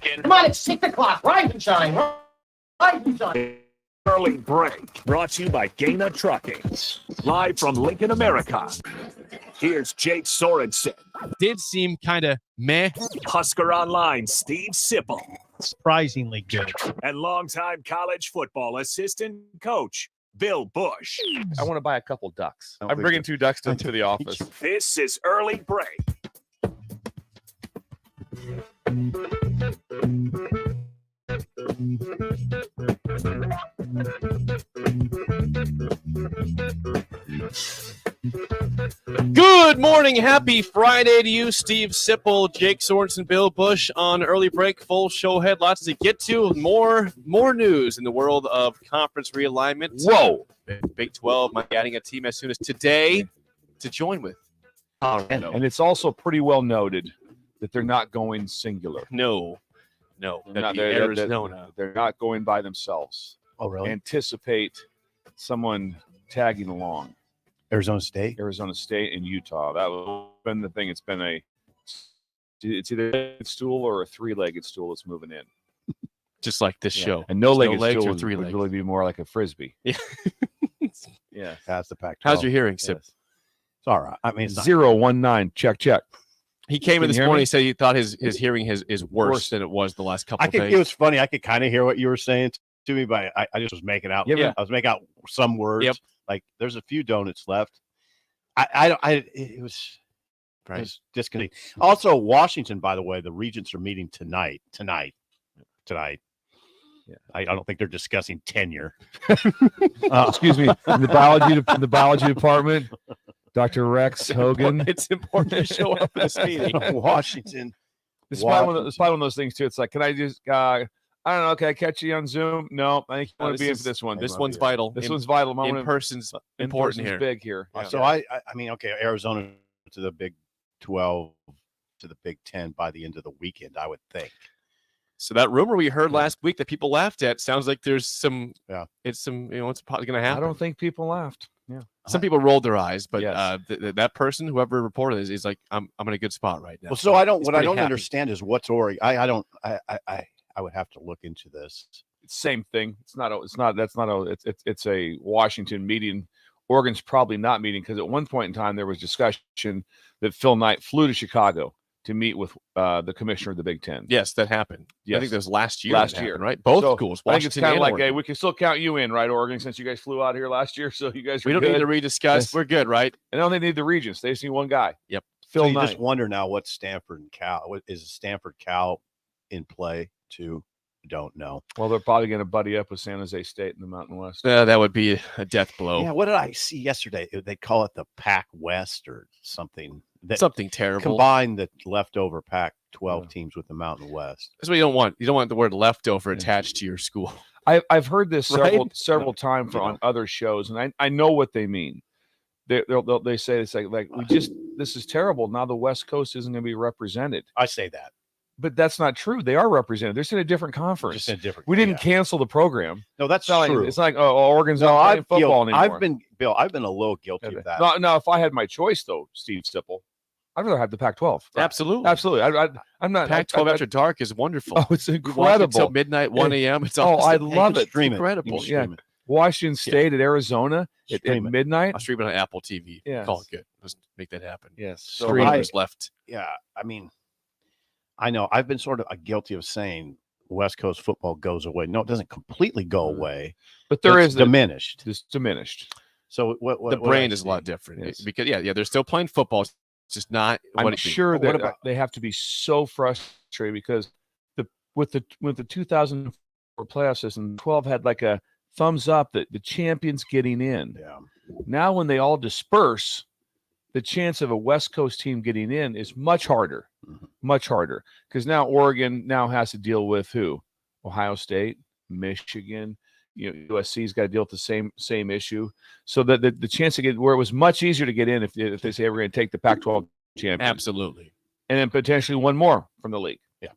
trucking. Come on, it's 6 o'clock. Rise and shine. Rise and shine. Early break brought to you by Gaina Trucking. Live from Lincoln, America. Here's Jake Sorensen. Did seem kind of meh. Husker Online, Steve Sipple. Surprisingly good. And longtime college football assistant coach, Bill Busch. I want to buy a couple ducks. I'm bringing 2 ducks to the office. This is Early Break. Good morning. Happy Friday to you, Steve Sipple, Jake Sorensen, Bill Busch on Early Break. Full show ahead. Lots to get to. More news in the world of conference realignment. Whoa. Big 12 might be adding a team as soon as today to join with. And it's also pretty well noted that they're not going singular. No. Not, Arizona. They're not going by themselves. Oh, really? Anticipate someone tagging along. Arizona State? Arizona State and Utah. That would have been the thing. It's either a stool or a 3-legged stool that's moving in. Just like this show. And no-legged legs stool or 3 would legs. really be more like a Frisbee. Yeah. Yeah. That's the Pac-12. How's your hearing, Sip? Yes. It's all right. I mean, it's not, 019. Check. He came in Can this you hear morning. me? He said he thought his hearing is worse than it was the last couple of days. it was funny. I could kind of hear what you were saying to me, but I just was making out. Yeah. I was making out some words. Yep. Like there's a few donuts left. It was disconnecting. Also, Washington, by the way, the regents are meeting tonight. Yeah. I don't think they're discussing tenure. Excuse me. In the biology department, Dr. Rex Hogan. It's important to show up at this meeting. Washington. It's probably one of those things too. It's like, can I just I don't know, can I catch you on Zoom? No, I think you want to be in for this one. This one's vital. This one's vital. In person's important here. Big here. Yeah. So I mean, okay, Arizona to the Big 12 to the Big 10 by the end of the weekend, I would think. So that rumor we heard last week that people laughed at sounds like there's some. Yeah. It's probably going to happen. I don't think people laughed. Yeah. Some people rolled their eyes, but Yes. That person, whoever reported is like, I'm in a good spot right now. Well, so I don't. What I don't happy. understand is what's Oregon. I would have to look into this. Same thing. It's a Washington meeting. Oregon's probably not meeting because at one point in time there was discussion that Phil Knight flew to Chicago to meet with the commissioner of the Big Ten. Yes, that happened. Yes. I think that was last year. Last that year, happened, right? Both So, schools. I think it's Washington kind of and like, Oregon. hey, we can still count you in, right, Oregon, since you guys flew out here last year, so you guys are We don't good. need to rediscuss. Yes. We're good, right? And I don't think they need the regents. They just need one guy. Yep. So Phil you Knight. just wonder now what Stanford and Cal. What is Stanford Cal in play too? Don't know. Well, they're probably going to buddy up with San Jose State in the Mountain West. That would be a death blow. Yeah. What did I see yesterday? They call it the Pac West or something. That Something terrible. combine the leftover Pac-12 teams with the Mountain West. That's what you don't want. You don't want the word leftover attached to your school. I've heard this Right? several times on other shows, and I know what they mean. They say it's like this is terrible. Now the West Coast isn't going to be represented. I say that. But that's not true. They are represented. They're just in a different conference. Just in a different. We didn't yeah. cancel the program. No, that's It's not true. like, it's not like Oregon's No, not playing football anymore. I've been a little guilty of that. No, if I had my choice, though, Steve Sipple, I'd rather have the Pac-12. Absolutely. Absolutely. I'm not. Pac-12 after dark is wonderful. Oh, it's You watch it incredible. till midnight, 1 a.m. It's Oh, I awesome. love it. Stream it. Incredible. You can Yeah. stream it. Washington State at Arizona at Stream it. midnight. I'll stream it on Apple TV. Yes. Call it good. Let's make that happen. Yes. So Streamers left. Yeah, I mean, I know I've been sort of guilty of saying West Coast football goes away. No, it doesn't completely go away, But there it's is diminished. It's diminished. So what The what brand I is a lot see- different. Yes. Because, they're still playing football. It's just not what I'm it sure be. But what that about they have to be so frustrated because with the 2004 playoff system, 12 had like a thumbs up that the champion's getting in. Yeah, Now when they all disperse, the chance of a West Coast team getting in is much harder, much harder. Because now Oregon now has to deal with who? Ohio State, Michigan. USC's got to deal with the same issue. So that the chance to get where it was much easier to get in if they say we're going to take the Pac-12 champion, absolutely, and then potentially one more from the league. Yeah.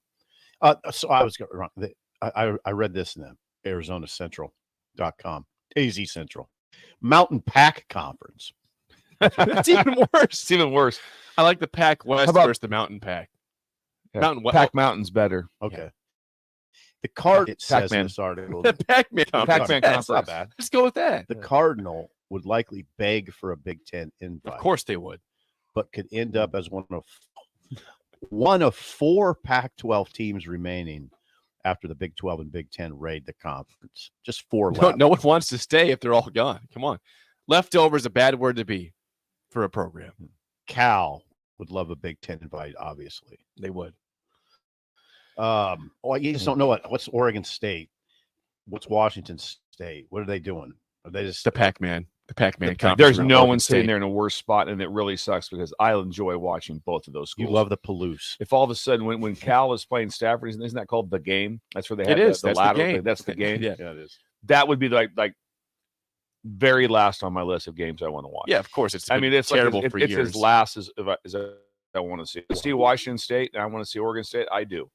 So I was going wrong. I read this in the ArizonaCentral.com, AZ Central, Mountain Pack Conference. It's even worse. It's even worse. I like the Pac West How about- versus the Mountain Pack. Yeah. Mountain West. Pac Mountain's better. Okay. The card it says in Pac-Man. this article. The Pac-Man Pac-Man That's not conference. bad. Let's go with that. The Cardinal would likely beg for a Big Ten invite. Of course they would. But could end up as one of 4 Pac-12 teams remaining after the Big 12 and Big 10 raid the conference. Just 4 left. No one wants to stay if they're all gone. Come on. Leftover is a bad word to be for a program. Cal would love a Big 10 invite, obviously. They would. You just don't know what's Oregon State. What's Washington State? What are they doing? Are they just The Pac-Man. The Pac-Man. conference There's around no Oregon one sitting State. there in a worse spot, and it really sucks because I enjoy watching both of those schools. you love the Palouse? If all of a sudden when Cal is playing Stafford, isn't that called the game? That's where they have It is. the That's the lateral game. thing. That's the game. Yeah. Yeah, it is. That would be like very last on my list of games I want to watch. Yeah, of course. It's I mean, it's terrible like, for it's years. as last as I want to see. See Washington State, and I want to see Oregon State. I do.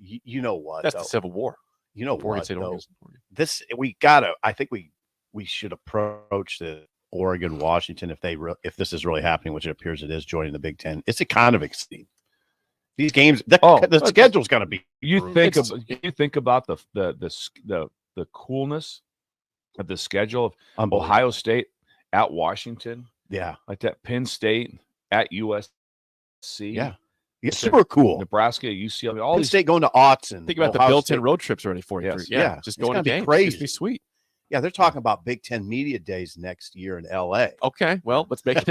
You know what? That's though? the Civil War. You know Oregon what? State, Though? Oregon. This we gotta. I think we should approach the Oregon Washington if this is really happening, which it appears it is, joining the Big Ten. It's a kind of exceed these games. The schedule's going to be. You brutal. think about the coolness of the schedule of Unbelievable. Ohio State at Washington, Yeah, like that. Penn State at USC. yeah, it's super cool. Nebraska, UCLA, all Penn these. State going to Autzen. Think about the Ohio built-in State. road trips already for you. Yes. Yeah. Just It's going to gonna be games. crazy. It's be sweet. Yeah, they're talking about Big Ten media days next year in LA. Okay, well, let's make it.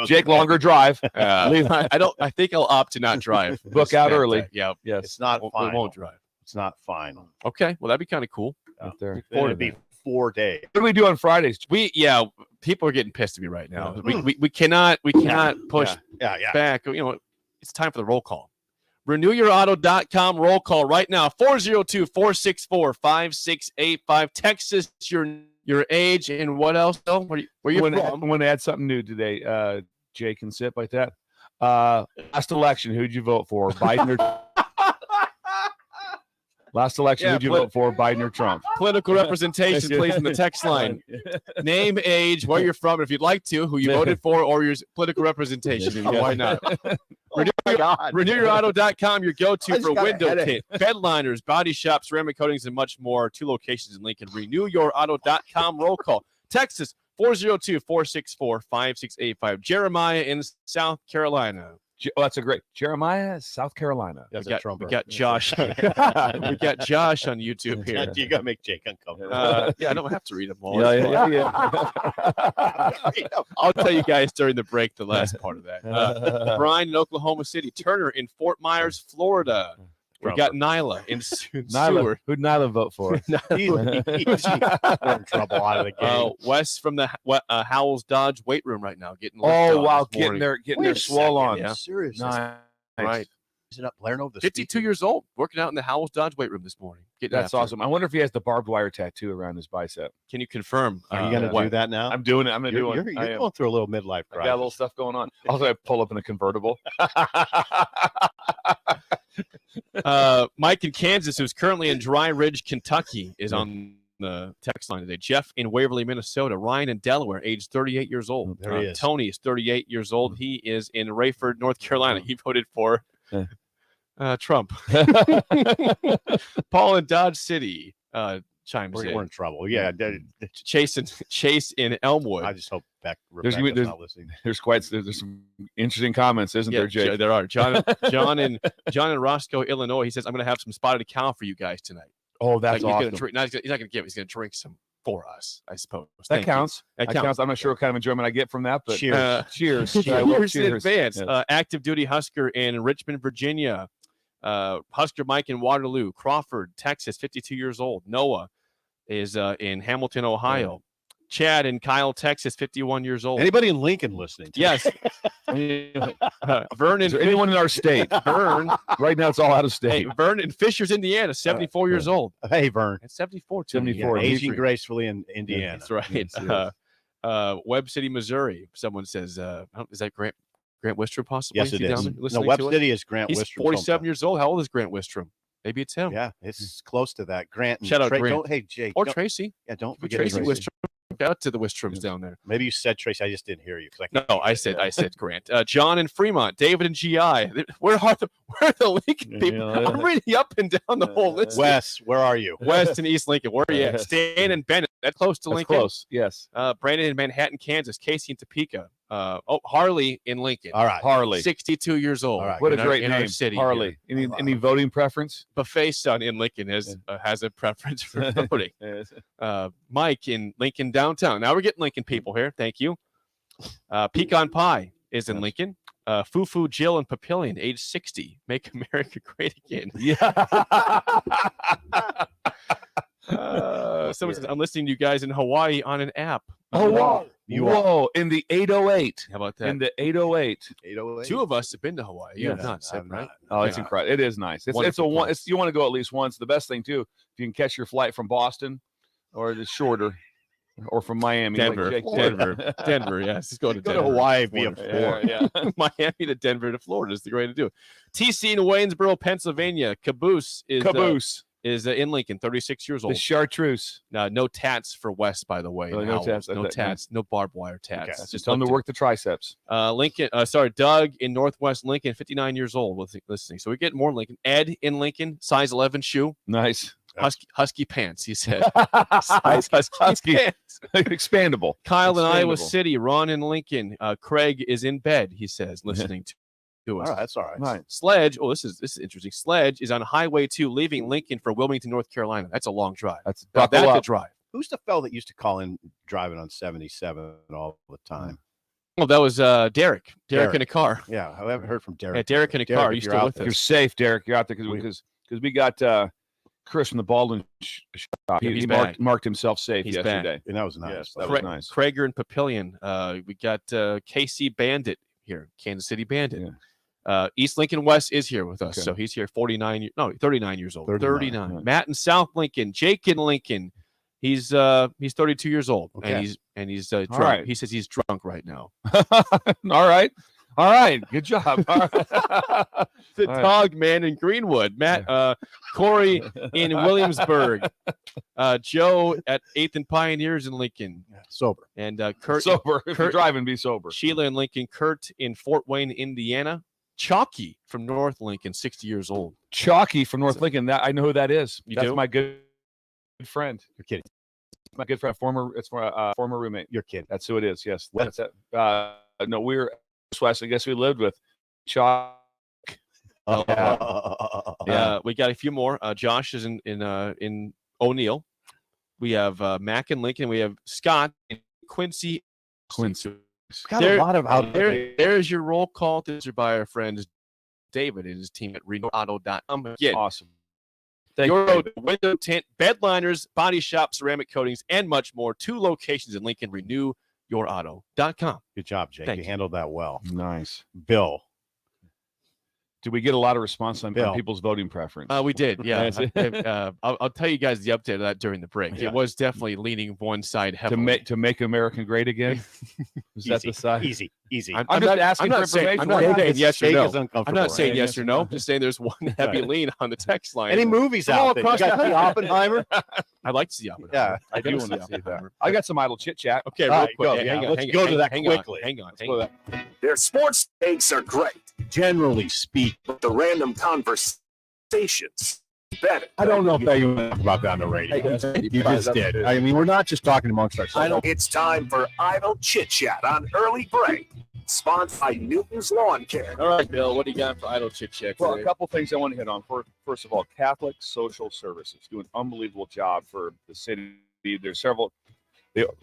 Jake Longer drive. I think I'll opt to not drive. Book out early. Yeah, Yes, It's not we final. won't drive. It's not final. Okay, well, that'd be kind of cool. right there. It'd be 4 days. What do we do on Fridays? People are getting pissed at me right now. We cannot push Yeah. back. You know, it's time for the roll call. RenewYourAuto.com roll call right now. 402-464-5685. Text us your age and what else? Where you I from? want to add something new today. Jake and Sip like that. Last election, who'd you vote for? Biden or last election, who'd you vote for? Biden or Trump? Political representation, please, in the text line. Name, age, where you're from, and if you'd like to, who you voted for, or your political representation. And why not? RenewYourAuto.com, your go-to for window tint, bed liners, body shops, ceramic coatings, and much more. 2 locations in Lincoln. RenewYourAuto.com roll call. Texas 402-464-5685. Jeremiah in South Carolina. That's a great Jeremiah, South Carolina. We got Josh. We got Josh on YouTube here. You got to make Jake uncomfortable. I don't have to read them all. Yeah. I'll tell you guys during the break the last part of that. Brian in Oklahoma City. Turner in Fort Myers, Florida. We got Nyla in Seward. Who'd Nyla vote for? He's in trouble out of the game. Wes from the Howells Dodge weight room right now, getting Oh wow, this morning. getting their swole on. Yeah. Seriously. Nice. Right. Is it up blaring over the 52 years old, working out in the Howells Dodge weight room this morning. That's after. awesome. I wonder if he has the barbed wire tattoo around his bicep. Can you confirm? Are you going to do that now? I'm doing it. I'm going to do You're it. going through a little midlife I crisis. got a little stuff going on. Also, I pull up in a convertible. Mike in Kansas, who's currently in Dry Ridge, Kentucky, is on the text line today. Jeff in Waverly, Minnesota. Ryan in Delaware, age 38 years old. There he is. Tony is 38 years old. He is in Rayford, North Carolina. He voted for Trump. Paul in Dodge City chimes We're in. in trouble. Yeah. Chase in Elmwood. I just hope There's Rebecca's not listening. there's some interesting comments, isn't there, Jake? There are. John in Roscoe, Illinois. He says, I'm going to have some spotted cow for you guys tonight. Oh, that's Like, awesome. he's not going to give. He's going to drink some for us, I suppose. That Thank you. counts. That That counts. counts. I'm not sure what kind of enjoyment I get from that, but Cheers. cheers. Cheers in advance. Yes. Active duty Husker in Richmond, Virginia. Husker Mike in Waterloo. Crawford, Texas, 52 years old. Noah is in Hamilton, Ohio. Chad in Kyle, Texas, 51 years old. Anybody in Lincoln listening? Yes. Vern Is in there anyone in our state? Vern. Right now, it's all out of Hey, state. Vern in Fishers, Indiana, 74 years old. Hey, Vern. That's 74. too. 74. Yeah, aging gracefully in Indiana. That's right. Yes, Webb City, Missouri. Someone says, is that Grant Wistrom possibly? Yes, it Down is. there No, listening Webb to us? City is Grant He's Wistrom's 47 hometown. years old. How old is Grant Wistrom? Maybe it's him. Yeah, it's close to that. Grant. And Shout out Trey, Grant. Hey, Jake. Or don't- Tracy. Yeah, don't Could be forget Tracy Tracy. Wistrom. Shout out to the Wistroms down there. Maybe you said Tracy. I just didn't hear you. No, I said Grant. John and Fremont, David and GI. Where are the Lincoln people? I'm reading up and down the whole list. Wes, where are you? West and East Lincoln. Where are you at? Stan and Bennett. That's close to Lincoln. Close. Yes. Brandon in Manhattan, Kansas. Casey in Topeka. Harley in Lincoln. All right. Harley. 62 years old. All right. What a in great our name. city. Harley. Here. Any voting preference? Buffet son in Lincoln has a preference for voting. Mike in Lincoln downtown. Now we're getting Lincoln people here. Thank you. Pecan Pie is in Lincoln. Fufu Jill and Papillion, age 60. Make America great again. Yeah. Someone says, I'm listening to you guys in Hawaii on an app. Oh, wow. You Whoa. In the 808. How about that? In the 808. 808. Two of us have been to Hawaii. You have not, Sip, I'm right? Oh, it's Yeah. incredible. It is nice. It's a Wonderful one. place. You want to go at least once. The best thing too, if you can catch your flight from Boston, or the shorter, or from Miami, like Denver. Jake said. Denver. Yes, let's go to Go Denver. to Hawaii via Yeah, Florida. yeah. Miami to Denver to Florida is the way to do it. TC in Waynesboro, Pennsylvania. Caboose is in Lincoln, 36 years The old. chartreuse. No tats for West, by the way. Oh, in no Howells. tats. No Okay. tats. No barbed wire tats. Okay. Just Just tell them to looked work the triceps. Lincoln, Doug in Northwest Lincoln, 59 years old, listening. So we get more Lincoln. Ed in Lincoln, size 11 shoe, Nice. husky pants, he said. Husky. husky pants. Expandable. Kyle in Iowa Expandable. City, Ron in Lincoln. Craig is in bed, he says, listening to All us. right, that's all right. Nice. Sledge, this is interesting. Sledge is on Highway 2, leaving Lincoln for Wilmington, North Carolina. That's a long drive. That's Now, buckle that's a up. drive. Who's the fella that used to call in driving on 77 all the time? Oh, that was Derek. Derek Derek. in a car. Yeah, I haven't heard from Derek. Yeah, Derek in a Derek, car. if You you're still out with there. You're us? safe, Derek. You're out there because we got Chris from the Baldwin shop. Yeah, he's He back. marked himself safe He's yesterday. And that was nice. Yes, that Craig, was nice. Krager and Papillion. We got KC Bandit here, Kansas City Bandit. East Lincoln West is here with us, Okay. so he's here 39 years old. 39, right. Matt in South Lincoln, Jake in Lincoln. He's 32 years old, Okay. and he's drunk. right. He says he's drunk right now. All right. Good job. All right. The All right. dog man in Greenwood, Matt, Corey in Williamsburg, Joe at 8th and Pioneers in Lincoln, Sober. and Kurt Sober. If you're Kurt- driving, be sober. Sheila in Lincoln, Kurt in Fort Wayne, Indiana, Chalky from North Lincoln, 60 years old. Chalky from North Lincoln. That I know who that is. You That's do? my good friend. You're kidding. My good friend, former roommate. You're kidding. That's who it is. Yes. What? That's it. No, we're West. I guess we lived with Chalk. Yeah, we got a few more. Josh is in O'Neill. We have Mac in Lincoln. We have Scott in Quincy. Got There- a lot of out there. There's your roll call. This is by our friend David and his team at RenoAuto.com. Again, Awesome. Thank your you. road, window tint, bed liners, body shop, ceramic coatings, and much more. 2 locations in Lincoln. RenewYourAuto.com. Good job, Jake. Thank You you. handled that well. Nice. Bill. Did we get a lot of response on Bill. people's voting preference? We did, yeah. That's I'll tell you guys the update of that during the break. Yeah. It was definitely leaning one side heavily. to make America great again. Is that the side? Easy. I'm just not- asking I'm not for saying- information. I'm not Why saying yes or Jake no. is uncomfortable. I'm not saying right? yes or no. I'm just saying there's one heavy lean on the text line. Any movies Come out on, there? across You got the- the Oppenheimer? I'd like to see Oppenheimer. Yeah, I do I want do to see Oppenheimer. I got some idle chit chat. Okay, All real right, quick. go. Hang Yeah, on, let's hang go on, to that hang quickly. On, hang on. Go to that. Their sports takes are great, Generally speaking. but the random conversations better. I don't know if that you talk about that on the radio. You just did. I mean, we're not just talking amongst ourselves. It's time for Idle Chit Chat on Early Break, sponsored by Newton's Lawn Care. All right, Bill, what do you got for idle chit chat? Well, a couple things I want to hit on. First of all, Catholic Social Services do an unbelievable job for the city. There's several.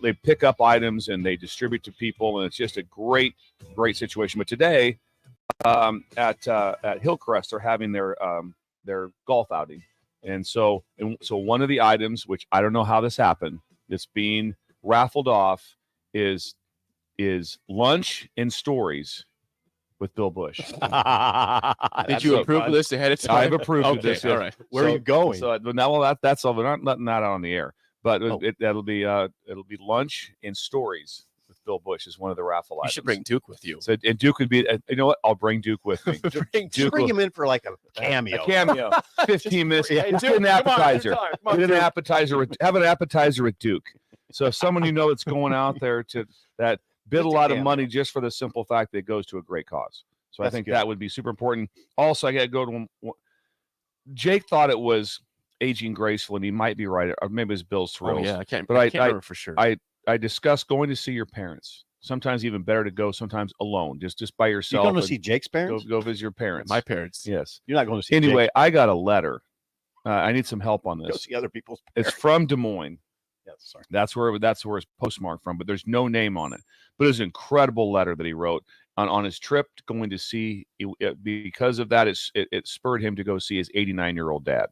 They pick up items and they distribute to people, and it's just a great situation. But today, at Hillcrest, they're having their golf outing, and so one of the items, which I don't know how this happened, that's being raffled off is lunch and stories with Bill Busch. Did you approve of this ahead of time? I've approved of Okay, this. all yes. right. Where are you going? So now that's all. We're not letting that out on the air, but Oh. it'll be lunch and stories with Bill Busch is one of the raffle You items. should bring Duke with you. So and Duke would be. You know what? I'll bring Duke with me. Bring Just bring him in for like a cameo. A cameo. 15 minutes. Yeah. Get an appetizer. Get an appetizer. Have an appetizer with Duke. So if someone you know that's going out there to that bid a Just a lot of cameo. money just for the simple fact that it goes to a great cause. So I That's think good. that would be super important. Also, I got to go to him. Jake thought it was aging graceful, and he might be right. Or maybe it was Bill's Thrills. Oh yeah, I can't But I- remember for sure. I discussed going to see your parents. Sometimes even better to go sometimes alone, just by You yourself. going to and see Jake's parents? go visit your parents. My parents. Yes. You're not going to see. Anyway, Jake's I got a letter. I need some help on Go this. see other people's. It's Parents. from Des Moines. Yeah, sorry. That's where it's postmarked from, but there's no name on it. But it's an incredible letter that he wrote on his trip going to see. Because of that, it spurred him to go see his 89-year-old dad,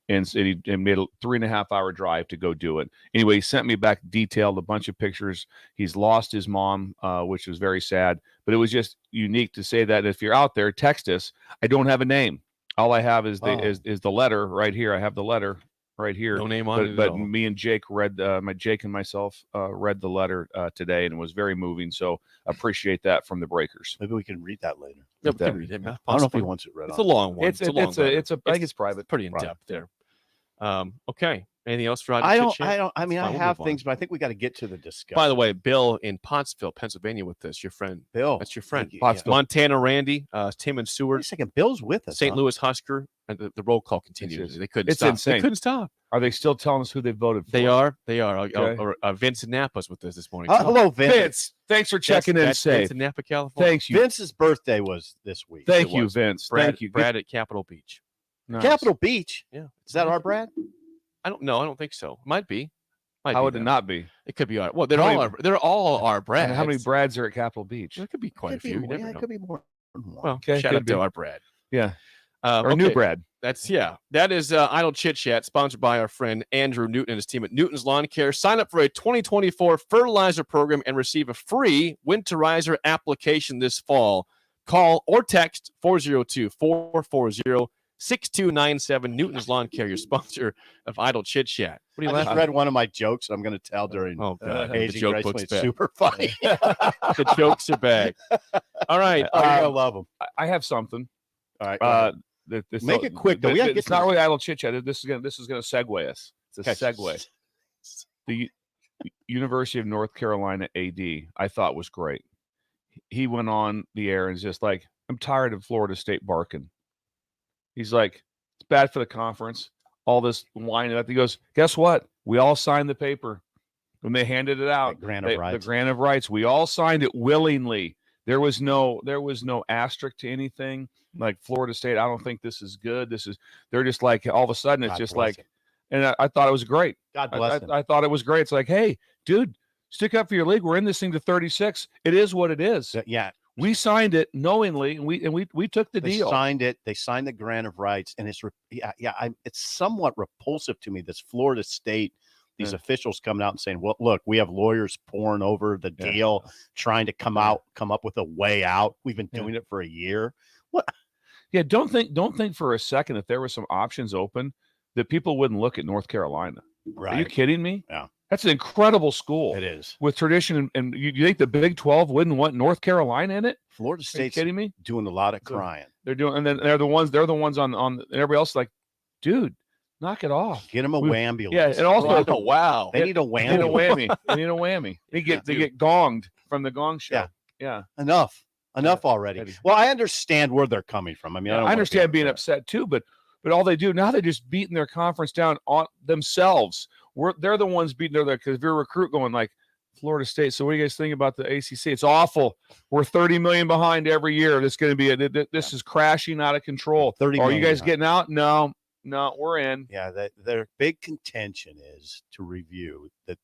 and he made a 3.5-hour drive to go do it. Anyway, he sent me back detailed a bunch of pictures. He's lost his mom, which was very sad. But it was just unique to say that if you're out there, text us. I don't have a name. All I have is is the letter right here. I have the letter right here. No name on it. But me and Jake read Jake and myself read the letter today, and it was very moving. So appreciate that from the Breakers. Maybe we can read that later. Yeah, we that- can read it, I don't know if possibly. he wants it read. It's a long one. It's a long letter. I think it's private. pretty in depth there. Okay. Anything else for I don't. chit-chat? I mean, Fine, I we'll have move on. things, but I think we got to get to the discussion. By the way, Bill in Pottsville, Pennsylvania, with us. Your friend. Bill, That's your friend. Yeah. Pottsville. Montana Randy, Tim and Wait a Seward, second. Bill's with us. St. huh? Louis Husker. And the roll call continues. They couldn't it's stop. insane. They couldn't stop. Are they still telling us who they voted for? They are. Okay. Vince in Napa's with us this morning. Hello, Vince. Vince, thanks for checking in. That's Safe. Vince in Napa, California. Thanks you. Vince's birthday was this week. Thank It you, was. Vince. Brad, Thank you. Brad at Capitol Beach. Nice. Capitol Beach. Yeah. Is that our Brad? I don't know. I don't think so. Might be. Might How be would it though. not be? It could be our. Well, they're How all many- our. They're all our Brads. How many Brads are at Capitol Beach? There could be quite a Could be few. You more. never Yeah, it know. could be more than one. Well, Okay, shout could out to be. our Brad. Yeah. Or okay. new Brad. That is Idle Chit Chat, sponsored by our friend Andrew Newton and his team at Newton's Lawn Care. Sign up for a 2024 fertilizer program and receive a free winterizer application this fall. Call or text 402-440-6297. Newton's Lawn Care, your sponsor of Idle Chit Chat. What are you I just laughing read one of my jokes that I'm going to tell during Oh, God. The Aging joke Gracefully. book's It's back. super funny. at? The jokes are back. All right. Oh, you're going to love them. I have something. All right. go ahead. Make it quick, though. We gotta get It's to not this. really idle chit chat. This is gonna segue us. It's a Okay. segue. The University of North Carolina AD I thought was great. He went on the air and is just like, I'm tired of Florida State barking. He's like, it's bad for the conference. All this whining up. He goes, guess what? We all signed the paper when they handed it out. That grant of rights. The grant of rights. We all signed it willingly. There was no asterisk to anything. Like Florida State, I don't think this is good. They're just like all of a sudden it's God just bless like, and I thought it was great. God bless him. I thought it was great. It's like, hey, dude, stick up for your league. We're in this thing to 36. It is what it is. Yeah. We signed it knowingly, and we took the They deal. signed it. They signed the grant of rights, and it's it's somewhat repulsive to me. This Florida State, these officials coming out and saying, "Well, look, we have lawyers pouring over the deal, trying to come up with a way out. We've been doing it for a year." What? Yeah, don't think for a second if there were some options open that people wouldn't look at North Carolina. Right? Are you kidding me? Yeah. That's an incredible school. It is. With tradition, and you think the Big 12 wouldn't want North Carolina in it? Florida Are you State's kidding me? doing a lot of crying. They're doing, and then they're the ones on, and everybody else is like, dude, knock it off. Get them a ambulance. Yeah, and also Oh, wow. they need a they need a whammy. whammy. They need a whammy. They get gonged from the gong show. Yeah. Enough already. Eddie. Well, I understand where they're coming from. I mean, I, don't I wanna understand be being upset too, but all they do now, they're just beating their conference down on themselves. They're the ones beating their, because if you're a recruit going like Florida State, so what do you guys think about the ACC? It's awful. We're 30 million behind every year. This going to be this is crashing out of control. 30 Are you million guys behind. getting out? No, we're in. Yeah, their big contention is to review that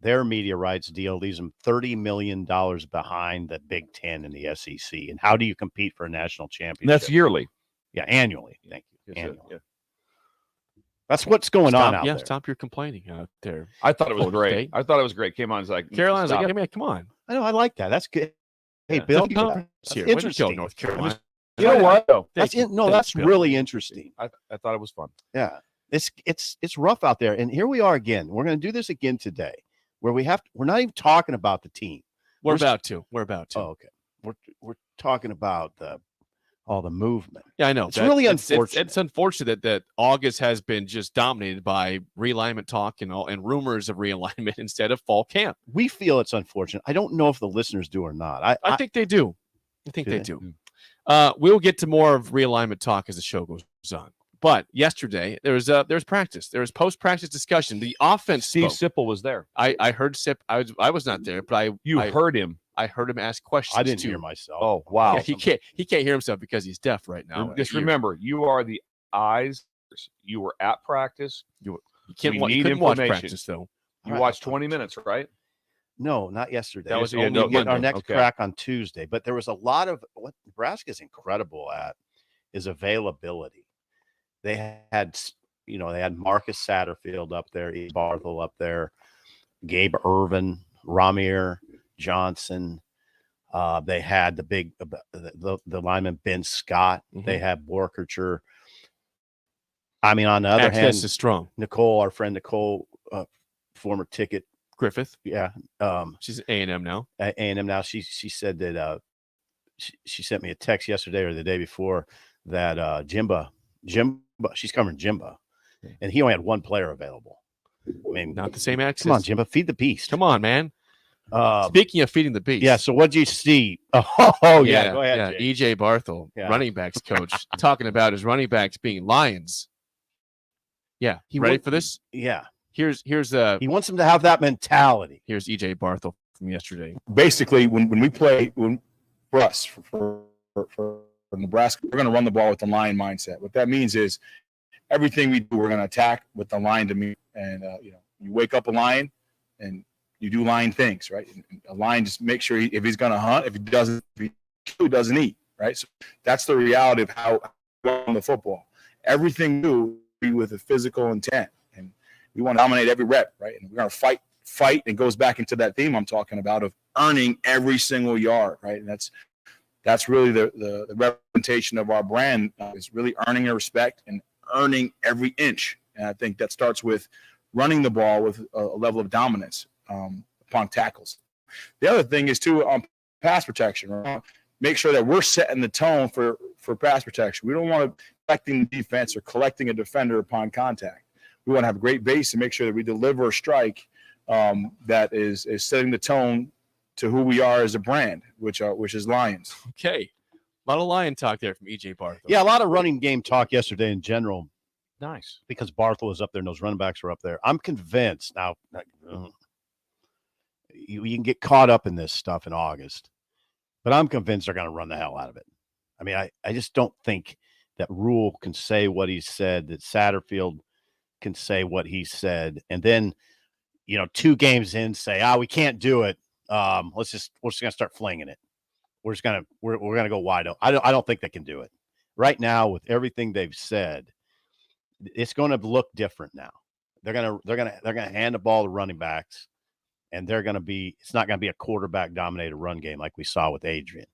their media rights deal leaves them $30 million behind the Big Ten and the SEC. And how do you compete for a national championship? And that's yearly. Yeah, annually. Thank you. Yes, Annually. yeah. That's what's going on out there. Stop your complaining out there. I thought it was Florida great. State. I thought it was great. Came on, it's like Carolina's stop. like, yeah, man, come on. I know. I like that. That's good. Hey, Yeah. Bill, Tough conference that's here. Way to go, interesting. North Carolina. You know what? Thank you. That's Bill. really interesting. I thought it was fun. Yeah, it's rough out there. And here we are again. We're going to do this again today, where we're not even talking about the team. We're We're- about to. Oh, okay. We're talking about the all the movement. Yeah, I know. It's really unfortunate. It's unfortunate that August has been just dominated by realignment talk and rumors of realignment instead of fall camp. We feel it's unfortunate. I don't know if the listeners do or not. I think they do. I think Do they they? do. We'll get to more of realignment talk as the show goes on. But yesterday there was practice. There was post-practice discussion. The offense Steve spoke. Sipple was there. I heard Sip. I was not there, but I Heard him. I heard him ask questions. I didn't too. hear myself. Oh, wow. Yeah, he can't hear himself because he's deaf right now. Just remember, you are the eyes. You were at practice. You We couldn't watch information. practice though. You Right. watched 20 minutes, right? No, not yesterday. That was It's only we get our Monday. next Okay. crack on Tuesday. But there was a lot of what Nebraska's incredible at is availability. They had, they had Marcus Satterfield up there, E. Barthel up there, Gabe Irvin, Ramir Johnson. They had the big the lineman Ben Scott. They had Borkercher. I mean, on the other hand, Access is strong. Nicole, our friend Nicole, former ticket, Griffith. yeah, She's at A&M now. at A&M now. She said that she sent me a text yesterday or the day before that Jimba, she's covering Jimba, and he only had one player available. I mean, Not the same access. come on, Jimba, feed the beast. Come on, man. Uh, Speaking of feeding the beast. yeah. So what did you see? Oh yeah, go ahead. Jake. EJ Barthel, Yeah. running backs coach, talking about his running backs being lions. Yeah, He ready wa- for this? Yeah, Here's he wants him to have that mentality. here's EJ Barthel from yesterday. Basically, when we play, for us, for Nebraska, we're going to run the ball with the line mindset. What that means is everything we do, we're going to attack with the line to me. And, you wake up a lion and you do lion things, right? And a lion just make sure if he's going to hunt, if he doesn't eat, right? So that's the reality of how we run the football. Everything we do be with a physical intent. And we want to dominate every rep, right? And we're going to fight. It goes back into that theme I'm talking about of earning every single yard, right? And that's really the representation of our brand is really earning a respect and earning every inch. And I think that starts with running the ball with a level of dominance upon tackles. The other thing is too on pass protection. Right? Make sure that we're setting the tone for pass protection. We don't want to collecting the defense or collecting a defender upon contact. We want to have a great base and make sure that we deliver a strike that is setting the tone to who we are as a brand, which is Lions. Okay. A lot of lion talk there from EJ Barthel. Yeah, a lot of running game talk yesterday in general. Nice. Because Barthel was up there and those running backs were up there. I'm convinced now. You can get caught up in this stuff in August, but I'm convinced they're going to run the hell out of it. I mean, I just don't think that Rule can say what he said, that Satterfield can say what he said, and then 2 games in say, we can't do it. We're just gonna start flinging it. We're gonna go wide open. I don't think they can do it right now with everything they've said. It's going to look different now. They're gonna hand the ball to running backs, and it's not gonna be a quarterback dominated run game like we saw with Adrian.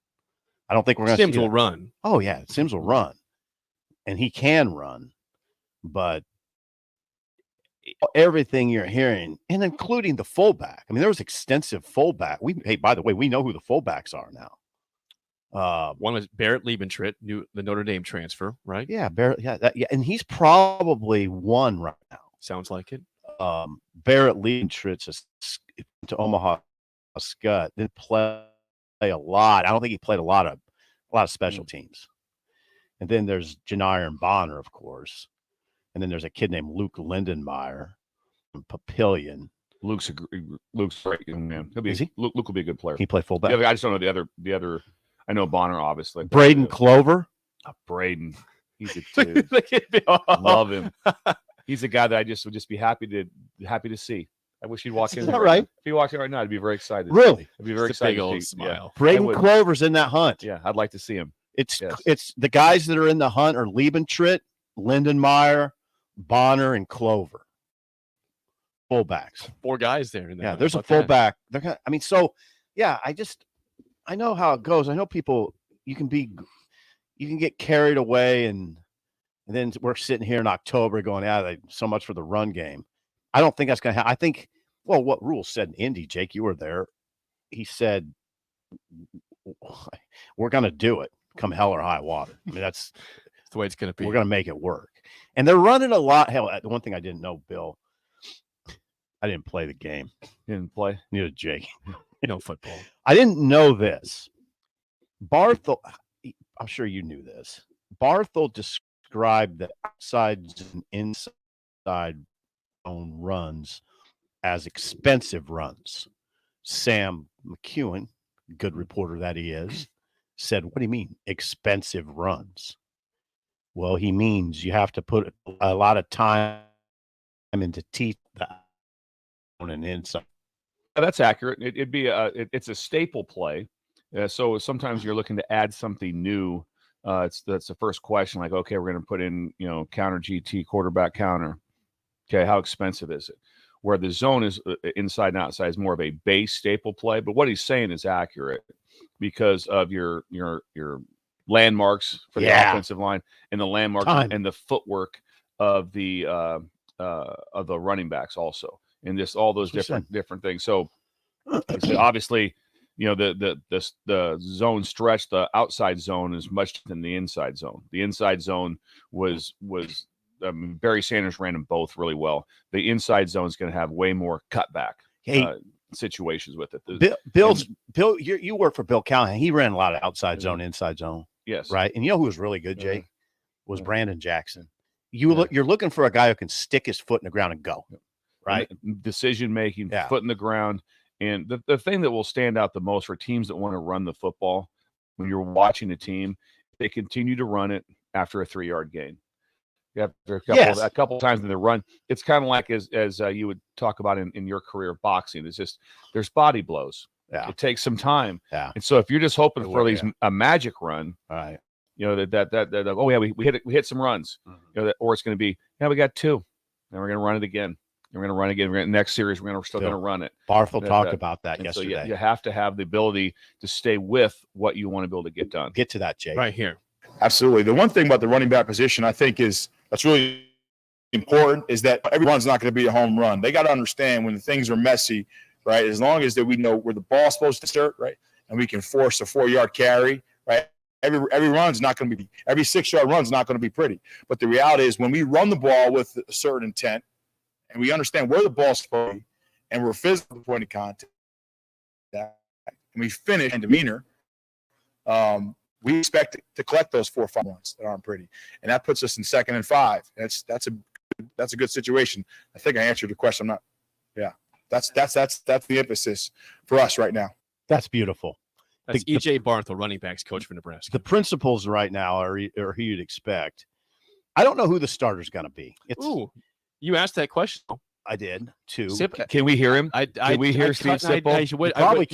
I don't think we're gonna. Sims see will that. run. Oh yeah, Sims will run, and he can run, but everything you're hearing, and including the fullback. I mean, there was extensive fullback. By the way, we know who the fullbacks are now. One was Barrett Liebentritt, the Notre Dame transfer, right? Yeah, Barrett. Yeah, and he's probably one right now. Sounds like it. Barrett Liebentritt to Omaha Scott didn't play a lot. I don't think he played a lot of special teams. And then there's Janiron Bonner, of course. And then there's a kid named Luke Lindenmeyer from Papillion. Luke's great young man. Is he? Luke will be a good player. He played fullback. I just don't know the other. I know Bonner, obviously. Braden Clover. Braden. He's a dude. Love him. He's a guy that I would just be happy to see. I wish he'd walk in. Is that right? If he walked in right now, I'd be very excited. Really? I'd be very It's a excited. big to old see- smile. I Braden would. Clover's in that hunt. Yeah, I'd like to see him. It's Yes. the guys that are in the hunt are Liebentritt, Lindenmeyer, Bonner, and Clover. Fullbacks. 4 guys there. In Yeah, that. there's a How about that? fullback. They're gonna. I mean, so yeah. I know how it goes. I know people. You can get carried away, and then we're sitting here in October going, so much for the run game. I don't think that's going to happen. I think, well, what Rule said in Indy, Jake, you were there. He said, we're going to do it. come hell or high water. I mean, that's the way it's going to be. We're going to make it work. And they're running a lot. Hell, the one thing I didn't know, Bill, I didn't play the game. You didn't play? Neither did Jake. No football. I didn't know this. Barthel, I'm sure you knew this. Barthel described the outside and inside zone runs as expensive runs. Sam McEwen, good reporter that he is, said, "What do you mean expensive runs?" Well, he means you have to put a lot of time into teeth that on an inside. That's accurate. It'd be it's a staple play. So sometimes you're looking to add something new. That's the first question. Like, okay, we're going to put in, counter GT, quarterback counter. Okay, how expensive is it? Where the zone is inside and outside is more of a base staple play. But what he's saying is accurate because of your landmarks for the offensive line and the landmarks and the footwork of the running backs also, and just all those different things. So obviously, the zone stretch, the outside zone is much than the inside zone. The inside zone was Barry Sanders ran them both really well. The inside zone is going to have way more cutback situations with it. Bill, you work for Bill Callahan. He ran a lot of outside zone, inside zone. Yes. Right. And you know who was really good, Jake? Was Brandon Jackson. You're looking for a guy who can stick his foot in the ground and go. Right. Decision making, foot in the ground. And the thing that will stand out the most for teams that want to run the football, when you're watching a team, they continue to run it after a 3-yard gain. After a couple times in the run, it's kind of like as you would talk about in your career boxing. It's just there's body blows. Yeah. It takes some time. Yeah. And so if you're just hoping for a magic run, all right, we hit some runs, or it's going to be, we got 2, and we're going to run it again. And we're going to run again. Next series, we're still going to run it. Barthel talked about that yesterday. So you have to have the ability to stay with what you want to be able to get done. Get to that, Jake. Right here. Absolutely. The one thing about the running back position, I think, that's really important is that everyone's not going to be a home run. They got to understand when things are messy, right? As long as that we know where the ball's supposed to start, right, and we can force a 4-yard carry, right? Every run's not going to be every 6-yard run's not going to be pretty. But the reality is when we run the ball with a certain intent, and we understand where the ball's supposed to be, and we're physical point of contact, and we finish in demeanor, we expect to collect those 4 or 5 runs that aren't pretty, and that puts us in 2nd and 5. That's a good situation. I think I answered your question. That's the emphasis for us right now. That's beautiful. That's E.J. Barthel, running backs coach for Nebraska. The principles right now are who you'd expect. I don't know who the starter's going to be. You asked that question. I did too. Can we hear him? Can we hear Steve Sipple?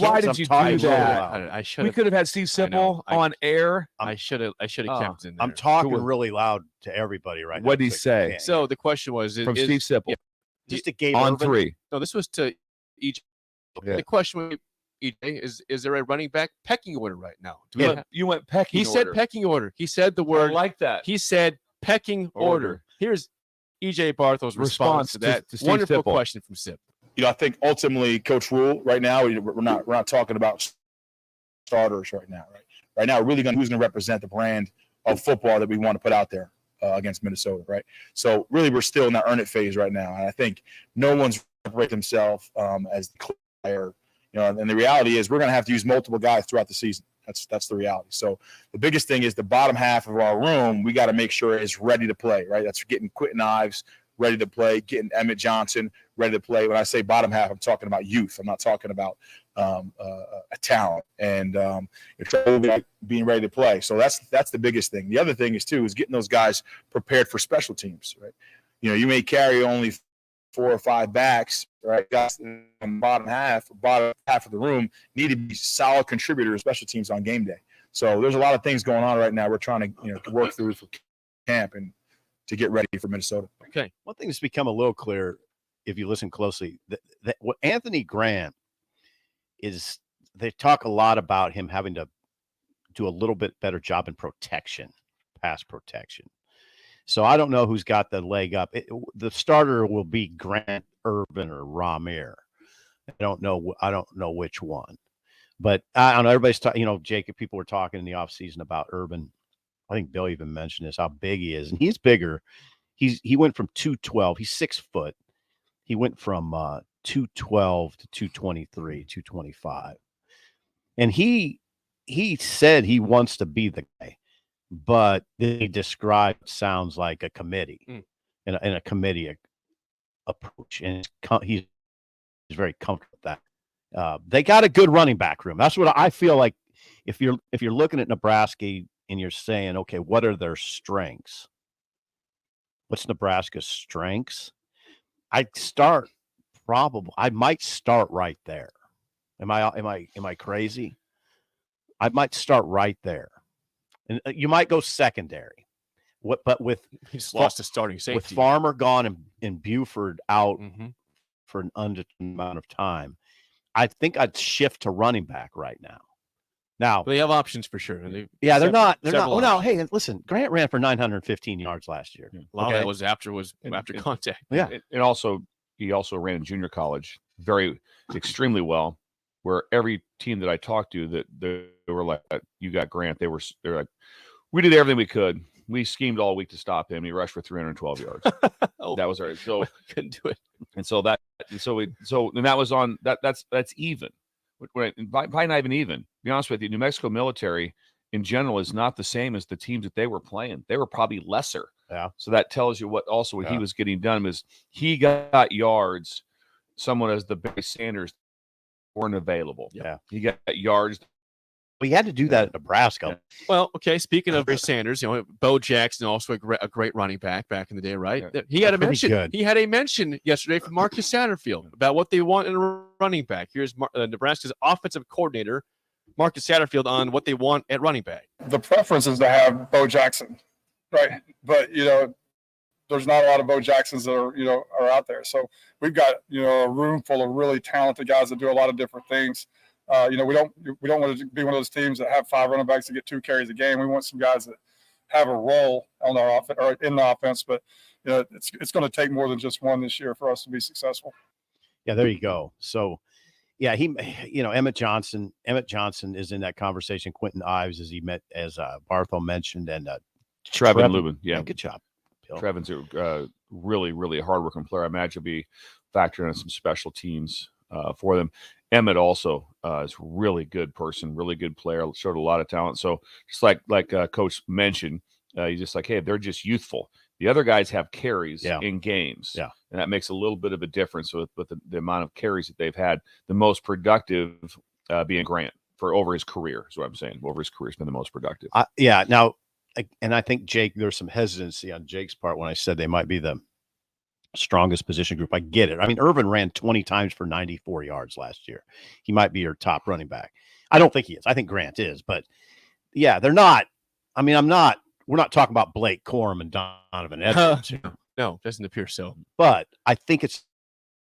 Why did you do that? I should. We could have had Steve Sipple on air. I should have kept in there. I'm talking really loud to everybody right now. What did he say? So the question was from Steve Sipple. Just to Gabe on Irvin? 3. No, this was to EJ. The question was, EJ, is there a running back pecking order right now? You went pecking. He said pecking order. He said the word. I like that. He said pecking order. Here's E.J. Barthel's response to that wonderful question from Sip. I think ultimately, Coach Rule, right now, we're not talking about starters right now. Right now, we're really who's going to represent the brand of football that we want to put out there against Minnesota, right? So really, we're still in that earn it phase right now, and I think no one's separate themselves as the player. And the reality is we're going to have to use multiple guys throughout the season. That's the reality. So the biggest thing is the bottom half of our room, we got to make sure is ready to play, right? That's getting Quentin Ives ready to play, getting Emmett Johnson ready to play. When I say bottom half, I'm talking about youth. I'm not talking about a talent and being ready to play. So that's the biggest thing. The other thing is getting those guys prepared for special teams, right? You may carry only 4 or 5 backs, right? Guys in the bottom half of the room need to be solid contributors, special teams on game day. So there's a lot of things going on right now. We're trying to work through for camp and to get ready for Minnesota. Okay. One thing that's become a little clear, if you listen closely, that what Anthony Grant is, they talk a lot about him having to do a little bit better job in protection, pass protection. So I don't know who's got the leg up. The starter will be Grant, Urban, or Ramir. I don't know which one. But I don't know. Everybody's talking, Jake, people were talking in the offseason about Urban. I think Bill even mentioned this, how big he is. And he's bigger. He went from 212. He's 6 foot. He went from 212 to 223, 225. And he said he wants to be the guy, but he described sounds like a committee and a committee approach. And he's very comfortable with that. They got a good running back room. That's what I feel like. If you're looking at Nebraska and you're saying, okay, what are their strengths? What's Nebraska's strengths? I might start right there. Am I crazy? I might start right there, and you might go secondary. But with he's lost a starting safety with Farmer gone and Buford out for an undetermined amount of time, I think I'd shift to running back right now. Now they have options for sure. They're not. Oh no, hey, listen, Grant ran for 915 yards last year. A lot of that was after contact. Yeah, and also he also ran in junior college extremely well. Where every team that I talked to that they were like, you got Grant. They're like, we did everything we could. We schemed all week to stop him. He rushed for 312 yards. That was our so couldn't do it. And so that was on that. That's even. Probably not even even. To be honest with you, New Mexico military in general is not the same as the teams that they were playing. They were probably lesser. Yeah. So that tells you what he was getting done was he got yards. Someone as the Barry Sanders weren't available. Yeah. He got yards. We had to do that at Nebraska. Yeah. Well, okay. Speaking of Barry Sanders, Bo Jackson, also a great running back in the day, right? Yeah. He had a mention. Good. He had a mention yesterday from Marcus Satterfield about what they want in a running back. Here's Nebraska's offensive coordinator, Marcus Satterfield, on what they want at running back. The preference is to have Bo Jackson, right? But there's not a lot of Bo Jacksons that are out there. So we've got a room full of really talented guys that do a lot of different things. We don't want to be one of those teams that have 5 running backs to get 2 carries a game. We want some guys that have a role on our offense or in the offense. But it's going to take more than just one this year for us to be successful. Yeah, there you go. So, yeah, Emmett Johnson is in that conversation. Quentin Ives, as Bartho mentioned, and Trevin Lubin. Yeah, good job. Bill. Trevin's a really, really hardworking player. I imagine he'll be factoring in some special teams for them. Emmett also is a really good person, really good player, showed a lot of talent. So just like Coach mentioned, he's just like, hey, they're just youthful. The other guys have carries in games, and that makes a little bit of a difference with the amount of carries that they've had. The most productive being Grant for over his career is what I'm saying. Over his career, has been the most productive. Now, and I think Jake, there's some hesitancy on Jake's part when I said they might be the strongest position group. I get it. I mean, Irvin ran 20 times for 94 yards last year. He might be your top running back. I don't think he is. I think Grant is, but yeah, they're not. I mean, we're not talking about Blake Corum and Donovan Edwards. No, doesn't appear so. But I think it's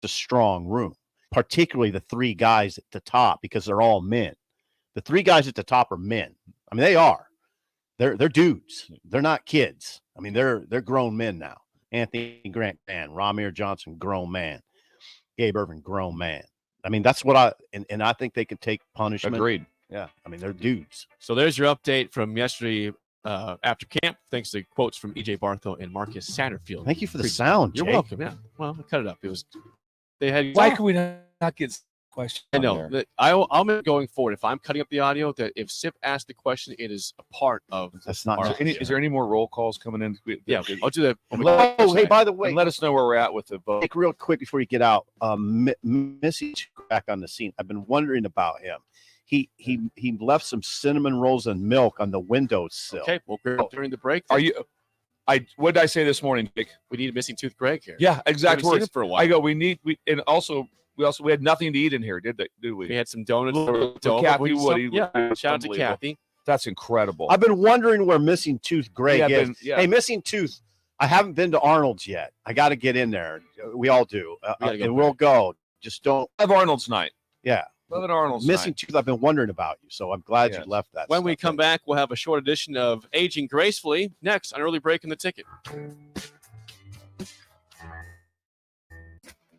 a strong room, particularly the 3 guys at the top, because they're all men. The 3 guys at the top are men. I mean, they are. They're dudes. They're not kids. I mean, they're grown men now. Anthony Grant, man. Ramir Johnson, grown man. Gabe Irvin, grown man. I mean, that's what I think they can take punishment. Agreed. Yeah. I mean, they're dudes. So there's your update from yesterday after camp. Thanks to quotes from E.J. Bartho and Marcus Satterfield. Thank you for the sound, You're Jake. welcome. Yeah. Well, I cut it up. It was they had. Why can we not get questions? I know. I'll make going forward. If I'm cutting up the audio, that if Sip asked the question, it is a part of. That's not. Is there any more roll calls coming in? Yeah, I'll do that. Oh, hey, by the way, and let us know where we're at with the vote. Real quick before you get out, Missy back on the scene. I've been wondering about him. He left some cinnamon rolls and milk on the windowsill. Okay, we'll grab it during the break. Are you? What did I say this morning, Jake? We need a missing tooth Greg here. Yeah, exact words. For a while. I go. We had nothing to eat in here, did we? We had some donuts. Kathy Woody. Yeah, shout out to Kathy. That's incredible. I've been wondering where Missing Tooth Greg is. Hey, Missing Tooth, I haven't been to Arnold's yet. I got to get in there. We all do. We'll go. Just don't have Arnold's night. Yeah. Love it, Arnold's Missing night. Tooth, I've been wondering about you, so I'm glad you left that. When we come back, we'll have a short edition of Aging Gracefully next on Early Break in the Ticket.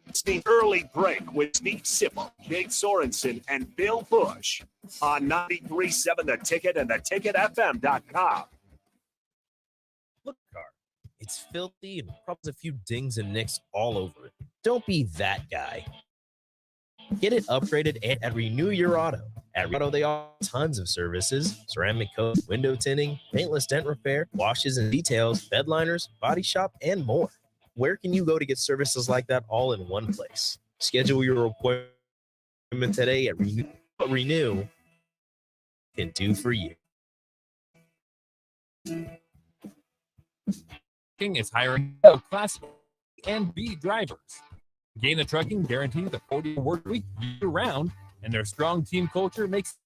It's the Early Break with Steve Sipple, Jake Sorensen, and Bill Busch. on 93.7 The Ticket and theticketfm.com. Look, car. It's filthy and probably has a few dings and nicks all over it. Don't be that guy. Get it upgraded and renew your auto. At Auto, they offer tons of services: ceramic coat, window tinting, paintless dent repair, washes and details, bed liners, body shop, and more. Where can you go to get services like that all in one place? Schedule your appointment today at Renew can do for you. Trucking is hiring Class A and B drivers. Gaina Trucking guarantees a 40 work week year-round, and their strong team culture makes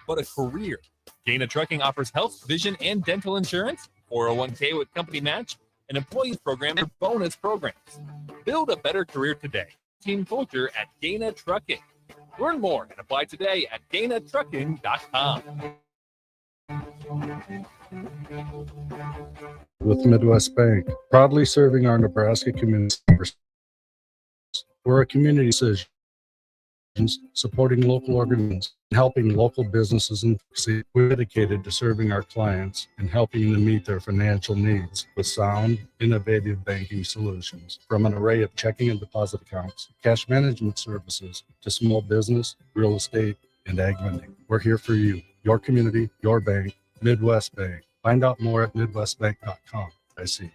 what a career. Gaina Trucking offers health, vision, and dental insurance, 401k with company match, an employees program, and bonus programs. Build a better career today. Team culture at Gaina Trucking. Learn more and apply today at gainatrucking.com. With Midwest Bank, proudly serving our Nebraska community. We're a community decision, supporting local organizations, helping local businesses, and we're dedicated to serving our clients and helping them meet their financial needs with sound, innovative banking solutions. From an array of checking and deposit accounts, cash management services, to small business, real estate, and ag lending. We're here for you, your community, your bank, Midwest Bank. Find out more at midwestbank.com. I see.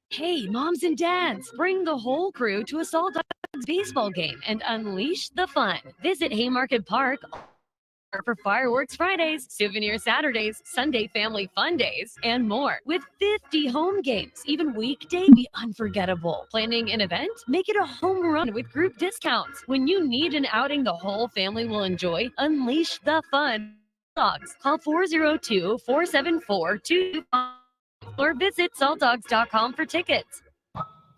Hey, moms and dads, bring the whole crew to a Salt Dogs baseball game and unleash the fun. Visit Haymarket Park for fireworks Fridays, souvenir Saturdays, Sunday family fun days, and more. With 50 home games, even weekday be unforgettable. Planning an event? Make it a home run with group discounts. When you need an outing the whole family will enjoy, unleash the fun. Dogs. Call 402-474-25 or visit saltdogs.com for tickets.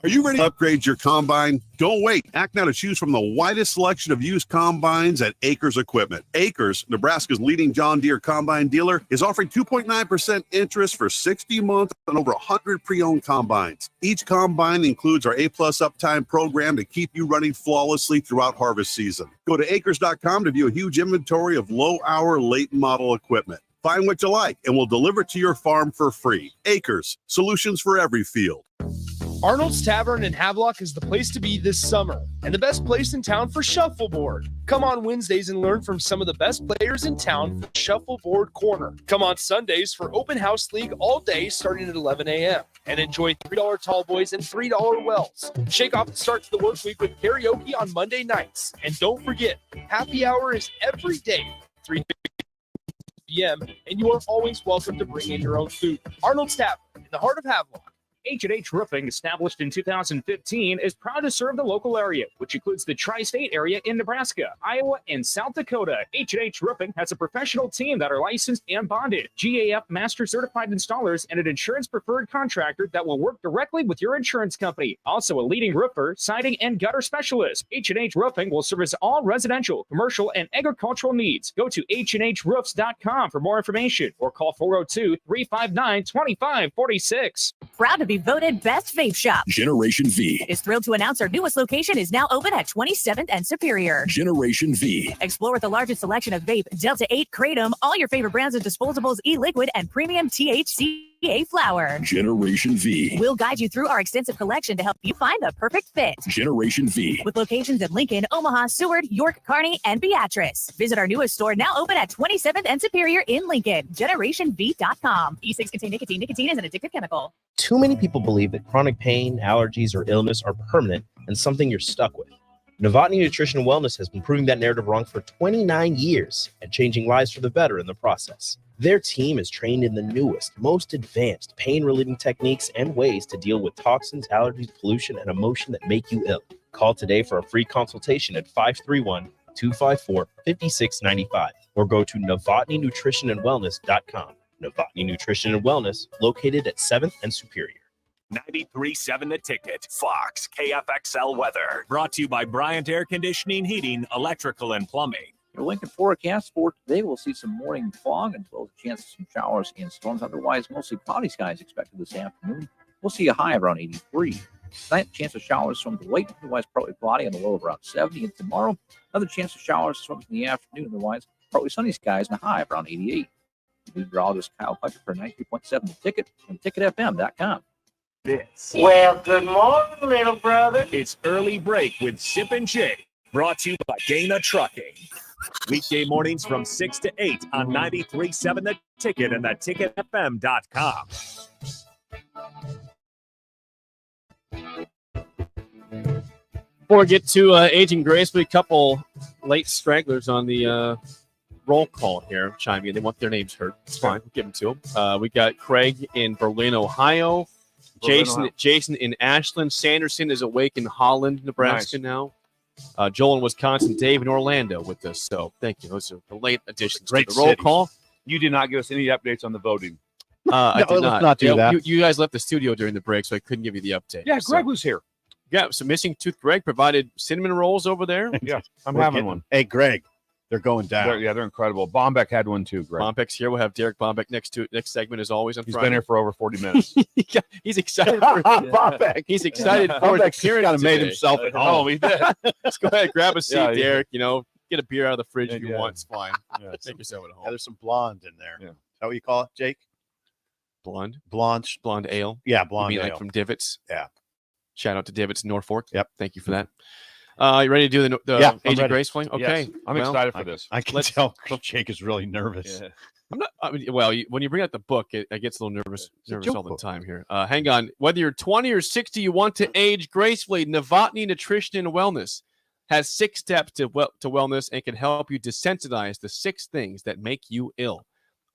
Are you ready to upgrade your combine? Don't wait. Act now to choose from the widest selection of used combines at Acres Equipment. Acres, Nebraska's leading John Deere combine dealer, is offering 2.9% interest for 60 months on over 100 pre-owned combines. Each combine includes our A-plus uptime program to keep you running flawlessly throughout harvest season. Go to acres.com to view a huge inventory of low-hour, late-model equipment. Find what you like, and we'll deliver it to your farm for free. Acres, solutions for every field. Arnold's Tavern in Havelock is the place to be this summer, and the best place in town for shuffleboard. Come on Wednesdays and learn from some of the best players in town for Shuffleboard Corner. Come on Sundays for Open House League all day starting at 11 a.m. and enjoy $3 tall boys and $3 wells. Shake off the start to the work week with karaoke on Monday nights. And don't forget, happy hour is every day, 3 p.m., and you are always welcome to bring in your own food. Arnold's Tavern in the heart of Havelock. H&H Roofing, established in 2015, is proud to serve the local area, which includes the tri-state area in Nebraska, Iowa, and South Dakota. H&H Roofing has a professional team that are licensed and bonded, GAF Master Certified Installers, and an insurance-preferred contractor that will work directly with your insurance company. Also a leading roofer, siding, and gutter specialist. H&H Roofing will service all residential, commercial, and agricultural needs. Go to HNHroofs.com for more information or call 402-359-2546. Proud to be voted Best Vape Shop. Generation V is thrilled to announce our newest location is now open at 27th and Superior. Generation V. Explore with the largest selection of vape, Delta 8, Kratom, all your favorite brands of disposables, e-liquid, and premium THCA flower. Generation V. We'll guide you through our extensive collection to help you find the perfect fit. Generation V. With locations in Lincoln, Omaha, Seward, York, Kearney, and Beatrice. Visit our newest store now open at 27th and Superior in Lincoln. GenerationV.com. E-cigs contain nicotine. Nicotine is an addictive chemical. Too many people believe that chronic pain, allergies, or illness are permanent and something you're stuck with. Novotny Nutrition and Wellness has been proving that narrative wrong for 29 years and changing lives for the better in the process. Their team is trained in the newest, most advanced pain-relieving techniques and ways to deal with toxins, allergies, pollution, and emotion that make you ill. Call today for a free consultation at 531-254-5695 or go to novotnynutritionandwellness.com. Novotny Nutrition and Wellness, located at 7th and Superior. 93.7 The Ticket, Fox, KFXL weather. Brought to you by Bryant Air Conditioning, Heating, Electrical, and Plumbing. Your Lincoln forecast for today, we'll see some morning fog and a chance of some showers and storms. Otherwise, mostly cloudy skies expected this afternoon. We'll see a high of around 83. Tonight, chance of showers from the late, otherwise partly cloudy on the low of around 70. And tomorrow, another chance of showers from the afternoon, otherwise Partly sunny skies and a high of around 88. Meteorologist Kyle Putcher for 93.7 The Ticket and ticketfm.com. Well, good morning, little brother. It's Early Break with Sip and Jake, brought to you by Dana Trucking. Weekday mornings from 6 to 8 on 93.7 The Ticket and theticketfm.com. Before we get to aging gracefully, a couple late stragglers on the roll call here chime in. They want their names heard. It's fine. We'll give them to them. We got Craig in Berlin, Ohio. Jason in Ashland. Sanderson is awake in Holland, Nebraska now. Joel in Wisconsin. Dave in Orlando with us. So thank you. Those are the late additions to the roll call. You did not give us any updates on the voting. I did let's not do that. You guys left the studio during the break, so I couldn't give you the update. Yeah, Greg was here. Yeah, so Missing Tooth Greg provided cinnamon rolls over there. Yeah, I'm having one. Hey, Greg, they're going down. They're incredible. Bombeck had one too, Greg. Bombeck's here. We'll have Derek Bombeck next segment as always on He's Friday. been here for over 40 minutes. He's excited for Bombeck. He's excited for his appearance. Kind of made today. himself at home. Oh, he did. Let's go ahead, grab a seat, Yeah, Derek. You know, get a beer out of the fridge if you Yeah. want. It's fine. Yeah, Make yourself at home. There's some blonde in there. Yeah. Is that what you call it, Jake? Blonde ale. Yeah, You blonde mean ale. like from Divots? Yeah. Shout out to Divots Norfolk. Yep. Thank you for that. You ready to do the Yeah, I'm aging ready. gracefully? Okay. Yes. I'm Well, excited for this. I can tell Jake is really nervous. Yeah. I'm not. I mean, well, when you bring out the book, I get a little nervous a all joke the book. time here. Hang on. Whether you're 20 or 60, you want to age gracefully. Novotny Nutrition and Wellness has 6 steps to wellness and can help you desensitize the 6 things that make you ill.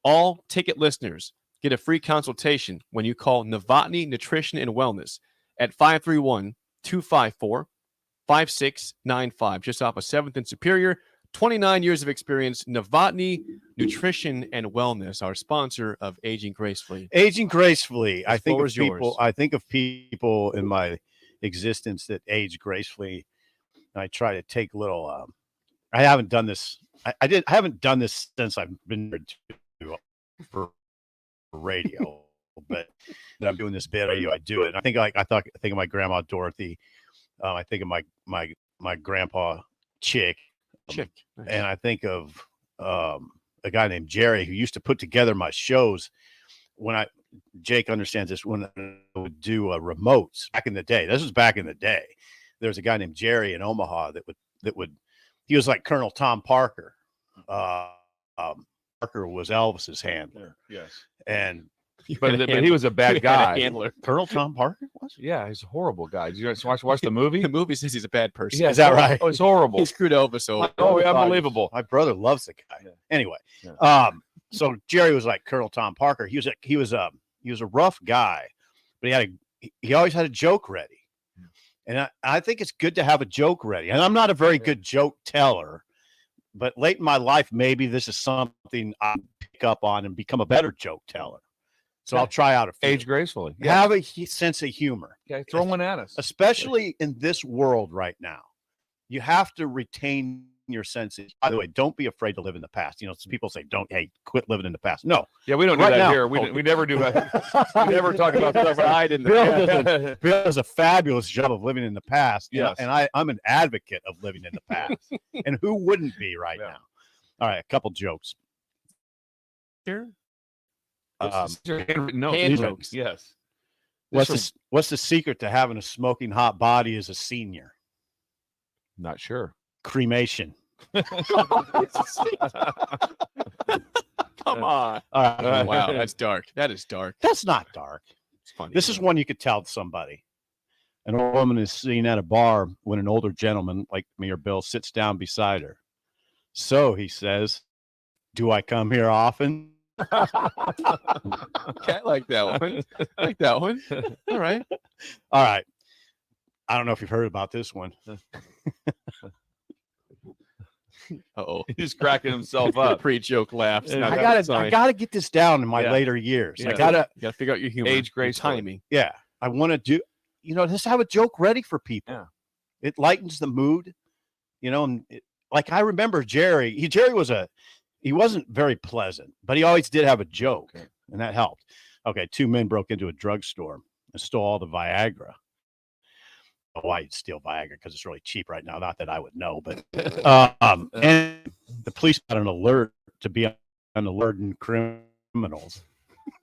All ticket listeners get a free consultation when you call Novotny Nutrition and Wellness at 531-254-5695, just off of 7th and Superior. 29 years of experience. Novotny Nutrition and Wellness, our sponsor of Aging Gracefully. Aging gracefully. I think floor of is yours. people. I think of people in my existence that age gracefully. I try to take little. I haven't done this. I haven't done this since I've been for radio, but that I'm doing this bit radio. I do it. I think I think of my grandma Dorothy. I think of my grandpa Chick. Nice. And I think of a guy named Jerry who used to put together my shows. Jake understands this, when I would do remotes back in the day. This was back in the day. There was a guy named Jerry in Omaha that would he was like Colonel Tom Parker. Parker was Elvis's handler. Yes. And But he was a bad guy. Handler. Colonel Tom Parker was? Yeah, he's a horrible guy. Did you guys watch the movie? The movie says he's a bad person. Yeah, Is that right? Oh, it's horrible. He screwed Elvis over. Oh, unbelievable. My brother loves the guy. Yeah. Anyway, Yeah. So Jerry was like Colonel Tom Parker. He was a rough guy, but he always had a joke ready. And I think it's good to have a joke ready. And I'm not a very good joke teller, but late in my life, maybe this is something I pick up on and become a better joke teller. So I'll try out a few. Age gracefully. Have a sense of humor. Okay, throw one at us. Especially in this world right now. You have to retain your senses. By the way, don't be afraid to live in the past. You know, some people say, quit living in the past. No. Yeah, we don't do Right that now- here. We never do that. We never talk about stuff that in the Bill does a fabulous job of living in the past. Yes. And I'm an advocate of living in the past. And who wouldn't be right now? All right, a couple jokes. Sure. handwritten notes. Hand jokes. Yes. What's the secret to having a smoking hot body as a senior? Not sure. Cremation. Come on. All right. Wow, that's dark. That is dark. That's not dark. It's funny. This is one you could tell somebody. An old woman is sitting at a bar when an older gentleman like me or Bill sits down beside her. So he says, "Do I come here often?" Okay, I like that one. I like that one. All right. All right. I don't know if you've heard about this one. Uh-oh. He's cracking himself up. Pre-joke laughs. I Now, gotta get this down in my Yeah. later years. Yeah. I gotta figure out your humor. Age, your grace, timing. Yeah. I want to do, just have a joke ready for people. Yeah. It lightens the mood, and like I remember Jerry, he wasn't very pleasant, but he always did have a joke, and that helped. Okay. 2 men broke into a drugstore and stole all the Viagra. Why you'd steal Viagra? Because it's really cheap right now. Not that I would know, but and the police got an alert to be on alerting criminals.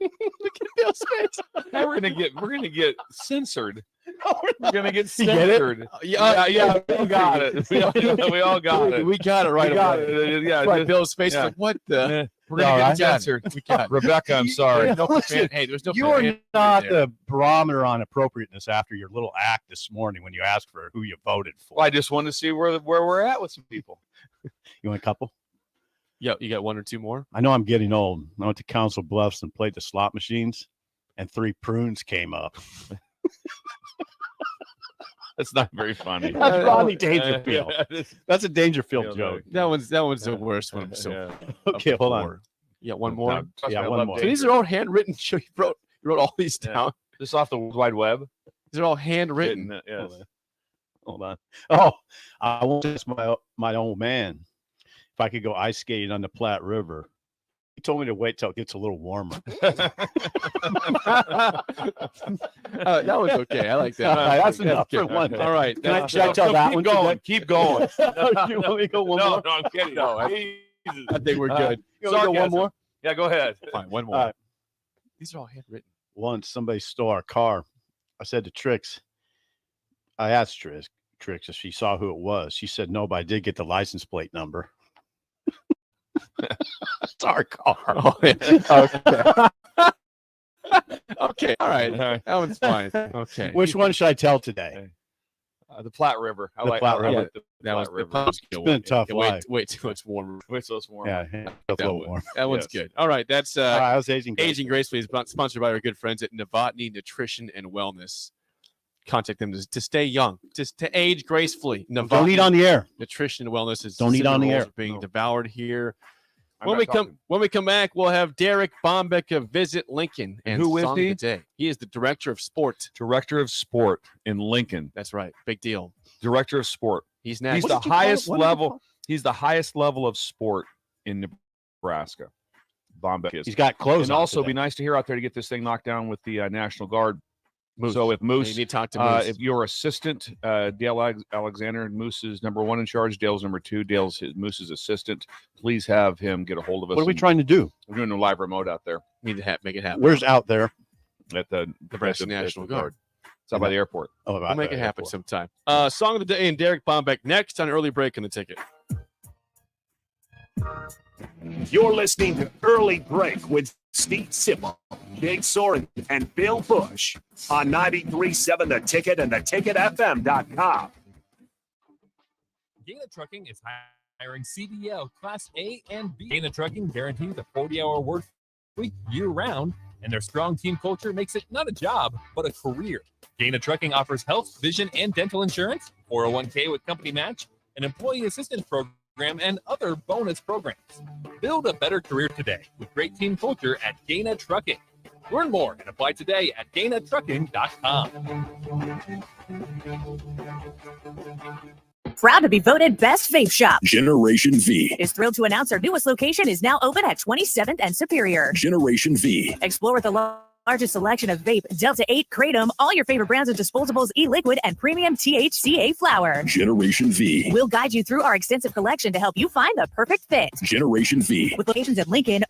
Look at Bill's face. Now we're gonna get censored. We're gonna get You get it? censored. Yeah, we all got it. We all got it. We got it right We got away. it. Yeah, Right, Bill's face. yeah. Like, what the? We're gonna get censored. We got it. Rebecca, I'm sorry. Yeah, No listen, hey, there's no. You're fan not there. the barometer on appropriateness after your little act this morning when you asked for who you voted for. Well, I just wanted to see where we're at with some people. You want a couple? Yeah, you got one or two more. I know I'm getting old. I went to Council Bluffs and played the slot machines, and 3 prunes came up. That's not very funny. That's Rodney Dangerfield. That's a Dangerfield joke. That one's the worst one. So Okay, hold on. Yeah, one more. Yeah, one more. So these are all handwritten. So you wrote all these down. Just off the World Wide Web. These are all handwritten. Yes. Hold on. Oh, I want to ask my old man if I could go ice skating on the Platte River. He told me to wait till it gets a little warmer. That was okay. I like that. That's enough for one. All right. Should I tell that keep one? going. Keep going. You want me to go one more? No, I'm kidding. No, I think we're good. You want me to go one more? Yeah, go ahead. Fine, one more. All right. These are all handwritten. Once somebody stole our car. I said to Trix, I asked Trix if she saw who it was. She said no, but I did get the license plate number. It's our car. Oh, yeah. Okay. Okay. All right. That one's fine. Okay. Which one should I tell today? The Platte River. I The like Platte River. the That was Platte the River. It's been a tough life. Wait till it's warmer. Wait till it's warm. Yeah, a little warm. That one's Yes. good. All right. That's All right, I was aging. Aging Gracefully is sponsored by our good friends at Novotny Nutrition and Wellness. Contact them to stay young, just to age gracefully. Don't eat on the air. Nutrition and Wellness is Don't eat on the rolls air. are being devoured here. I'm When not we come back, we'll have Derek Bombeck of Visit Lincoln and Who is Song he? of the Day. He is the director of sport. Director of Sport in Lincoln. That's right. Big deal. Director of Sport. He's next. He's the highest level. He's the highest level of sport in Nebraska. Bombeck is. He's got clothes. And on also, today. be nice to hear out there to get this thing knocked down with the National Guard. Moose. So if Moose, You need to talk to Moose. if your assistant, Dale Alexander, Moose is number 1 in charge. Dale's number 2. Moose's assistant. Please have him get a hold of us. What are we trying to do? We're doing a live remote out there Need to make it happen. Where's out there? at the Nebraska at the National Guard. It's out by the airport. Oh, We'll make it happen sometime. Song of the Day and Derek Bombeck next on Early Break in the Ticket. You're listening to Early Break with Steve Sipple, Jake Soren, and Bill Busch on 93.7 The Ticket and theticketfm.com. Gaina Trucking is hiring CDL Class A and B. Gaina Trucking guarantees a 40-hour work week year-round, and their strong team culture makes it not a job, but a career. Gaina Trucking offers health, vision, and dental insurance, 401k with company match, an employee assistance program, and other bonus programs. Build a better career today with great team culture at Gaina Trucking. Learn more and apply today at GainaTrucking.com. Proud to be voted Best Vape Shop. Generation V. Is thrilled to announce our newest location is now open at 27th and Superior. Generation V. Explore with the largest selection of vape, Delta 8, Kratom, all your favorite brands of disposables, e-liquid, and premium THCA flower. Generation V. We'll guide you through our extensive collection to help you find the perfect fit. Generation V. With locations in Lincoln,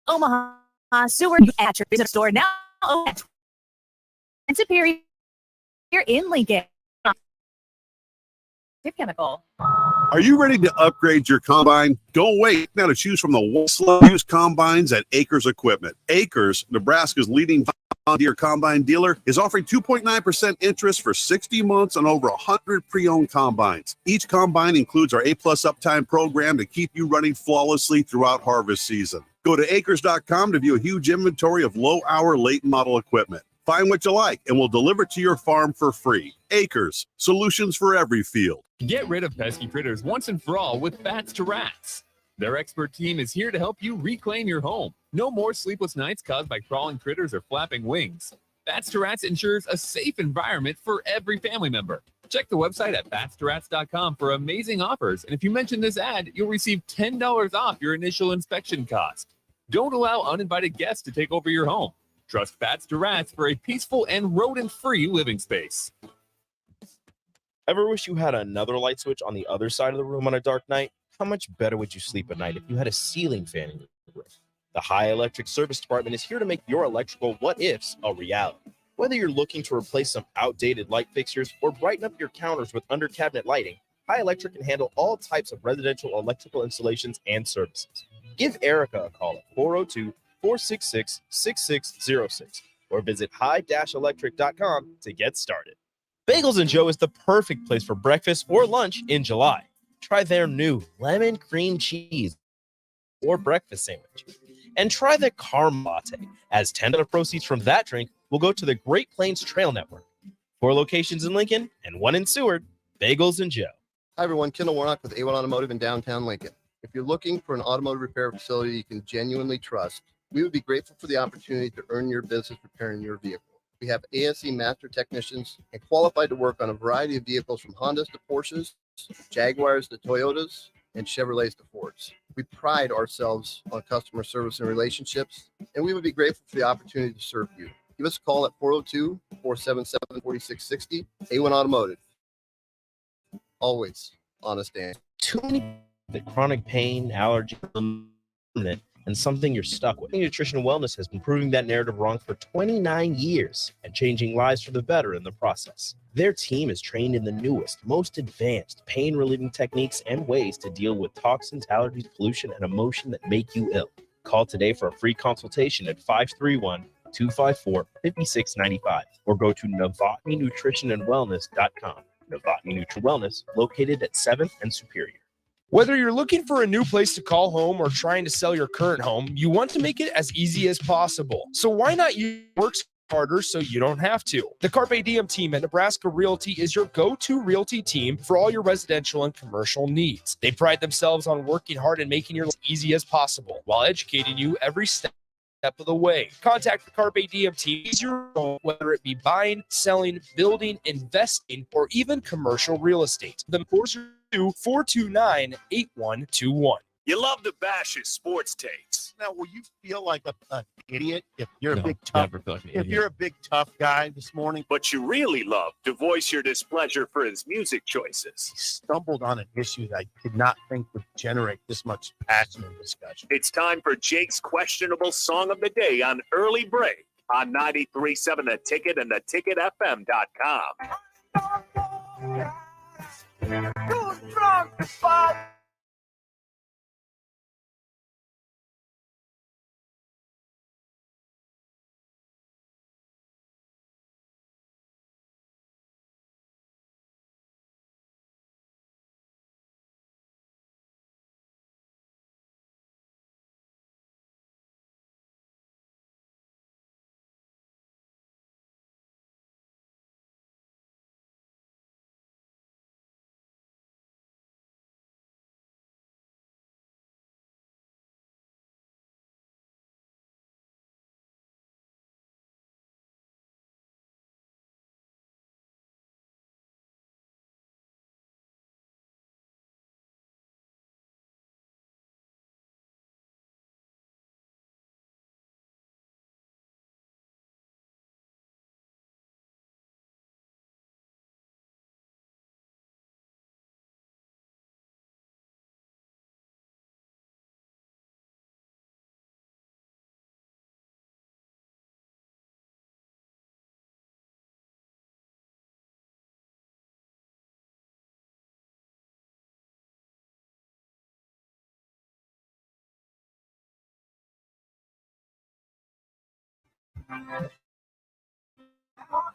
Omaha, Seward, at your visit store now open at and Superior in Lincoln. Chemical. Are you ready to upgrade your combine? Don't wait now to choose from the used combines at Acres Equipment. Acres, Nebraska's leading John Deere combine dealer, is offering 2.9% interest for 60 months on over 100 pre-owned combines. Each combine includes our A-plus uptime program to keep you running flawlessly throughout harvest season. Go to acres.com to view a huge inventory of low-hour, late-model equipment. Find what you like, and we'll deliver it to your farm for free. Acres, solutions for every field. Get rid of pesky critters once and for all with Bats to Rats. Their expert team is here to help you reclaim your home. No more sleepless nights caused by crawling critters or flapping wings. Bats to Rats ensures a safe environment for every family member. Check the website at batstoRats.com for amazing offers, and if you mention this ad, you'll receive $10 off your initial inspection cost. Don't allow uninvited guests to take over your home. Trust Bats to Rats for a peaceful and rodent-free living space. Ever wish you had another light switch on the other side of the room on a dark night? How much better would you sleep at night if you had a ceiling fan in your room? The High Electric Service Department is here to make your electrical what-ifs a reality. Whether you're looking to replace some outdated light fixtures or brighten up your counters with under-cabinet lighting, High Electric can handle all types of residential electrical installations and services. Give Erica a call at 402-466-6606 or visit high-electric.com to get started. Bagels and Joe is the perfect place for breakfast or lunch in July. Try their new lemon cream cheese or breakfast sandwich. And try the caramel latte, as 10 of the proceeds from that drink will go to the Great Plains Trail Network. 4 locations in Lincoln and 1 in Seward. Bagels and Joe. Hi, everyone. Kendall Warnock with A1 Automotive in downtown Lincoln. If you're looking for an automotive repair facility you can genuinely trust, we would be grateful for the opportunity to earn your business repairing your vehicle. We have ASE master technicians and qualified to work on a variety of vehicles from Hondas to Porsches, Jaguars to Toyotas, and Chevrolets to Fords. We pride ourselves on customer service and relationships, and we would be grateful for the opportunity to serve you. Give us a call at 402-477-4660. A1 Automotive. Always honest answer. Too many the chronic pain, allergy, and something you're stuck with. Nutrition and Wellness has been proving that narrative wrong for 29 years and changing lives for the better in the process. Their team is trained in the newest, most advanced pain-relieving techniques and ways to deal with toxins, allergies, pollution, and emotion that make you ill. Call today for a free consultation at 531-254-5695 or go to novotnynutritionandwellness.com. Novotny Nutrition Wellness, located at 7th and Superior. Whether you're looking for a new place to call home or trying to sell your current home, you want to make it as easy as possible. So why not use Works harder so you don't have to? The Carpe Diem team at Nebraska Realty is your go-to realty team for all your residential and commercial needs. They pride themselves on working hard and making your life as easy as possible while educating you every step of the way. Contact the Carpe Diem team. Use your home, whether it be buying, selling, building, investing, or even commercial real estate. The 429-8121. You love to bash his sports takes. Now, will you feel like an idiot if you're a big tough? If you're a big tough guy this morning, But you really love to voice your displeasure for his music choices. stumbled on an issue that I did not think would generate this much passion and discussion. It's time for Jake's questionable song of the day on Early Break on 93.7 The Ticket and theticketfm.com.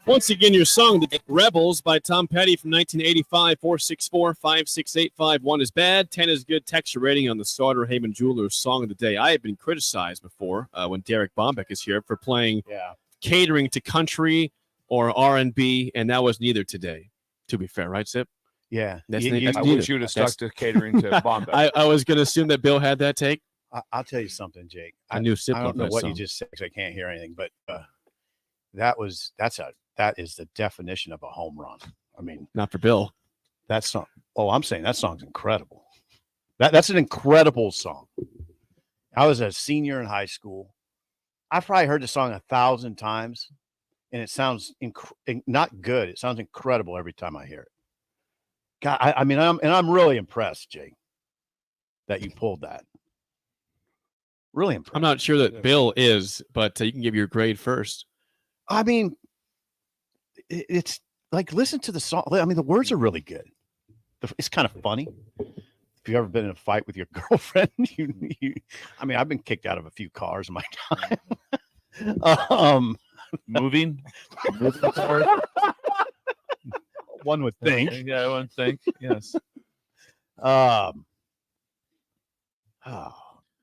Once again, your song, Rebels by Tom Petty from 1985, 464-56851 1 is bad, 10 is good. Texture rating on the Starter Haven Jewelers Song of the Day. I have been criticized before when Derek Bombeck is here for playing catering to country or R&B, and that was neither today, to be fair, right, Sip? Yeah. That's I wish you'd have stuck to catering to Bombeck. I was going to assume that Bill had that take. I'll tell you something, Jake. I knew Sip I don't know loved that what song. you just said because I can't hear anything, but that is the definition of a home run. I mean, not for Bill. That song. Oh, I'm saying that song's incredible. That's an incredible song. I was a senior in high school. I've probably heard the song 1,000 times, and it sounds not good. It sounds incredible every time I hear it. God, I mean, I'm really impressed, Jake, that you pulled that. Really impressed. I'm not sure that Bill is, but you can give your grade first. I mean, it's like, listen to the song. I mean, the words are really good. It's kind of funny. If you've ever been in a fight with your girlfriend, I mean, I've been kicked out of a few cars in my time. Moving. One would think. Yeah, one would think. Yes.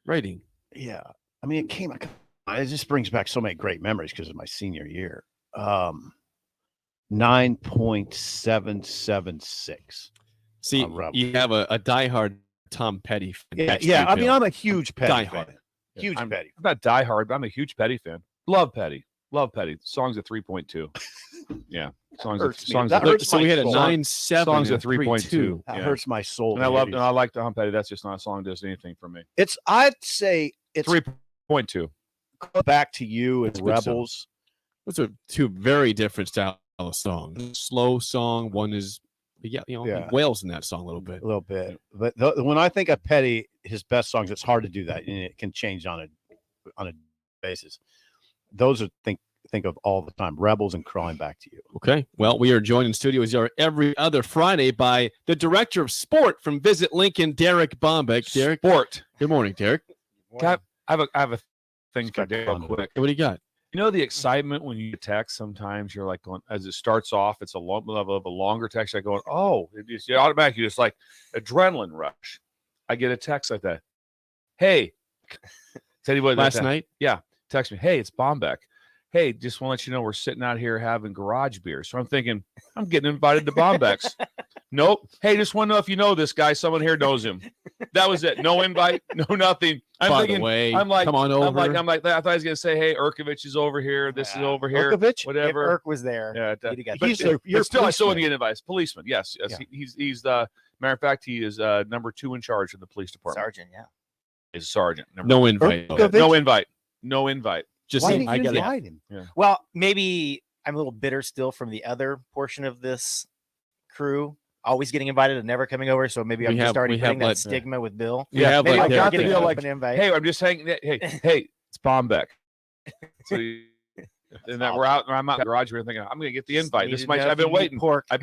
Rating. Yeah. I mean, it just brings back so many great memories because of my senior year. 9.776. See, you have a diehard Tom Petty fan. Yeah. I mean, I'm a huge Petty Diehard. fan. Huge Petty. I'm not diehard, but I'm a huge Petty fan. Love Petty. Songs at 3.2. Yeah. Songs. So we had a 9.7. Songs at 3.2. That hurts my soul. And I like Tom Petty. That's just not a song that does anything for me. I'd say it's 3.2. Go Back to You and Rebels. Those are two very different style of songs. Slow song. One is, he wails in that song a little bit. But when I think of Petty, his best songs, it's hard to do that, and it can change on a basis. Those are think of all the time. Rebels and Crawling Back to You. Okay. Well, we are joined in studio as our every other Friday by the director of sport from Visit Lincoln, Derek Bombeck. Derek. Sport. Good morning, Derek. I have a thing for Derek real quick. What do you got? You know the excitement when you text, sometimes you're like going, as it starts off, it's a longer text. I go, oh, you automatically just like adrenaline rush. I get a text like that. Hey, tell you what, last night? Yeah. Text me. Hey, it's Bombeck. Hey, just want to let you know we're sitting out here having garage beer. So I'm thinking, I'm getting invited to Bombeck's. Nope. Hey, just want to know if you know this guy. Someone here knows him. That was it. No invite, no nothing. By the way, I'm like, come on over. I'm like, I thought he was gonna say, hey, Urkovich is over here. This is over here. Urkovich? Whatever. If Irk was there, Yeah, he'd have got but that. I still want to get invited. Policeman, yes. Yeah. He's the matter of fact, he is number 2 in charge of the police department. Sergeant, yeah. He's a sergeant. No invite. No invite. No invite. Just Why say, didn't I you got invite it. him? Yeah. Well, maybe I'm a little bitter still from the other portion of this crew, always getting invited and never coming over. So maybe I'm just starting putting that stigma with Bill. Yeah, maybe I like got the getting deal an like, open invite. hey, I'm just saying, hey, it's Bombeck. So and that we're out, and I'm out in the garage. We're thinking, I'm going to get the invite. This might. I've been waiting for it.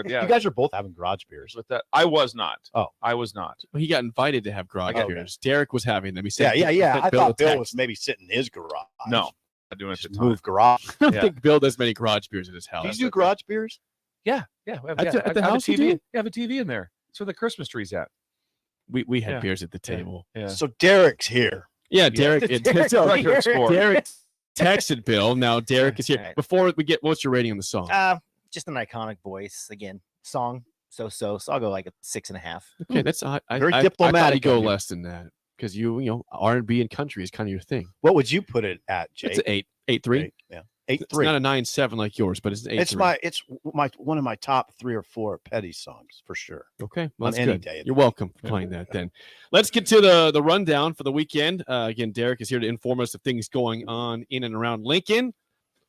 Yeah, You guys are both having garage beers. With that, I was not. Oh, I was not. Well, he got invited to have garage beers. Derek was having them. He said, Yeah. I thought Bill text. was maybe sitting in his garage. No, not doing it. Just move garage. I don't think Bill does many garage beers at his house. Do you do garage beers? Yeah. At the house, TV. you do? You have a TV in there. That's where the Christmas tree's at. We had beers at the table. Yeah. So Derek's here. Yeah, Derek. Derek texted Bill. Now Derek is here. Right. Before we get, what's your rating on the song? Just an iconic voice. Again, song. So I'll go like a 6.5. Okay, that's Very I diplomatic thought you'd go of you. less than that because you R&B and country is kind of your thing. What would you put it at, Jake? It's an 8.3. Yeah, It's 8.3. not a 9.7 like yours, but it's an 8.3. It's my one of my top 3 or 4 Petty songs for sure. Okay, well, on that's any good. day. You're welcome for playing that. Then let's get to the rundown for the weekend. Again, Derek is here to inform us of things going on in and around Lincoln.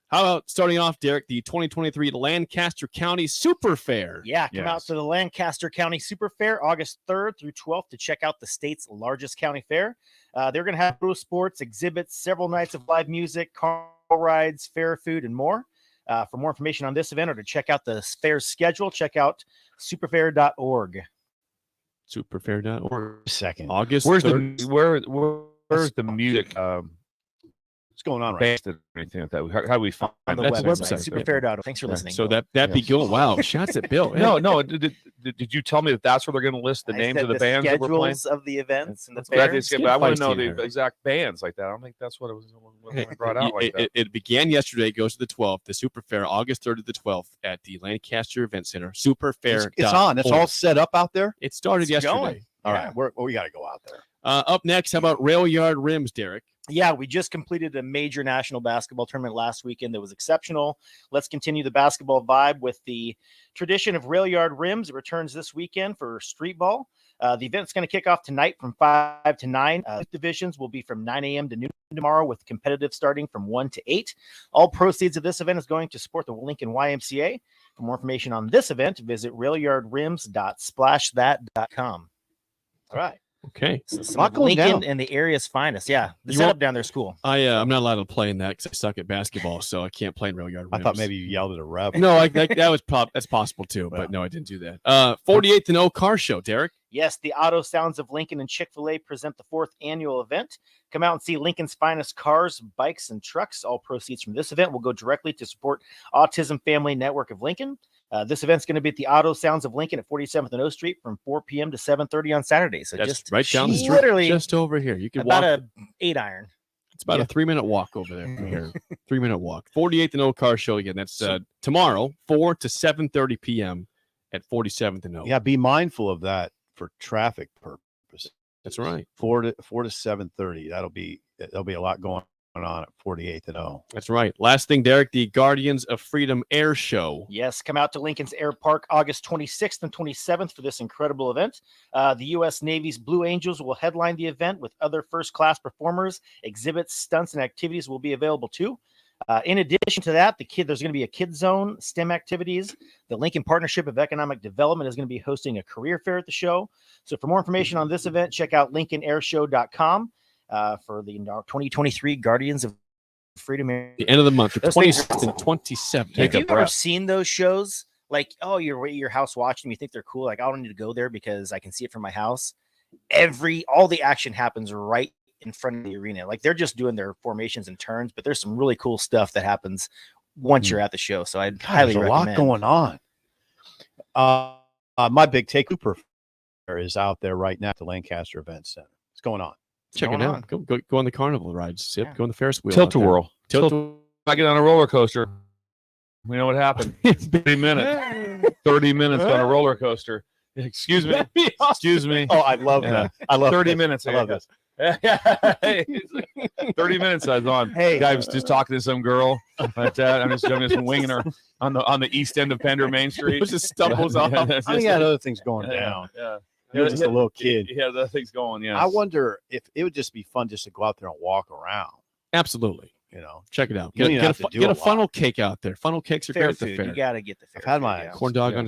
How about starting off, Derek, the 2023 Lancaster County Super Fair? Yeah, come out to the Lancaster County Super Fair August 3rd through 12th to check out the state's largest county fair. They're going to have pro sports, exhibits, several nights of live music, car rides, fair food, and more. For more information on this event or to check out the fair's schedule, check out superfair.org. Superfair.org. Second. August. Where's 3rd. where's the music? What's going on right based or anything like that? How do we find On the That's website, the website. superfair.org. Thanks for listening. So Bill. that be going. Wow, shots at Bill. No. Did you tell me that that's where they're going to list the I names said of the bands that we're playing? schedules of the events and the But fairs. I want to know feisty the exact bands like that. I don't think that's what it was when I brought out like that. It began yesterday. It goes to the 12th. The Super Fair, August 3rd to the 12th at the Lancaster Event Center. Superfair. It's on. It's all set up out there. It started yesterday. going. All right, we got to go out there. Up next, how about Rail Yard Rims, Derek? Yeah, we just completed a major national basketball tournament last weekend that was exceptional. Let's continue the basketball vibe with the tradition of Rail Yard Rims. It returns this weekend for street ball. The event's going to kick off tonight from 5 to 9. Divisions will be from 9 a.m. to noon tomorrow with competitive starting from 1 to 8. All proceeds of this event is going to support the Lincoln YMCA. For more information on this event, visit railyardrims.splashthat.com. All right. Okay. So some Lot of going Lincoln down. and the area's finest. Yeah. The You setup won't- down there is cool. I'm not allowed to play in that because I suck at basketball, so I can't play in rail yard I rims. thought maybe you yelled at a ref. No, that's possible too, but no, I didn't do that. 48th and O Car Show, Derek. Yes, the Auto Sounds of Lincoln and Chick-fil-A present the 4th annual event. Come out and see Lincoln's finest cars, bikes, and trucks. All proceeds from this event will go directly to support Autism Family Network of Lincoln. This event's going to be at the Auto Sounds of Lincoln at 47th and O Street from 4 p.m. to 7:30 on Saturday. So That's just right down the street, literally just over here. You can about walk. a 8-iron. It's about a 3-minute walk over there from here. 3-minute walk. 48th and O Car Show again. That's tomorrow, 4 to 7:30 p.m. at 47th and O. Yeah, be mindful of that for traffic purposes. That's right. 4 to 7:30. There'll be a lot going on at 48th and O. That's right. Last thing, Derek, the Guardians of Freedom Air Show. Yes, come out to Lincoln's Air Park August 26th and 27th for this incredible event. The U.S. Navy's Blue Angels will headline the event with other first-class performers. Exhibits, stunts, and activities will be available too. In addition to that, there's going to be a kid zone, STEM activities. The Lincoln Partnership of Economic Development is going to be hosting a career fair at the show. So for more information on this event, check out lincolnairshow.com for the 2023 Guardians of Freedom. The end of the month, the Those things 26th and 27th. Have you ever seen those shows? Like, oh, you're at your house watching, you think they're cool. Like, I don't need to go there because I can see it from my house. All the action happens right in front of the arena. Like, they're just doing their formations and turns, but there's some really cool stuff that happens once you're at the show. So I'd highly There's a recommend. lot going on. My big take Cooper is out there right now at the Lancaster Event Center. It's going on. Check it out. Go on the carnival rides. Sip. Go on the Ferris wheel. Tilt-a-whirl. Tilt-a-whirl. I get on a roller coaster. We know what happened. 30 minutes. 30 minutes on a roller coaster. Excuse me. Excuse me. Oh, I love that. I love 30 this. minutes. I love this. 30 minutes I was on. Hey, guy was just talking to some girl. But I'm just winging her on the east end of Pender Main Street. It just stumbles off. I think he had other things going down. Yeah. He was just a little kid. He had other things going. Yeah. I wonder if it would just be fun just to go out there and walk around. Absolutely. You know, check it out. You don't even have to do Get a a lot. funnel cake out there. Funnel cakes are Fair great at the food. fair. You got to get the fair I've had food, my yeah. Corn dog on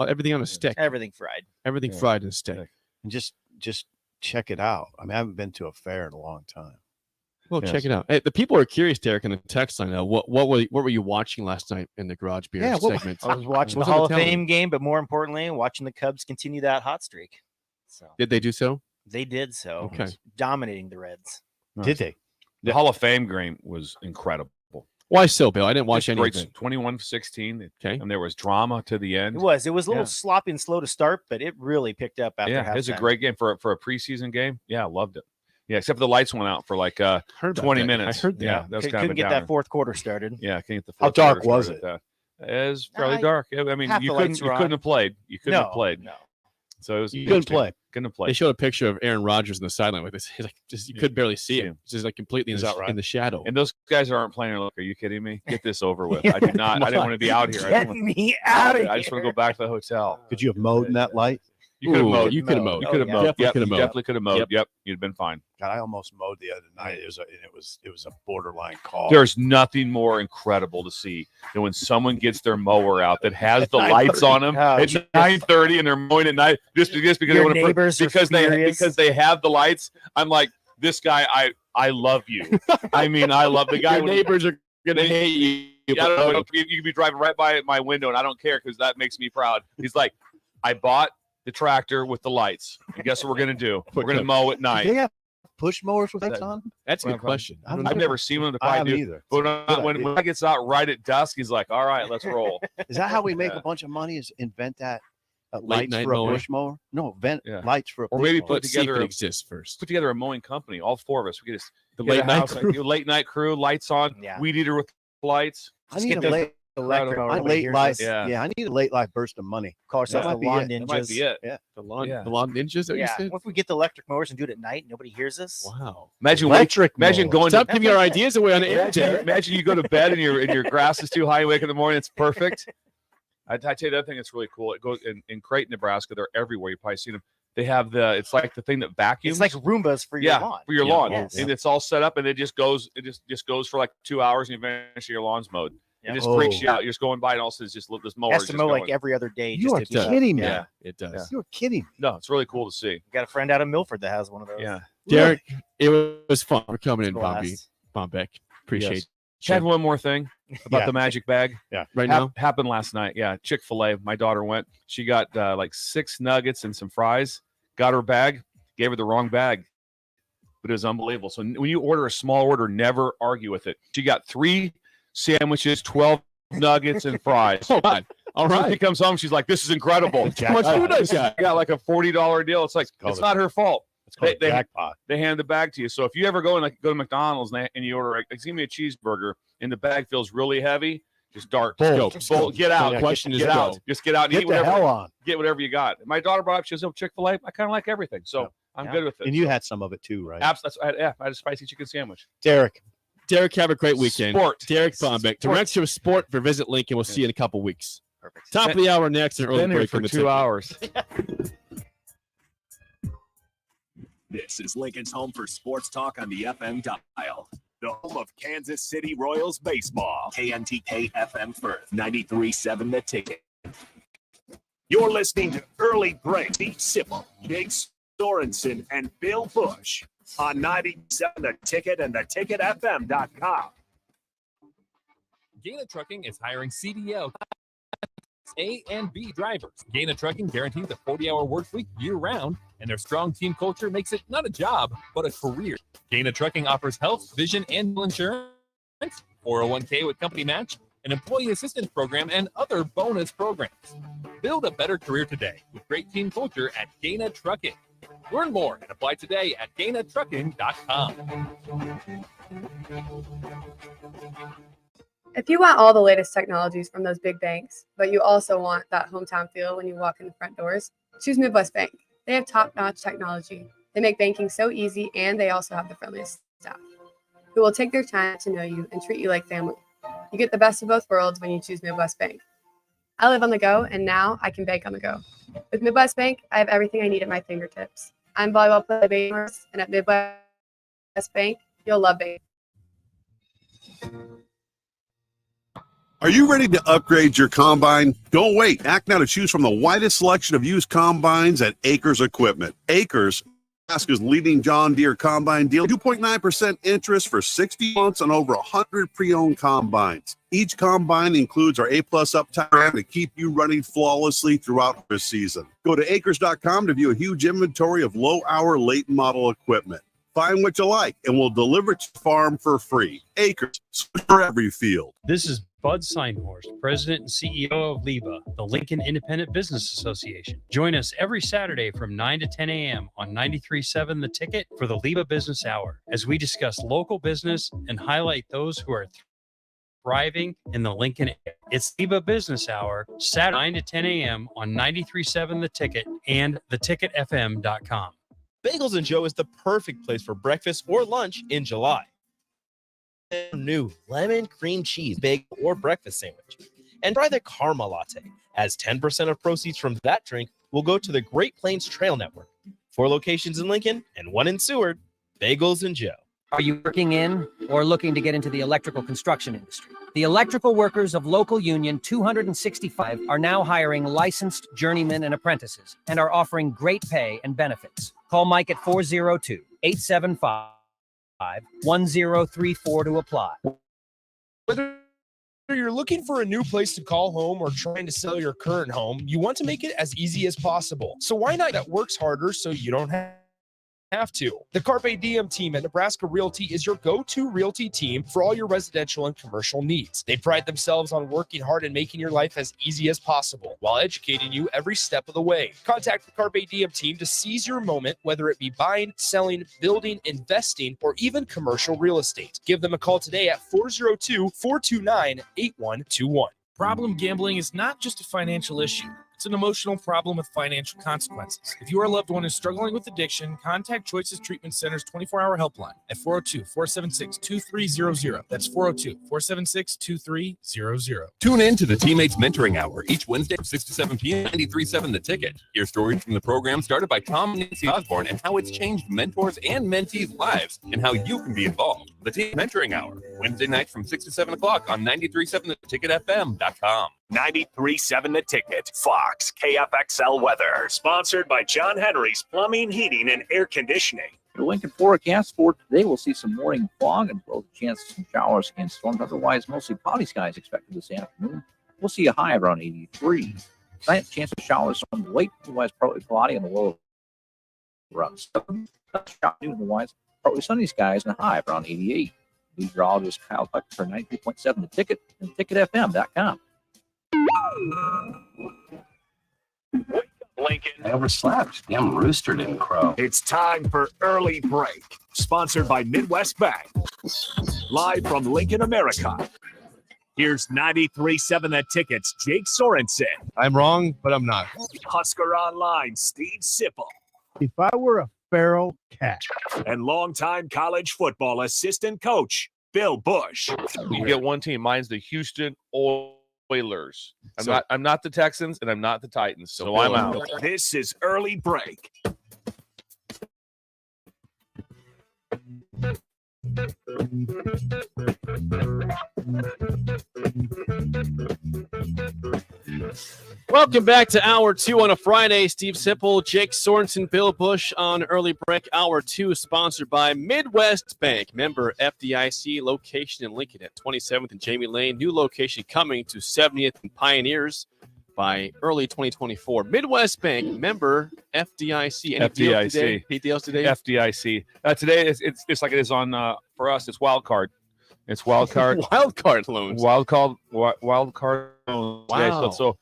everything on a stick. Everything fried. Everything fried and stick. And just check it out. I mean, I haven't been to a fair in a long time. Well, Yes. check it out. Hey, the people are curious, Derek, in the text line. What were you watching last night in the Garage Beer segment? I was watching the What's on Hall of television? Fame game, but more importantly, watching the Cubs continue that hot streak. So Did they do so? they did so. Okay. Dominating the Reds. Did they? The Hall of Fame game was incredible. Why so, Bill? I didn't watch Just any great, of it. 21-16. Okay. And there was drama to the end. It was a little Yeah. sloppy and slow to start, but it really picked up after Yeah, it was a halftime. great game for a preseason game. Yeah, I loved it. Yeah, except for the lights went out for like Heard about 20 that. minutes. I heard that. Yeah, that was kind of Couldn't a get downer. that fourth quarter started. Yeah, couldn't get the How fourth dark quarter was started it? with that. It was fairly I- dark. I mean, half you the couldn't lights were have on. played. You couldn't have played. No. So it was You couldn't play. Couldn't play. They showed a picture of Aaron Rodgers in the sideline with this. Like, you could barely see him. It's just like completely Is in, that right? in the shadow. And those guys aren't playing. Look, are you kidding me? Get this over with. I did not. I didn't want to be out here. I Get didn't want- me out of I just want to go back to the hotel. Could you have mowed in that light? You could have Ooh, mowed. you could have mowed. You could have Oh, mowed. yeah. Definitely Yep, could have you mowed. definitely could have mowed. Yep. Yep, you'd have been fine. God, I almost mowed the other night. It was a borderline call. There's nothing more incredible to see than when someone gets their mower out that has the lights on them Oh, at 9:30 and they're mowing at night just because they Your want to neighbors are furious. because they have the lights. I'm like, this guy, I love you. I mean, I love the guy. Your neighbors are gonna hate you. Yeah, I don't know, you could be driving right by my window and I don't care because that makes me proud. He's like, I bought the tractor with the lights. And guess what we're gonna do? We're gonna mow at Do night. they have push mowers with lights on? That's a good question. I don't I've know. never seen one. I I haven't do. either. But when I gets out right at dusk, he's like, "All right, let's roll." Is that how we make Yeah. a bunch of money? Is invent that Late lights night for a mower? push mower? No, vent Yeah. lights for a Or push maybe mower. put Let's see if together it a- exists first. Put together a mowing company. All four of us. We get The get a late night house, like, late night crew, lights on, Yeah. weed eater with lights. I need get a those late, electric mower. I Nobody late hears life. us. Yeah. I need a late life burst of money. Call ourselves That the might be lawn it. That might ninjas. be it. Yeah. The lawn, Yeah. the lawn ninjas. That you Yeah. said? What if we get the electric mowers and do it at night? Nobody hears us. Wow. Imagine Electric Imagine mower. going. Stop To, giving our ideas away on the air, imagine, Derek. imagine you go to bed and your grass is too high. You wake in the morning, it's perfect. I tell you the other thing that's really cool. It goes in Creighton, Nebraska. They're everywhere. You've probably seen them. They have it's like the thing that vacuums. It's like Roombas for your lawn. for your Yeah. lawn, Yes. and it's all set up, and it just goes for like 2 hours, and eventually your lawn's mowed. Yeah. It just freaks you out. You're just going by and all of a sudden it's just this mower. Has to mow like every other day. You are to keep up. kidding me. Yeah, it does. Yeah. You're kidding me. No, it's really cool to see. Got a friend out of Milford that has one of those. Yeah. Derek, it was fun for coming in, Blast. Bombeck. Appreciate Yes. it. Chad, one more thing about Yeah. the magic bag. Yeah. Right now? Happened last night. Yeah. Chick-fil-A. My daughter went. She got like 6 nuggets and some fries. Got her bag. Gave her the wrong bag. But it was unbelievable. So when you order a small order, never argue with it. She got 3 sandwiches, 12 nuggets, and fries. Oh, God. All So right. she comes home. She's like, "This is incredible." How much food I got? I got like a $40 deal. It's like called it's a- not her fault. It's called They- a jackpot. They hand the bag to you. So if you ever go to McDonald's and you order, like, give me a cheeseburger, and the bag feels really heavy, just dart. Bolt. Just go. Get out. The question is get out. go. Just get out and Get eat the whatever. hell on. Get whatever you got. My daughter brought up. She goes, "Oh, Chick-fil-A. I kind of like everything, so I'm Yeah. good with it." And you had some of it too, right? Absolutely. I had a spicy chicken sandwich. Derek. Derek, have a great weekend. Sport. Derek Bombeck, Director of Sport for Visit Lincoln. We'll see you in a couple weeks. Perfect. Top of the hour next. And early Been here break for on the 2 ticket. hours. This is Lincoln's home for sports talk on the FM dial. The home of Kansas City Royals baseball. KNTK FM Firth, 93.7 The Ticket. You're listening to Early Break. Steve Sipple, Jake Sorensen, and Bill Busch on 97 The Ticket and theticketfm.com. Gaina Trucking is hiring CDL A and B drivers. Gaina Trucking guarantees a 40-hour work week year-round, and their strong team culture makes it not a job, but a career. Gaina Trucking offers health, vision, and insurance, 401k with company match, an employee assistance program, and other bonus programs. Build a better career today with great team culture at Gaina Trucking. Learn more and apply today at GainaTrucking.com. If you want all the latest technologies from those big banks, but you also want that hometown feel when you walk in the front doors, choose Midwest Bank. They have top-notch technology. They make banking so easy, and they also have the friendliest staff who will take their time to know you and treat you like family. You get the best of both worlds when you choose Midwest Bank. I live on the go, and now I can bank on the go. With Midwest Bank, I have everything I need at my fingertips. I'm volleyball player Baymars, and at Midwest Bank, you'll love banking. Are you ready to upgrade your combine? Don't wait. Act now to choose from the widest selection of used combines at Acres Equipment. Acres, Nebraska's leading John Deere combine deal, 2.9% interest for 60 months on over 100 pre-owned combines. Each combine includes our A-plus uptime program to keep you running flawlessly throughout the season. Go to acres.com to view a huge inventory of low-hour, late-model equipment. Find what you like, and we'll deliver it to the farm for free. Acres, for every field. This is Bud Seinhorst, President and CEO of LIBA, the Lincoln Independent Business Association. Join us every Saturday from 9 to 10 a.m. on 93.7 The Ticket for the LIBA Business Hour, as we discuss local business and highlight those who are thriving in the Lincoln area. It's LIBA Business Hour, Saturday 9 to 10 a.m. on 93.7 The Ticket and theticketfm.com. Bagels and Joe is the perfect place for breakfast or lunch in July. New lemon cream cheese bagel or breakfast sandwich. And try the caramel latte, as 10% of proceeds from that drink will go to the Great Plains Trail Network. 4 locations in Lincoln and 1 in Seward. Bagels and Joe. Are you working in or looking to get into the electrical construction industry? The electrical workers of Local Union 265 are now hiring licensed journeymen and apprentices and are offering great pay and benefits. Call Mike at 402-875-1034 to apply. Whether you're looking for a new place to call home or trying to sell your current home, you want to make it as easy as possible. So why not that works harder so you don't have to? The Carpe Diem team at Nebraska Realty is your go-to realty team for all your residential and commercial needs. They pride themselves on working hard and making your life as easy as possible while educating you every step of the way. Contact the Carpe Diem team to seize your moment, whether it be buying, selling, building, investing, or even commercial real estate. Give them a call today at 402-429-8121. Problem gambling is not just a financial issue. It's an emotional problem with financial consequences. If your loved one is struggling with addiction, contact Choices Treatment Center's 24-hour helpline at 402-476-2300. That's 402-476-2300. Tune in to the Teammates Mentoring Hour each Wednesday from 6 to 7 p.m. 93.7 The Ticket. Hear stories from the program started by Tom and Nancy Osborne and how it's changed mentors and mentees' lives and how you can be involved. The Team Mentoring Hour, Wednesday nights from 6 to 7 o'clock on 93.7theticketfm.com. 93.7 The Ticket, Fox, KFXL weather. Sponsored by John Henry's Plumbing, Heating, and Air Conditioning. The Lincoln forecast for today, we'll see some morning fog and a chance of some showers and storms. Otherwise, mostly cloudy skies expected this afternoon. We'll see a high of around 83. Tonight, chance of showers from late, otherwise partly cloudy on the low around 7. Otherwise, partly sunny skies and a high of around 88. Meteorologist Kyle Tucker for 93.7 The Ticket and ticketfm.com. Lincoln. I overslept. Damn rooster didn't crow. It's time for Early Break. Sponsored by Midwest Bank. Live from Lincoln, America. Here's 93.7 The Ticket's Jake Sorensen. I'm wrong, but I'm not. Husker Online, Steve Sipple. If I were a feral cat. And longtime college football assistant coach, Bill Busch. You get one team. Mine's the Houston Oilers. I'm not the Texans, and I'm not the Titans, so I'm out. This is Early Break. Welcome back to Hour 2 on a Friday. Steve Sipple, Jake Sorensen, Bill Busch on Early Break. Hour 2 sponsored by Midwest Bank. Member FDIC, location in Lincoln at 27th and Jamie Lane. New location coming to 70th and Pioneers by early 2024. Midwest Bank, member FDIC. Any deals today? Any deals today? FDIC. Today it's like it is on for us. It's wild card. It's wild card. Wild card loans. Wild card loans. Wow. So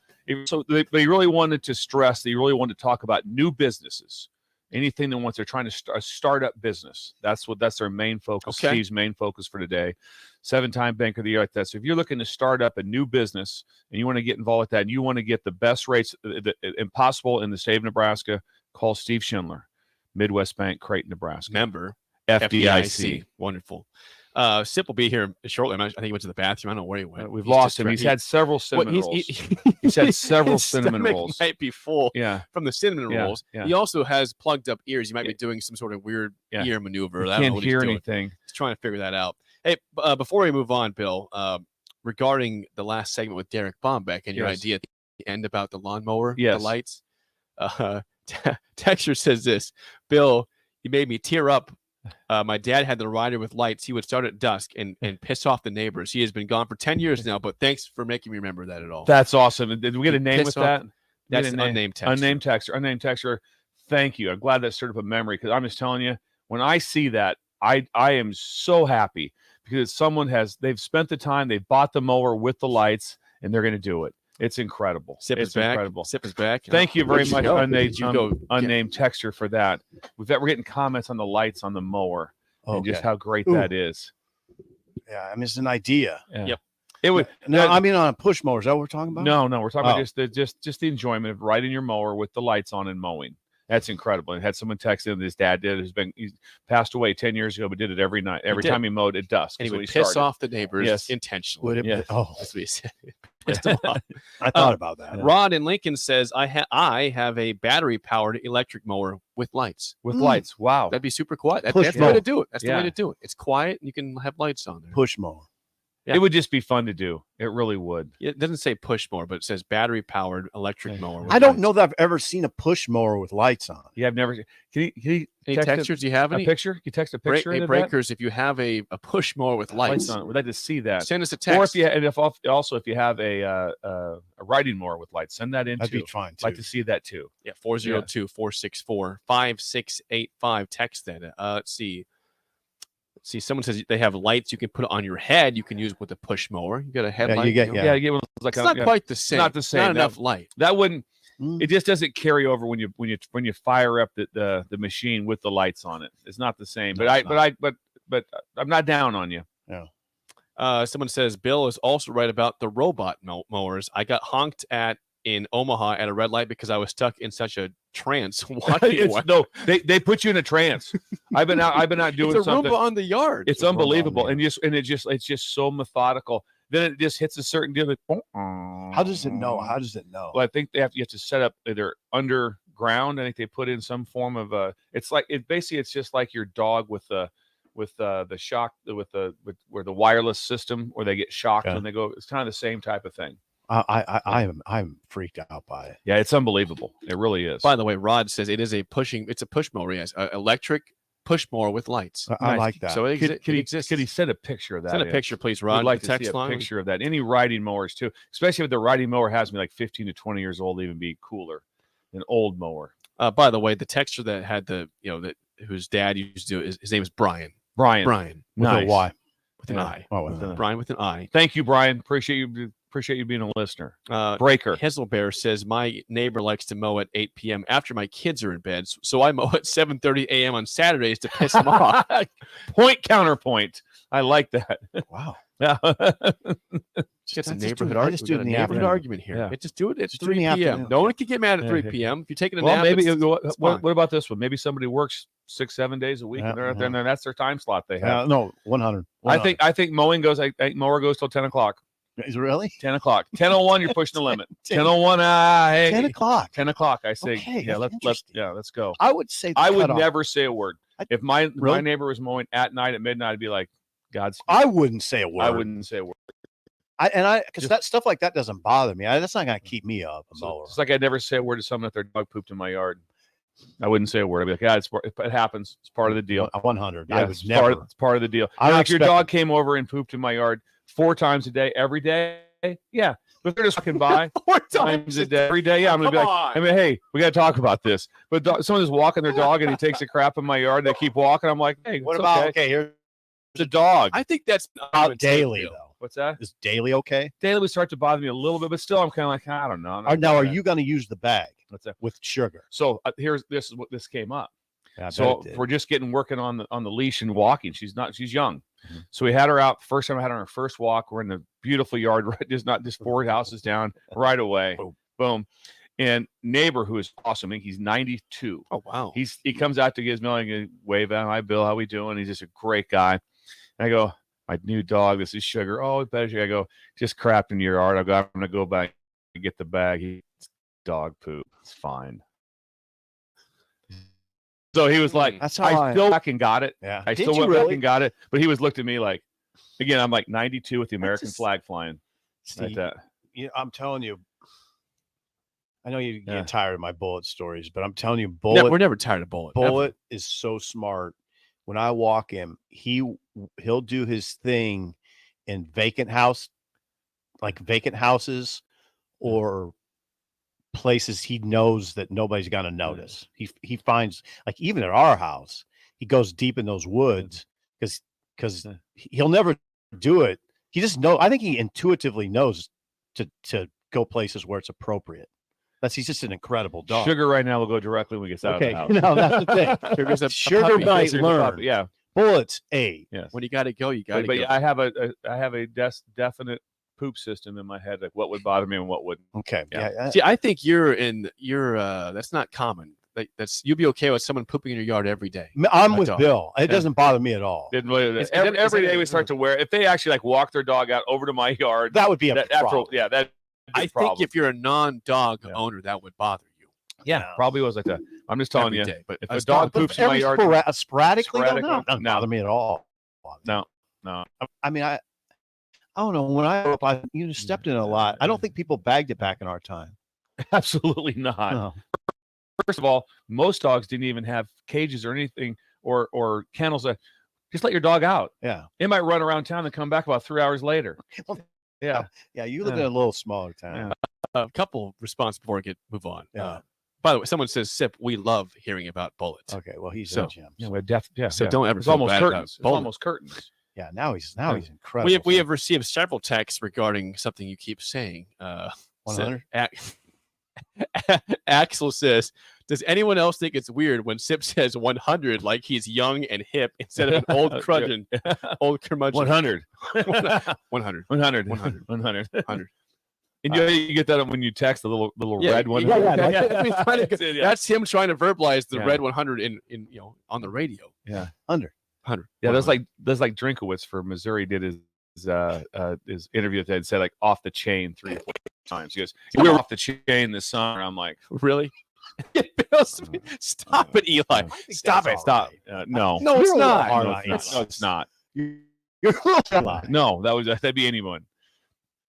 they really wanted to stress. They really wanted to talk about new businesses. Anything that once they're trying to start a startup business. That's their main focus. Okay. Steve's main focus for today. 7-time Banker of the Year like that. So if you're looking to start up a new business and you want to get involved with that and you want to get the best rates possible in the state of Nebraska, call Steve Schindler, Midwest Bank, Creighton, Nebraska. Member FDIC. Wonderful. Sip will be here shortly. I think he went to the bathroom. I don't know where he went. We've lost him. He's had several cinnamon rolls. He's had several cinnamon rolls. Might be full Yeah. from the cinnamon rolls. Yeah. He also has plugged up ears. He might be doing some sort of weird ear maneuver. I don't know Can't what hear he's doing. anything. He's trying to figure that out. Hey, before we move on, Bill, regarding the last segment with Derek Bombeck and your Yes. idea at the end about the lawnmower, Yes. the lights, Texture says this, Bill, you made me tear up. My dad had the rider with lights. He would start at dusk and piss off the neighbors. He has been gone for 10 years now, but thanks for making me remember that at all. That's awesome. Did we get a name Piss with off- that? That's Get an a name. unnamed texture. Unnamed texture. Thank you. I'm glad that stirred up a memory because I'm just telling you, when I see that, I am so happy because they've spent the time, they bought the mower with the lights, and they're going to do it. It's incredible. Sip it's is back. incredible. Sip is back. Thank you very much, Unnamed. unnamed texture for that. We're getting comments on the lights on the mower and just how great that is. Yeah, I mean, it's an idea. Yeah. Yep. It would. No, I mean on a push mower. Is that what we're talking about? No, we're talking Oh. about just the enjoyment of riding your mower with the lights on and mowing. That's incredible. And had someone text in, his dad did. He's passed away 10 years ago, but did it every night. Every did. time he mowed at dusk. And he So would piss started. off the neighbors Yes. intentionally. Would it? Yes. Oh, That's what he said. Pissed them off. I thought about that. Rod in Lincoln says, I have a battery-powered electric mower with lights. With lights. Wow. That'd be super quiet. Push That's the way to mower. do it. That's the way Yeah. to do it. It's quiet, and you can have lights on there. Push mower. Yeah. It would just be fun to do. It really would. It doesn't say push mower, but it says battery-powered electric mower. with I don't lights. know that I've ever seen a push mower with lights on. Yeah, I've never. Can you Any text textures? Do you have a any? picture? Can you text a picture? Hey, into breakers, if you have a push mower with lights, on it. We'd like to see that. send us a Or text. if you have a riding mower with lights, send that in That'd too. be fine I'd like too. to see that too. Yeah, 402-464-5685. Text that. Let's see. Someone says they have lights you can put on your head. You can use with a push mower. You got a headlight. you get- know? yeah. You get one of those, like It's not quite the same. Not the same. Not That- enough light. That wouldn't. Mm. It just doesn't carry over when you fire up the machine with the lights on it. It's not the same. No, But I'm not down on you. Someone says Bill is also right about the robot mowers. I got honked at in Omaha at a red light because I was stuck in such a trance watching one. No, they put you in a trance. I've been out doing It's a something. Roomba on the yard. It's unbelievable, and it's just so methodical. Then it just hits a certain deal. Like, How does it know? How does it know? well, I think you have to set up either underground. I think they put in some form of it's just like your dog with with the shock with where the wireless system where they get shocked when they go. It's kind of the same type of thing. I'm freaked out by it. Yeah, it's unbelievable. It really is. By the way, Rod says it's a push mower. Yes, electric push mower with lights. I like that. So it Could exists. he send a picture of that? Send a picture, please, Rod. I'd like to text see a line. picture of that. Any riding mowers too, especially if the riding mower has me like 15 to 20 years old, even be cooler. An old mower. By the way, the texter that had whose dad used to do it, his name is Brian. Brian. With a Y. With an I. Oh, with an I. Brian with an I. Thank you, Brian. Appreciate you being a listener. Breaker. Hazelbear says, my neighbor likes to mow at 8 p.m. after my kids are in bed, so I mow at 7:30 a.m. on Saturdays to piss him off. Point counterpoint. I like that. Wow. Yeah. It's a neighborhood argument here. Yeah. Just do it at Just do it 3 in the p.m. afternoon. No one can get mad at 3 p.m. If you're taking a Well, nap, maybe it's what fine. about this one? Maybe somebody works 6-7 days a week and they're out there, and that's their time slot they have. No, 100. I think mowing goes. I think mower goes till 10 o'clock. Is it really 10 o'clock? 10:01, you're pushing the limit. 10:01, hey, 10 o'clock. 10 o'clock. I say, Okay, yeah, that's let's go. I would say I would cutoff. never say a word. If my Really? neighbor was mowing at night at midnight, I'd be like, Godspeed. I wouldn't say a word. I wouldn't say a word. Because that stuff like that doesn't bother me. That's not going to keep me up. A mower. It's like I'd never say a word to someone if their dog pooped in my yard. I wouldn't say a word. I'd be like, yeah, it happens. It's part of the deal. 100. Yeah, I would it's never. It's part of the deal. I Like your respect dog came over and pooped in my yard 4 times a day, every day. Yeah, but they're just walking by 4 times a day, every day. Yeah, I'm gonna be like, hey, we got to talk about this. But someone is walking their dog and he takes a crap in my yard. They keep walking. I'm like, hey, What it's about okay? here's The dog. I think that's about daily though? What's that? Is daily okay? Daily would start to bother me a little bit, but still, I'm kind of like, I don't know. Now, are you going to use the bag? What's that? With sugar? So this is what this came up. Yeah, I bet So it did. we're just working on the leash and walking. She's young. So we had her out. First time I had her on her first walk. We're in the beautiful yard, right? Just 4 houses down right away. Boom. And neighbor who is awesome. I think he's 92. Oh wow. He comes out to get his mail and wave at him. Hi Bill, how we doing? He's just a great guy. And I go, my new dog, this is Sugar. Oh, better. I go, just crapped in your yard. I'm gonna go back and get the bag. It's dog poop. It's fine. So he was like, That's how I still back and got it. Yeah. I Did still you went back really? and got it. But he was looked at me like, again, I'm like 92 with the American just- flag flying. Like See, that. I'm telling you. I know you Yeah. get tired of my bullet stories, but I'm telling you, We're never tired of Bullet. ever. Bullet is so smart. When I walk him, he'll do his thing in vacant houses or places he knows that nobody's gonna notice. He finds, like, even at our house, he goes deep in those woods because he'll never do it. He just I think he intuitively knows to go places where it's appropriate. He's just an incredible dog. Sugar right now will go directly when he gets out Okay, of the house. no, that's the thing. Sugar's a Sugar puppy. might Sugar's a learn. puppy, yeah. Bullets A. Yes. When you got to go, you got to But go. yeah, I have a definite poop system in my head, like what would bother me and what wouldn't. Okay. Yeah. See, I think you're that's not common. Like you'd be okay with someone pooping in your yard every day. I'm A with dog. Bill. It Yeah. doesn't bother me at all. Every day we start to wear. If they actually like walk their dog out over to my yard, That would be a after problem. that. I think if you're a non-dog owner, that would bother you. Yeah, probably was like that. I'm just telling Every you, day, but if it's a dog not- poops in my yard, sporadically, sporadically, no, doesn't bother me at all. no. I mean, I don't know. When I grew up, I stepped in a lot. I don't think people bagged it back in our time. Absolutely not. No. First of all, most dogs didn't even have cages or anything or kennels. Just let your dog out. Yeah. It might run around town and come back about 3 hours later. Yeah. Yeah. You live in a little smaller town. A couple responses before we move on. Yeah. By the way, someone says, "Sip, we love hearing about bullets." Okay. Well, he's So- in gems. Yeah, we're yeah. So yeah. don't ever It's feel almost bad about curtains. It's Bullet. almost curtains. Yeah. Now he's incredible. We have received several texts regarding something you keep saying. 100? Axel says, "Does anyone else think it's weird when Sip says 100 like he's young and hip instead of an old curmudgeon? Old curmudgeon. 100. 100. 100. 100. 100. 100. And you get that when you text the little Yeah, red one. That's him trying to verbalize the Yeah. red 100 in on the radio. Yeah. 100. 100. Yeah, that's like Drinkowitz for Missouri did his interview that said like off the chain 3 or 4 times. He goes, "We were off the chain this summer." I'm like, Really? Stop it, Eli. Stop it. Stop. No. No, it's You're a little not. hard No, on it's Eli. no, it's not. You're a little no, that'd be anyone.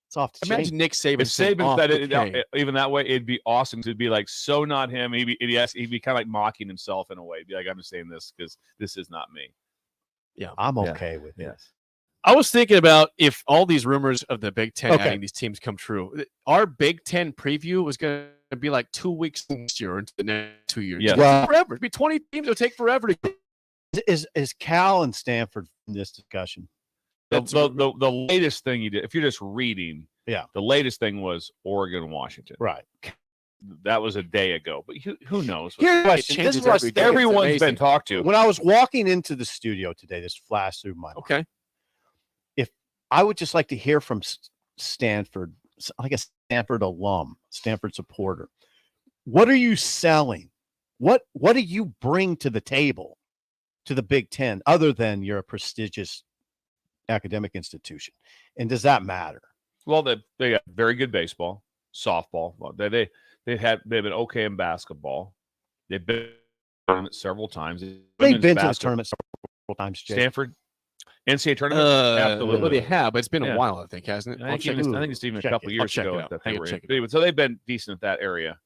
It's off the Imagine chain. Nick Saban. If Saban off said the it, chain. even that way, it'd be awesome. It'd be like so not him. He'd be kind of like mocking himself in a way. He'd be like, I'm just saying this because this is not me. Yeah, I'm okay with this. I was thinking about if all these rumors of the Big Ten Okay. adding these teams come true. Our Big Ten preview was going to be like 2 weeks next year into the next 2 years. Yeah. Well, forever. It'd be 20 teams. It'll take forever to. Is Cal and Stanford in this discussion? The latest thing you did, if you're just reading, Yeah. the latest thing was Oregon and Washington. Right. That was a day ago, but who knows? Here's the question. This is what every day. It's Everyone's amazing. been talked to. When I was walking into the studio today, this flashed through my mind. Okay. If I would just like to hear from Stanford, like a Stanford alum, Stanford supporter, what are you selling? What do you bring to the table, to the Big Ten, other than you're a prestigious academic institution? And does that matter? Well, they got very good baseball, softball. Well, they've been okay in basketball. They've been to the tournament several times. They've been to the tournament several times. Jay. Stanford, NCAA tournament. Absolutely, Well, they have, but it's been Yeah. a while, I think, hasn't it? I think it's even a couple years check ago it out. that I they can were check in. it Anyway, so they've been decent at that area.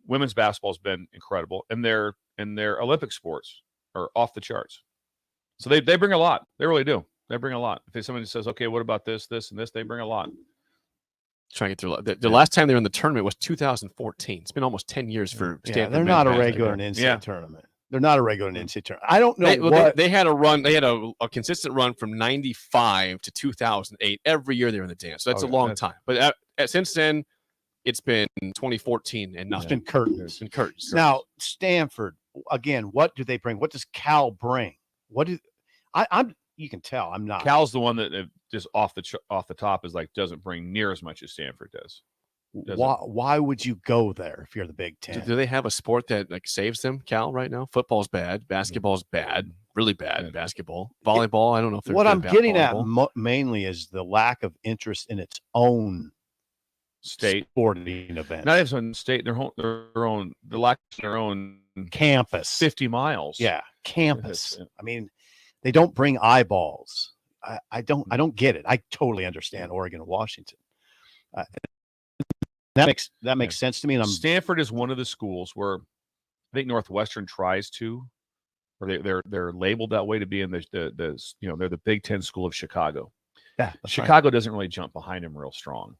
Women's basketball's been incredible, and their Olympic sports are off the charts. So they bring a lot. They really do. They bring a lot. If somebody says, "Okay, what about this, and this?" They bring a lot. Trying to get through the last time they were in the tournament was 2014. It's been almost 10 years for Yeah, Stanford. they're not a men's regular in basketball. NCAA tournament. They're not a regular in NCAA tournament. I don't know They had a run. They had a consistent run from 95 to 2008. Every year they were in the dance. So that's a long time. But since then, it's been 2014 and nothing. It's been curtains. It's been curtains. Now, Stanford, again, what do they bring? What does Cal bring? What do I'm? You can tell I'm not. Cal's the one that just off the top is like doesn't bring near as much as Stanford does. Why would you go there if you're the Big Ten? Do they have a sport that like saves them? Cal right now, football's bad, basketball's bad, really bad. Basketball, volleyball. I don't know if they're What good I'm getting at volleyball. mainly is the lack of interest in its own state sporting event. Not even state, their own, the lack of their own campus, 50 miles. Yeah, campus. I mean, they don't bring eyeballs. I don't get it. I totally understand Oregon and Washington. That makes sense to me. And Stanford is one of the schools where I think Northwestern tries to, or they're labeled that way to be in the they're the Big Ten school of Chicago. Yeah, Chicago doesn't really jump behind them real strong.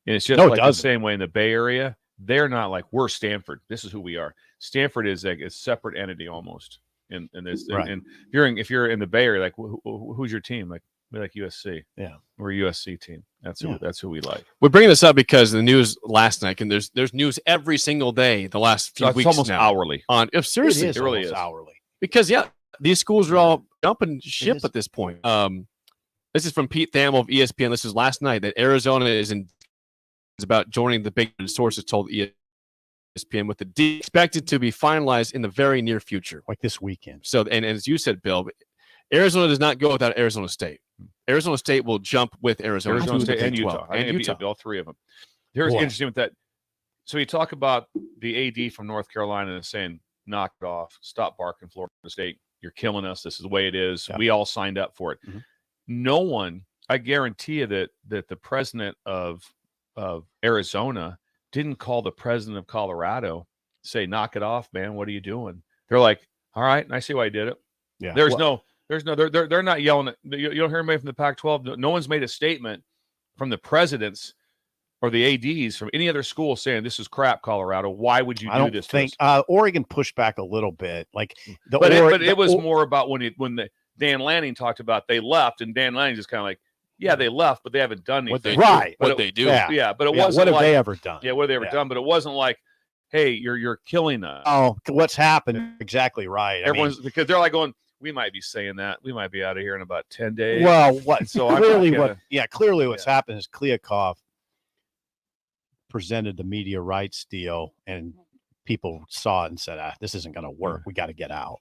And it's just No, it like the doesn't. same way in the Bay Area. They're not like we're Stanford. This is who we are. Stanford is like a separate entity almost. In this, Right. and if you're in the Bay Area, like who's your team? Like we like USC. Yeah, we're a USC team. That's who we like. We're bringing this up because the news last night, and there's news every single day the last few It's weeks almost now. hourly. Seriously, It really is hourly. Because these schools are all jumping ship at this point. This is from Pete Thamel of ESPN. This is last night that Arizona is about joining the Big Ten. Sources told ESPN with the deal expected to be finalized in the very near future, like this weekend. So, and as you said, Bill, Arizona does not go without Arizona State. Arizona State will jump with Arizona Arizona to the State and Big 12. Utah. I think it'd be all three of them. Here's Boy. interesting with that. So you talk about the AD from North Carolina saying, knock it off, stop barking, Florida State. You're killing us. This is the way it is. Yeah. We all signed up for it. Mm-hmm. No one, I guarantee you that the president of Arizona didn't call the president of Colorado, say, knock it off, man. What are you doing? They're like, all right, and I see why I did it. Yeah. They're not yelling at, you don't hear anybody from the Pac-12. No one's made a statement from the presidents or the ADs from any other school saying this is crap, Colorado. Why would you I do don't this? think to us? Oregon pushed back a little bit. Like But it was more about when Dan Lanning talked about they left, and Dan Lanning just kind of like, yeah, they left, but they haven't done anything. What they do. Yeah. But it Yeah, wasn't what have like, they ever done? Yeah, what have they ever Yeah. done? But it wasn't like, hey, you're killing us. Oh, what's happened? Exactly right. I mean, Everyone's because they're like going, we might be saying that. We might be out of here in about 10 days. well, what So I'm not clearly gonna- clearly what's happened is Kliakov presented the media rights deal, and people saw it and said, this isn't going to work. We got to get out.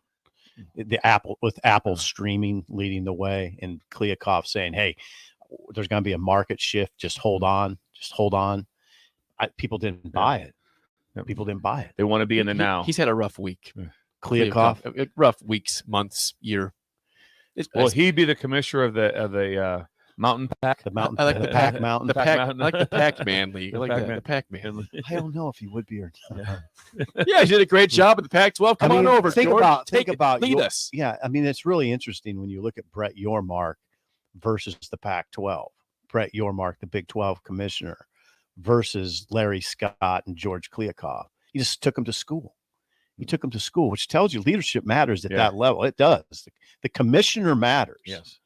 Apple streaming leading the way, and Kliakov saying, hey, there's going to be a market shift. Just hold on. People didn't buy it. People didn't buy it. They want to be in the now. He's had a rough week. Kliavkoff. Rough weeks, months, year. Will he be the commissioner of the mountain pack? The mountain. I like the pack mountain. The pack. I like the Pac-Man league. I like Pac-Man. the Pac-Man. I don't know if he would be or not. Yeah, he did a great job at the Pac-12. Come on over, Think George. about lead your- us. Yeah, I mean, it's really interesting when you look at Brett Yormark versus the Pac-12. Brett Yormark, the Big 12 commissioner, versus Larry Scott and George Kliavkoff. He just took them to school. He took them to school, which tells you leadership matters at that level. It does. The commissioner matters. Yes.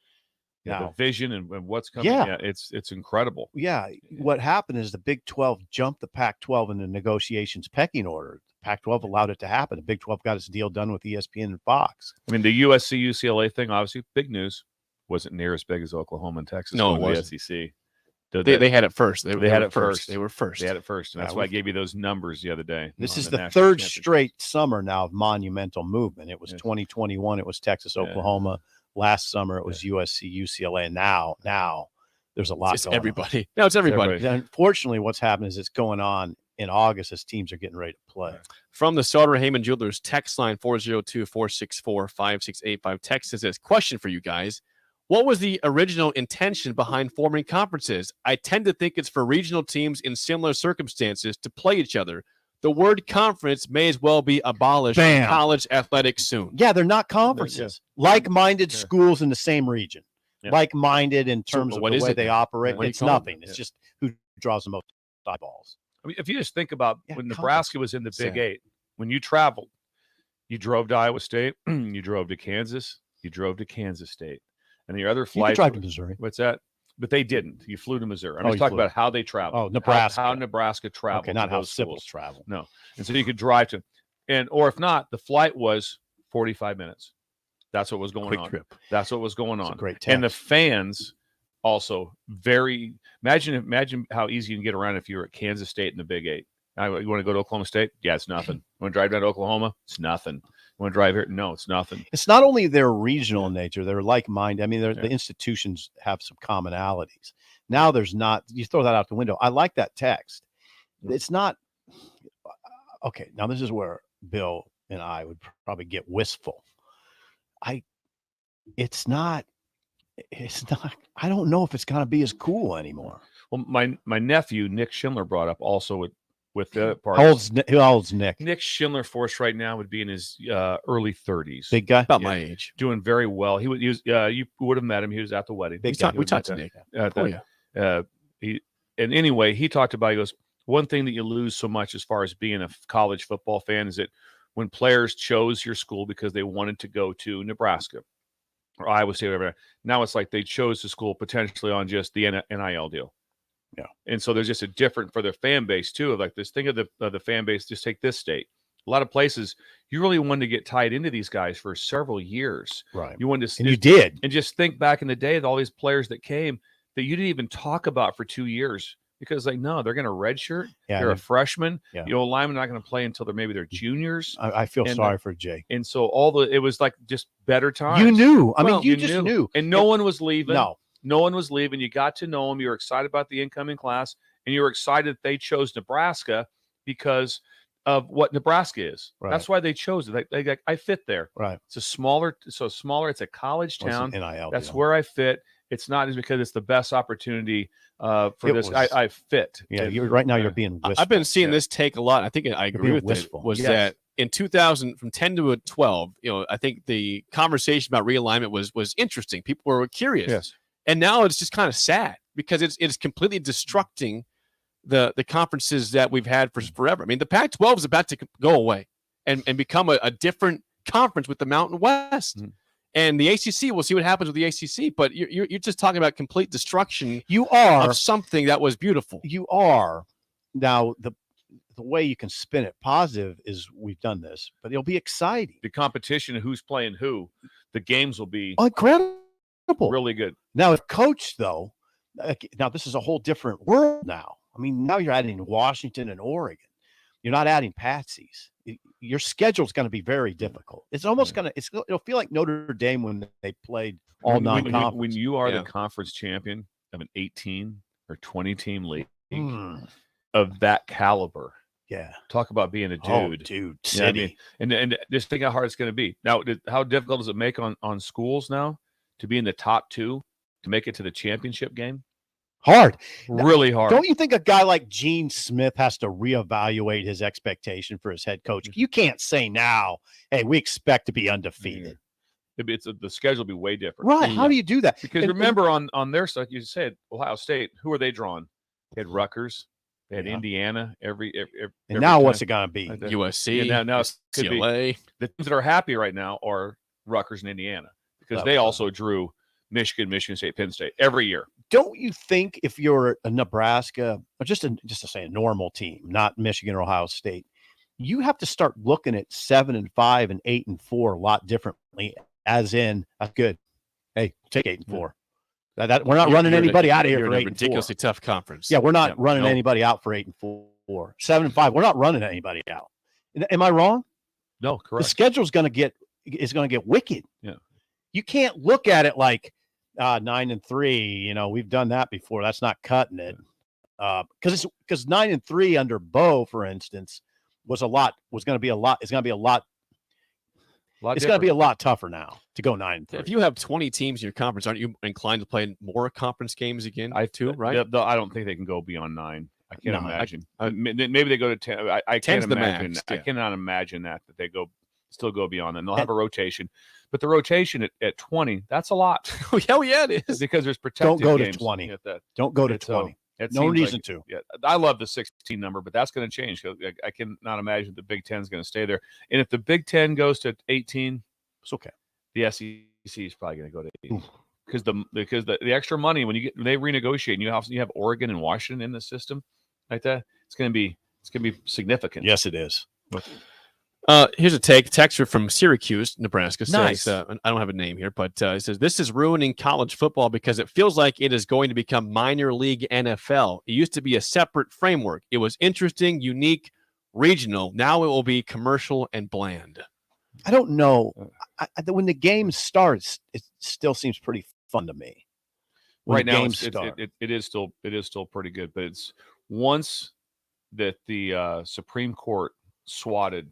Now, the vision and what's coming. Yeah. It's incredible. Yeah. What happened is the Big 12 jumped the Pac-12 in the negotiations pecking order. The Pac-12 allowed it to happen. The Big 12 got its deal done with ESPN and Fox. I mean, the USC UCLA thing, obviously, big news. Wasn't near as big as Oklahoma and Texas. No, it going to wasn't. the SEC. They had it first. They had it first. They were first. They had it first, and that's why I gave you those numbers the other day. This on is the national third championship. straight summer now of monumental movement. It was 2021. It was Texas, Oklahoma. Last summer, it was USC, UCLA. And now there's a lot It's going everybody. on. Now it's everybody. Unfortunately, what's happened is it's going on in August as teams are getting ready to play. From the Sauter Heyman Jewelers text line 402-464-5685. Text says this question for you guys. What was the original intention behind forming conferences? I tend to think it's for regional teams in similar circumstances to play each other. The word conference may as well be abolished in Bam. college athletics soon. Yeah, they're not conferences. Like-minded schools in the same region. Yeah. Like-minded in terms of what the is way it they then? operate. What do you It's call it? nothing. It's Yeah. just who draws the most eyeballs. I mean, if you just think about Yeah, when conference. Nebraska was in the Big Sad. Eight, when you traveled, you drove to Iowa State, you drove to Kansas, you drove to Kansas State, and your other You could flight. drive to Missouri. What's that? But they didn't. You flew to Missouri. I'm Oh, just you talking flew. about how they traveled. Oh, Nebraska. How Nebraska traveled. Okay, not to how those Sipples schools. travel. No. And so you could drive to, or if not, the flight was 45 minutes. That's what was going Quick on. trip. That's what was going It's a on. great And the text. fans also imagine how easy you can get around if you're at Kansas State in the Big Eight. You want to go to Oklahoma State? Yeah, it's nothing. You want to drive down to Oklahoma? It's nothing. You want to drive here? No, it's nothing. It's not only they're regional in nature, they're like-minded. I mean, the institutions have some commonalities. Now there's not, you throw that out the window. I like that text. It's not, okay, now this is where Bill and I would probably get wistful. It's not, I don't know if it's going to be as cool anymore. Well, my nephew, Nick Schindler, brought up also with the part. How old's Nick? Nick Schindler for us right now would be in his early 30s. Big guy? About my age. Doing very well. He was you would have met him. He was at the wedding. We talked to Nick. And anyway, he talked about, he goes, one thing that you lose so much as far as being a college football fan is that when players chose your school because they wanted to go to Nebraska or Iowa State, whatever, now it's like they chose the school potentially on just the NIL deal. Yeah. And so there's just a different for their fan base too. Of like this thing of the fan base, just take this state. A lot of places you really wanted to get tied into these guys for several years. Right. You wanted to, And you did. And just think back in the day, all these players that came that you didn't even talk about for 2 years because like, no, they're going to redshirt. Yeah, They're a and- freshman. Yeah. The old linemen are not going to play until they're maybe they're juniors. I feel And, sorry for Jake. And so it was like just better times. You knew. I mean, Well, you just knew. And no one was leaving. No one was leaving. You got to know them. You were excited about the incoming class, and you were excited that they chose Nebraska because of what Nebraska is. Right. That's why they chose it. I fit there. Right. It's a smaller. It's a college Well, it's town. an NIL That's deal. where I fit. It's not just because it's the best opportunity for It this. was- I fit. Yeah, you're right now. You're being wistful. I've been seeing this take a lot. I think I agree being with wistful. it. Was Yes. that in 2000 from 10 to 12? I think the conversation about realignment was interesting. People were curious. Yes. And now it's just kind of sad because it's completely destructing the conferences that we've had for forever. I mean, the Pac-12 is about to go away and become a different conference with the Mountain West. And the ACC, we'll see what happens with the ACC. But you're just talking about complete destruction. You are of something that was beautiful. You are. Now the way you can spin it positive is we've done this, but it'll be exciting. The competition of who's playing who, the games will be Incredible. really good. Now, if coach though, now this is a whole different world now. I mean, now you're adding Washington and Oregon. You're not adding patsies. Your schedule's going to be very difficult. It's almost going to. It'll feel like Notre Dame when they played all When- when- non-conference. When you are Yeah. the conference champion of an 18 or 20 team league Hmm. of that caliber, Yeah. Talk about being a dude. Oh, dude. Yeah, I City. mean, and just think how hard it's going to be. Now, how difficult does it make on schools now to be in the top 2 to make it to the championship game? Hard. Really hard. Don't you think a guy like Gene Smith has to reevaluate his expectation for his head coach? You can't say now, hey, we expect to be undefeated. The schedule will be way different. Right. How do you do that? Because remember on their side, you said Ohio State, who are they drawing? They had Rutgers. They had Indiana every And now what's time. it going to be? USC, Yeah, now it could be. UCLA. The teams that are happy right now are Rutgers and Indiana because they also drew Michigan, Michigan State, Penn State every year. Don't you think if you're a Nebraska or just to say a normal team, not Michigan or Ohio State, you have to start looking at 7-5 and 8-4 a lot differently, as in that's good. Hey, take 8-4. That we're not running anybody out of here for 8-4. Ridiculously tough conference. Yeah, we're not running anybody out for 8-4. 7-5. We're not running anybody out. Am I wrong? No, correct. The schedule's going to get wicked. Yeah. You can't look at it like 9-3. You know, we've done that before. That's not cutting it. Because 9-3 under Bo, for instance, was going to be a lot. It's going to be a lot. It's going to be a lot tougher now to go 9-3. If you have 20 teams in your conference, aren't you inclined to play more conference games again? Right? I don't think they can go beyond 9. I can't imagine. Maybe they go to 10. I can't imagine. Max, I cannot imagine that they still go beyond that. And they'll have a rotation, but the rotation at 20, that's a lot. Hell yeah, it is. Because there's protected Don't go games to 20. at that. Don't go to 20. No reason to. Yeah, I love the 16 number, but that's going to change. I cannot imagine the Big Ten is going to stay there. And if the Big Ten goes to 18, it's okay. The SEC is probably going to go to 18 because the extra money when they renegotiate, and you have Oregon and Washington in the system like that, it's going to be significant. Yes, it is. Here's a texture from Syracuse, Nebraska. Nice. Says, I don't have a name here, but it says, this is ruining college football because it feels like it is going to become minor league NFL. It used to be a separate framework. It was interesting, unique, regional. Now it will be commercial and bland. I don't know. When the game starts, it still seems pretty fun to me. Right now, it is still pretty good, but it's once that the Supreme Court swatted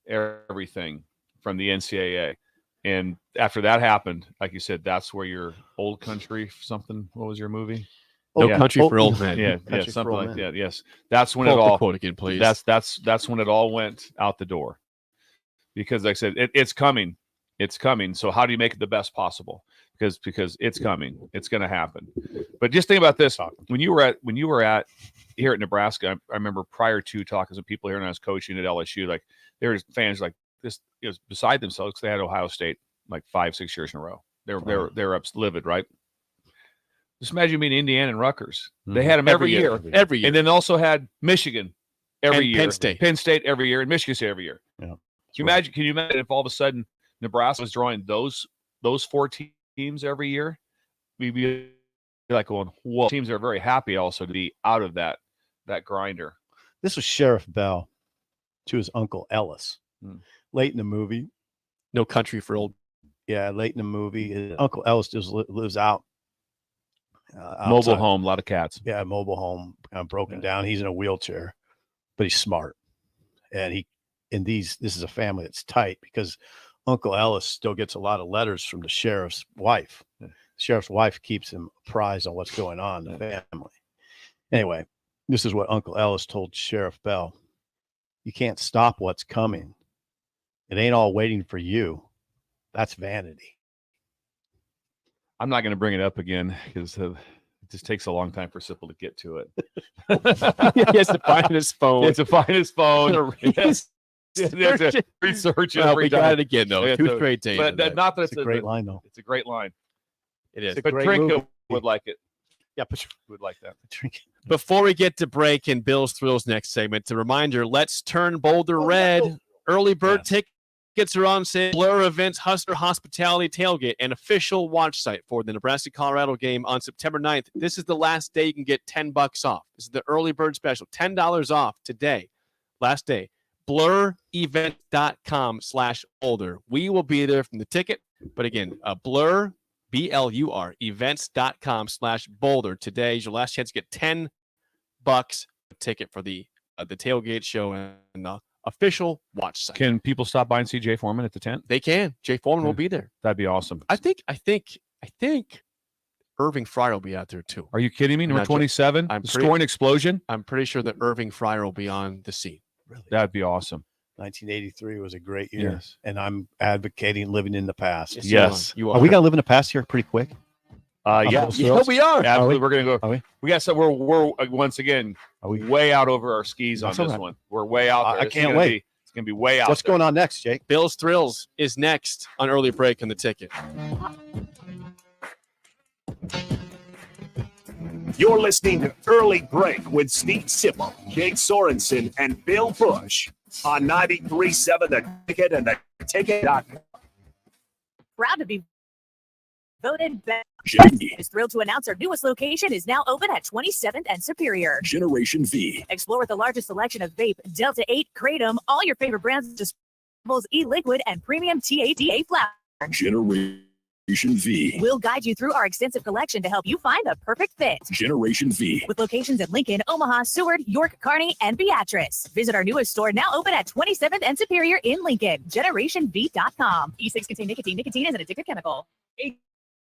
everything from the NCAA, and after that happened, like you said, that's where your old country something. What was your movie? No Country for Old Men. Yeah, something like that. Yes, that's when Quote it all. the quote again, please. That's when it all went out the door, because like I said, it's coming. It's coming. So how do you make it the best possible? Because it's coming. It's going to happen. But just think about this: when you were at here at Nebraska, I remember prior to talking to some people here when I was coaching at LSU, like there was fans like this, it was beside themselves because they had Ohio State like 5-6 years in a row. They were livid, right? Just imagine being Indiana and Rutgers. They had them every year, and then also had Michigan every year, Penn State every year, and Michigan State every year. Yeah. Can you imagine if all of a sudden Nebraska was drawing those 4 teams every year? We'd be like going, whoa. Teams are very happy also to be out of that grinder. This was Sheriff Bell to his uncle Ellis. Late in the movie. No Country for Old. Yeah, late in the movie. Uncle Ellis just lives out. Mobile home, a lot of cats. Yeah, mobile home, kind of broken down. He's in a wheelchair, but he's smart. And this is a family that's tight because Uncle Ellis still gets a lot of letters from the sheriff's wife. The sheriff's wife keeps him apprised on what's going on in the family. Anyway, this is what Uncle Ellis told Sheriff Bell. You can't stop what's coming. It ain't all waiting for you. That's vanity. I'm not going to bring it up again because it just takes a long time for Sipple to get to it. He has to find his phone. He has to find his phone. Yes. Research it. Well, we got it again, though. Yeah, 2 straight days. But not that it's a great line, though. It's a great line. It is. But Trinka would like it. Yeah, Patrick would like that. Before we get to break and Bill's Thrills next segment, a reminder, let's turn Boulder red. Early bird tickets are on sale. Blur Events Hustler Hospitality Tailgate, an official watch site for the Nebraska-Colorado game on September 9th. This is the last day you can get $10 off. This is the early bird special. $10 off today. Last day. blurevent.com/Boulder. We will be there from the ticket. But again, Blur, BLUR, events.com/Boulder. Today is your last chance to get $10 a ticket for the the tailgate show and the official watch site. Can people stop by and see Jay Foreman at the tent? They can. Jay Foreman will be there. That'd be awesome. I think Irving Fryer will be out there too. Are you kidding me? Number 27, scoring explosion. I'm pretty sure that Irving Fryer will be on the scene. Really? That'd be awesome. 1983 was a great year. Yes. And I'm advocating living in the past. Yes. You are. Are we going to live in the past here pretty quick? Yeah, we are. Absolutely. We're going to go. Are we? We got some. We're once again way out over our skis on That's this all right. one. We're way out there. I can't wait. It's going to be way out. What's going on next, Jake? Bill's Thrills is next on Early Break on the Ticket. You're listening to Early Break with Steve Sipple, Jake Sorensen, and Bill Busch on 93.7 The Ticket and the Ticket.com. Proud to be voted best. Is thrilled to announce our newest location is now open at 27th and Superior. Generation V. Explore with the largest selection of vape, Delta 8, Kratom, all your favorite brands, disposables, e-liquid, and premium TADA flower. Generation V. We'll guide you through our extensive collection to help you find the perfect fit. Generation V. With locations in Lincoln, Omaha, Seward, York, Kearney, and Beatrice. Visit our newest store now open at 27th and Superior in Lincoln. GenerationV.com. E6 contain nicotine. Nicotine is an addictive chemical.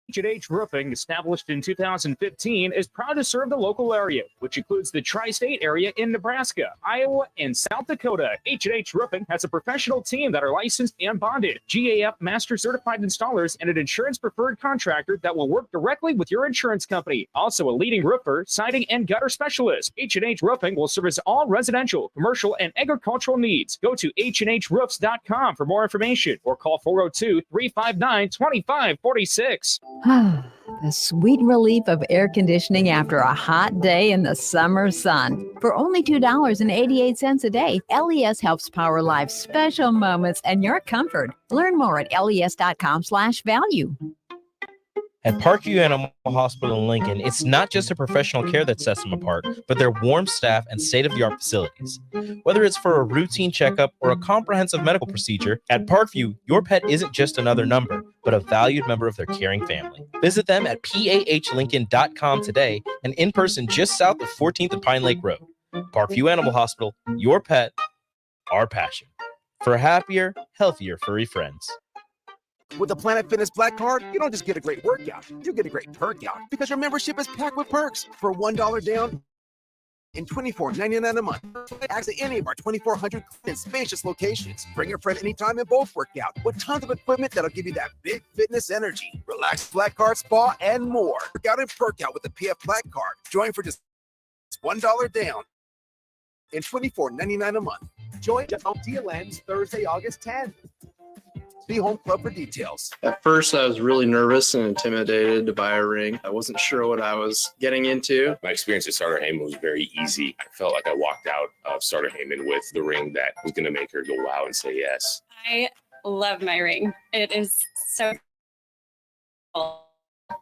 H&H Roofing, established in 2015, is proud to serve the local area, which includes the tri-state area in Nebraska, Iowa, and South Dakota. H&H Roofing has a professional team that are licensed and bonded, GAF Master Certified Installers, and an insurance-preferred contractor that will work directly with your insurance company. Also a leading roofer, siding, and gutter specialist. H&H Roofing will service all residential, commercial, and agricultural needs. Go to HNHroofs.com for more information or call 402-359-2546. The sweet relief of air conditioning after a hot day in the summer sun. For only $2.88 a day, LES helps power life's special moments and your comfort. Learn more at les.com/value. At Parkview Animal Hospital in Lincoln, it's not just a professional care that sets them apart, but their warm staff and state-of-the-art facilities. Whether it's for a routine checkup or a comprehensive medical procedure, at Parkview, your pet isn't just another number, but a valued member of their caring family. Visit them at pahlincoln.com today and in person just south of 14th and Pine Lake Road. Parkview Animal Hospital, your pet, our passion. For happier, healthier furry friends. With the Planet Fitness Black Card, you don't just get a great workout, you get a great perk out because your membership is packed with perks. For $1 down and $24.99 a month. Access any of our 2,400 and spacious locations. Bring your friend anytime and both work out with tons of equipment that'll give you that big fitness energy. Relax Black Card Spa and more. Work out and perk out with the PF Black Card. Join for just $1 down and $24.99 a month. Join deal ends Thursday, August 10th. See Home Club for details. At first, I was really nervous and intimidated to buy a ring. I wasn't sure what I was getting into. My experience at Starter Heyman was very easy. I felt like I walked out of Starter Heyman with the ring that was going to make her go wow and say yes. I love my ring. It is so cool.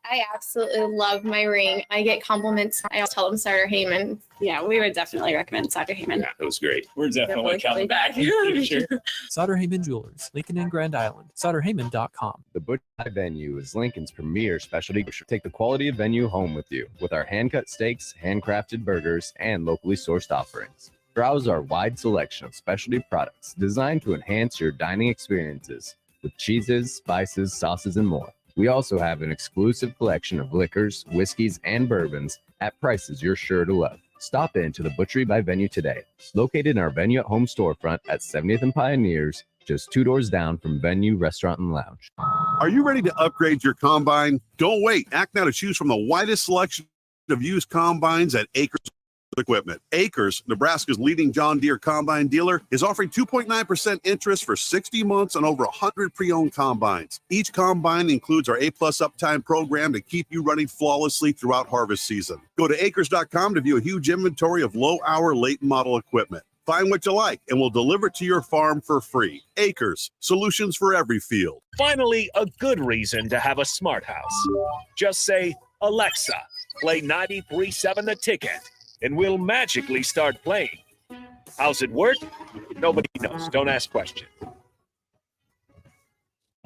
I absolutely love my ring. I get compliments. I always tell them Starter Heyman. Yeah, we would definitely recommend Starter Heyman. Yeah, it was great. We're definitely coming back. Sure. Sauter Heyman Jewelers, Lincoln and Grand Island. SauterHeyman.com. The Busch Venue is Lincoln's premier specialty. Take the quality of venue home with you with our hand-cut steaks, handcrafted burgers, and locally sourced offerings. Browse our wide selection of specialty products designed to enhance your dining experiences with cheeses, spices, sauces, and more. We also have an exclusive collection of liquors, whiskeys, and bourbons at prices you're sure to love. Stop into the Butchery by Venue today. Located in our Venue at Home storefront at 70th and Pioneers, just 2 doors down from Venue Restaurant and Lounge. Are you ready to upgrade your combine? Don't wait. Act now to choose from the widest selection of used combines at Acres Equipment. Acres, Nebraska's leading John Deere combine dealer, is offering 2.9% interest for 60 months on over 100 pre-owned combines. Each combine includes our A-plus uptime program to keep you running flawlessly throughout harvest season. Go to acres.com to view a huge inventory of low-hour, late-model equipment. Find what you like, and we'll deliver it to your farm for free. Acres, solutions for every field. Finally, a good reason to have a smart house. Just say, Alexa, play 93.7 The Ticket. And we'll magically start playing. How's it work? Nobody knows. Don't ask questions.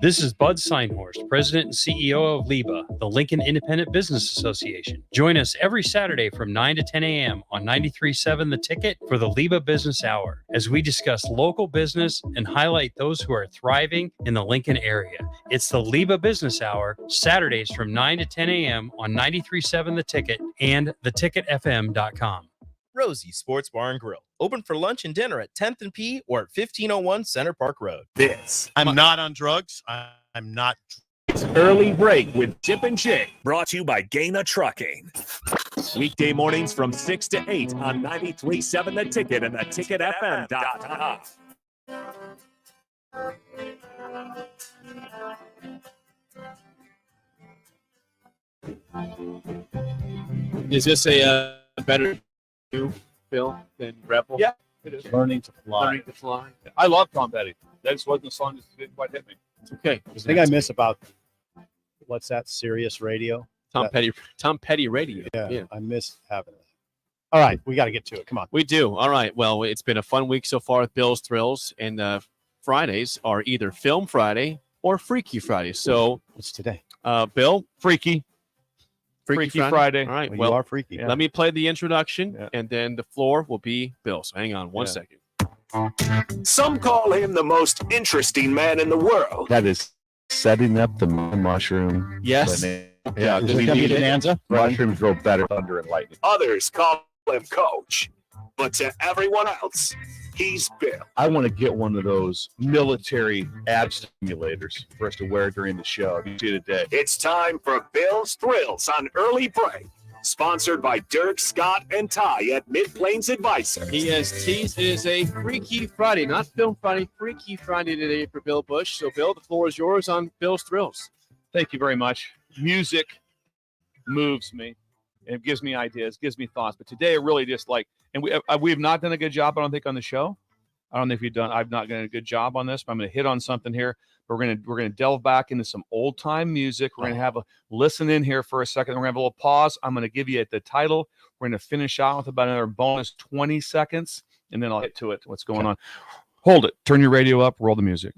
This is Bud Seinhorst, President and CEO of LIBA, the Lincoln Independent Business Association. Join us every Saturday from 9 to 10 a.m. on 93.7 The Ticket for the LIBA Business Hour, as we discuss local business and highlight those who are thriving in the Lincoln area. It's the LIBA Business Hour, Saturdays from 9 to 10 a.m. on 93.7 The Ticket and theticketfm.com. Rosie Sports Bar and Grill. Open for lunch and dinner at 10th and P or at 1501 Center Park Road. I'm not on drugs. I'm not. It's Early Break with Chip and Chick, brought to you by Gaina Trucking. Weekday mornings from 6 to 8 on 93.7 The Ticket and theticketfm.com. Is this a better Bill than Rebel? Yeah, it is. Learning to fly. Learning to fly. I love Tom Petty. That just wasn't a song that didn't quite hit me. It's okay. The thing I miss about what's that? Sirius Radio. Tom Petty Radio. Yeah, I miss having it. All right, we got to get to it. Come on. We do. All right. Well, it's been a fun week so far with Bill's Thrills, and Fridays are either Film Friday or Freaky Friday. So what's today? Bill, Freaky Friday. All right. Well, you are freaky. Let me play the introduction, and then the floor will be Bill. So hang on one second. Some call him the most interesting man in the world. That is setting up the mushroom. Yes. Yeah, Is it gonna be Bonanza? mushrooms grow better thunder and lightning. Others call him Coach. But to everyone else, he's Bill. I want to get one of those military ab stimulators for us to wear during the show. You see it today. It's time for Bill's Thrills on Early Break. Sponsored by Dirk, Scott, and Ty at Mid-Plains Advisors. He has teased it is a Freaky Friday, not Film Friday, Freaky Friday today for Bill Busch. So, Bill, the floor is yours on Bill's Thrills. Thank you very much. Music moves me. It gives me ideas, gives me thoughts. But today, it really just and we have not done a good job, I don't think, on the show. I don't know if you've done. I've not done a good job on this, but I'm going to hit on something here. We're gonna delve back into some old time music. We're gonna have a listen in here for a second. We're gonna have a little pause. I'm gonna give you the title. We're gonna finish out with about another bonus 20 seconds, and then I'll get to it. What's going on? Hold it. Turn your radio up. Roll the music.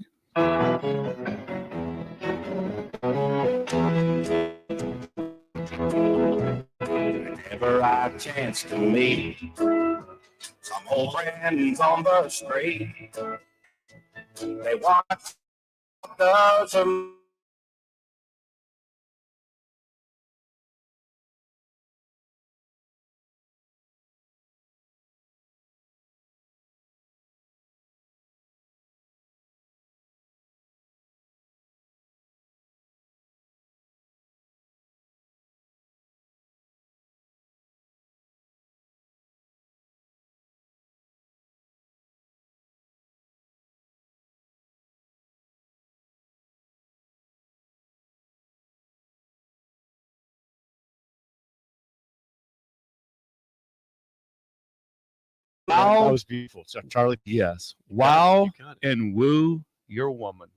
Whenever I chance to meet some old friends on the street, they watch dozen Wow. That was beautiful. So, Charlie. Yes. Wow and woo your woman.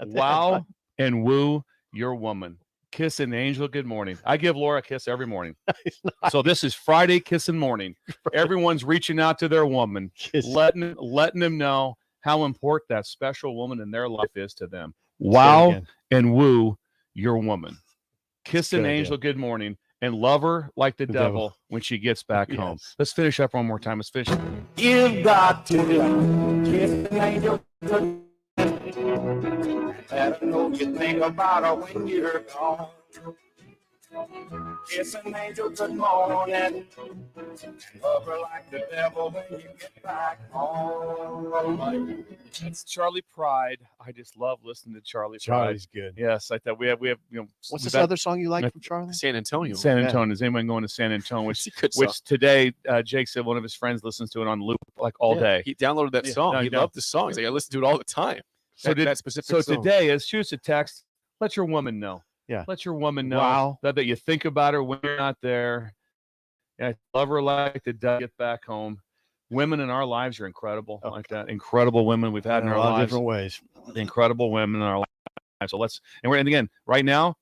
Wow and woo your woman. Kiss an angel good morning. I give Laura a kiss every morning. So this is Friday kissing morning. Everyone's reaching out to their woman, letting them know how important that special woman in their life is to them. Wow and woo your woman. Kiss an angel good morning. And love her like the devil when she gets back home. Let's finish up one more time. Let's finish. you've got to kiss an angel. Let her know you think about her when you're gone. Kiss an angel good morning. Love her like the devil when you get back home. It's Charlie Pride. I just love listening to Charlie Pride. Charlie's good. Yes, I thought we have What's this other song you like from Charlie? San Antonio. San Antonio. Is anyone going to San Antonio? Which today Jake said one of his friends listens to it on loop all day. He downloaded that song. No, he loved the song. He's like, I listen to it all the time. So song. today, as shoots a text, let your woman know. Yeah. Let your woman know that you think about her when you're not there. Yeah, love her like the devil. Get back home. Women in our lives are incredible, like that. Incredible women we've had in our lives. Different ways. Incredible women in our lives. So and again, right now,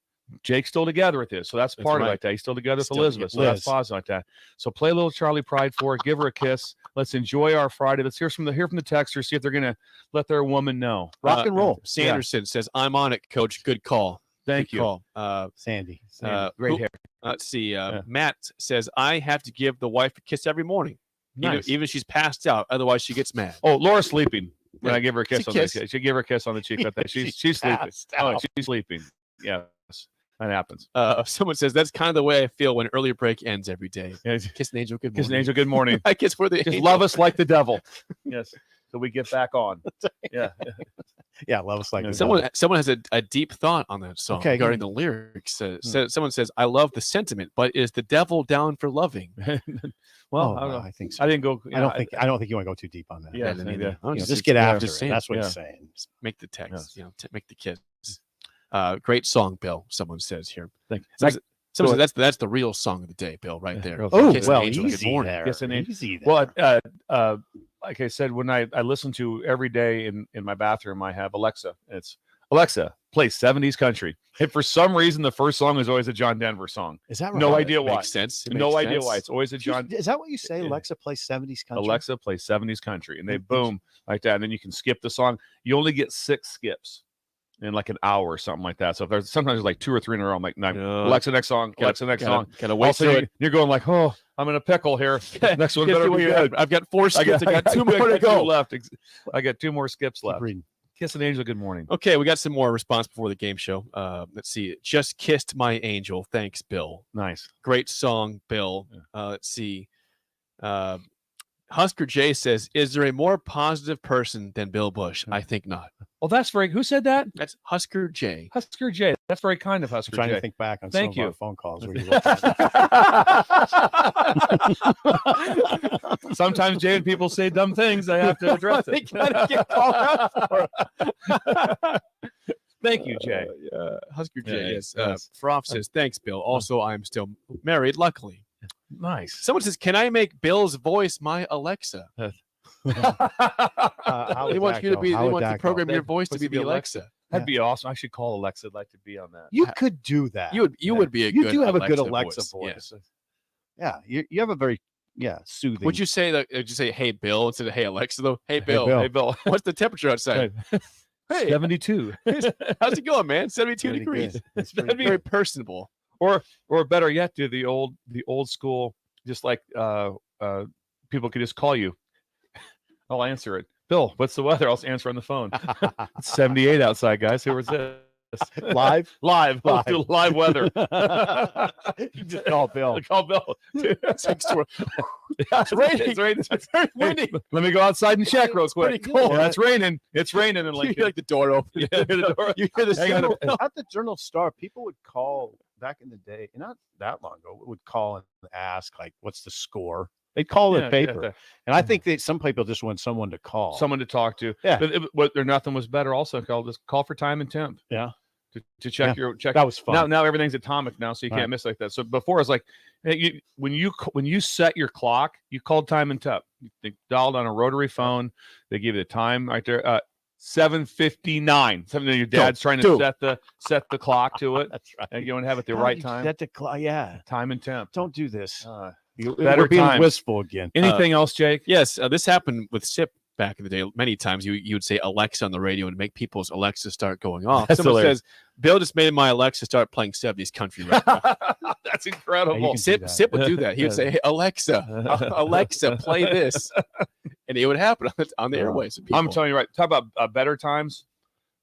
Jake's still together with this, so that's part of it like that. He's still together with Elizabeth, so that's positive like that. So play a little Charlie Pride for her, give her a kiss. Let's enjoy our Friday. Let's hear from the texters, see if they're gonna let their woman know. Rock and roll. Sanderson says, "I'm on it, Coach. Good call. Thank Good you, call." Sandy. Great hair. Let's see. Matt says, "I have to give the wife a kiss every morning, Nice. even if she's passed out. Otherwise, she gets mad." Oh, Laura's sleeping. When Yeah. I give her a kiss on the cheek, she give her a kiss on the cheek. Like that. She's sleeping. Oh, she's sleeping. Yes, that happens. Someone says that's kind of the way I feel when early break ends every day. Kiss an angel. Good morning. Kiss an angel. Good morning. I kiss for the Just angel. love us like the devil. Yes. So we get back on. Yeah. Yeah, love us like the Someone has a deep thought on that song regarding the lyrics. Someone says, "I love the sentiment, but is the devil down for loving?" Well, Oh, I don't know. I think so. I didn't go. I don't think you want to go too deep on that. Yeah, just get after it. saying. That's what he's saying. Just make the text. Make the kiss. Great song, Bill. Someone says here. Someone says that's the real song of the day, Bill. Right there. Oh, Kiss an well, angel, easy good morning. there. Yes, and Easy there. well, like I said, when I listen to every day in my bathroom, I have Alexa. It's Alexa, play 70s country. And for some reason, the first song is always a John Denver song. Is that right? No idea why. Makes sense. It No makes idea sense. why. It's always a John. Is that what you say? Alexa, play 70s country. Alexa, play 70s country, and they boom like that, and then you can skip the song. You only get 6 skips in like an hour or something like that. So if there's sometimes like 2 or 3 in a row, I'm like, no, Alexa, next song. Alexa, next song. Gotta wait Also, through it. you're going like, oh, I'm in a pickle here. Next one better be good. I've got 4 skips. I got 2 more to go. left. I got 2 more skips left. Kiss an angel. Good morning. Okay, we got some more response before the game show. Let's see. Just kissed my angel. Thanks, Bill. Nice. Great song, Bill. Let's see. Husker J says, "Is there a more positive person than Bill Busch?" I think not. Well, that's very. Who said that? That's Husker J. Husker J. That's very kind of Husker I'm trying J. to think back on Thank some you. of our phone calls. Where you Sometimes Jay and people say dumb things. I have to address They it. gotta get called out for it. Thank you, Jay. Husker J. Yeah, Yes. yes. Froff says, "Thanks, Bill. Also, I'm still married, luckily." Nice. Someone says, "Can I make Bill's voice my Alexa?" How They would want that you to go? be. How They would want to that go? program your That voice to was be the Alexa. That'd be awesome. I should call Alexa. I'd like to be on that. You could do that. You would be a You good do have a good Alexa Alexa voice. voice. Yeah, you have a very soothing. Would you say that? Would you say, "Hey, Bill," instead of "Hey, Alexa"? Though, "Hey, Bill. Bill. Hey, Bill. What's the temperature outside?" Hey, 72. how's it going, man? 72 Pretty degrees. good. That's That'd pretty be very personable. Or better yet, do the old school, just like people could just call you. I'll answer it. Bill, what's the weather? I'll answer on the phone. It's 78 outside, guys. Who was this? Live? Live. Let's do live weather. You just call Bill. Call Bill. It's raining. It's raining. It's very windy. Let me go outside and check real quick. pretty cool. Yeah, it's raining. It's raining. And You like hear like the door open. You hear the door. You hear the Hang on. signal. At the Journal Star, people would call back in the day, not that long ago, would call and ask, like, what's the score? They'd call the paper. And I think that some people just want someone to call. Someone to talk to. Yeah. But there nothing was better also. Call for time and temp. Yeah. To check your check. That was fun. Now everything's atomic now, so you can't Right. miss like that. So before it's like, hey, when you set your clock, you called time and temp. They dialed on a rotary phone. They give you the time right there. 7:59. Something your dad's trying to set the clock to it. That's right. And you want to have it the How right you time. set the clock? Yeah. Time and temp. Don't do this. Better We're being times. wistful again. Anything else, Jake? Yes, this happened with SIP back in the day. Many times you would say Alexa on the radio and make people's Alexa start going off. That's Someone hilarious. says, "Bill just made my Alexa start playing 70s country right now." That's incredible. Sip would do that. He would say, "Hey, Alexa, Alexa, play this," and it would happen on the airways. I'm telling you, right. Talk about better times.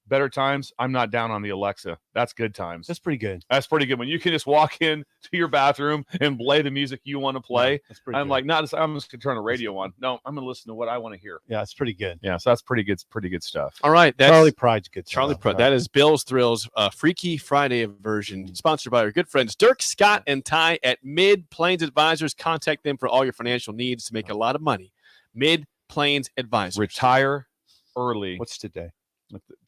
Better times. I'm not down on the Alexa. That's good times. That's pretty good. That's pretty good. When you can just walk in to your bathroom and play the music you want to play. That's pretty I'm good. like, not. I'm just gonna turn the radio on. No, I'm gonna listen to what I want to hear. Yeah, it's pretty good. Yeah, so that's pretty good. Pretty good stuff. All right, that's Charlie Pride's good. Charlie stuff. Pride. That is Bill's Thrills, Freaky Friday version, sponsored by our good friends Dirk, Scott, and Ty at Mid Plains Advisors. Contact them for all your financial needs to make a lot of money. Mid Plains Advisors. Retire early. What's today?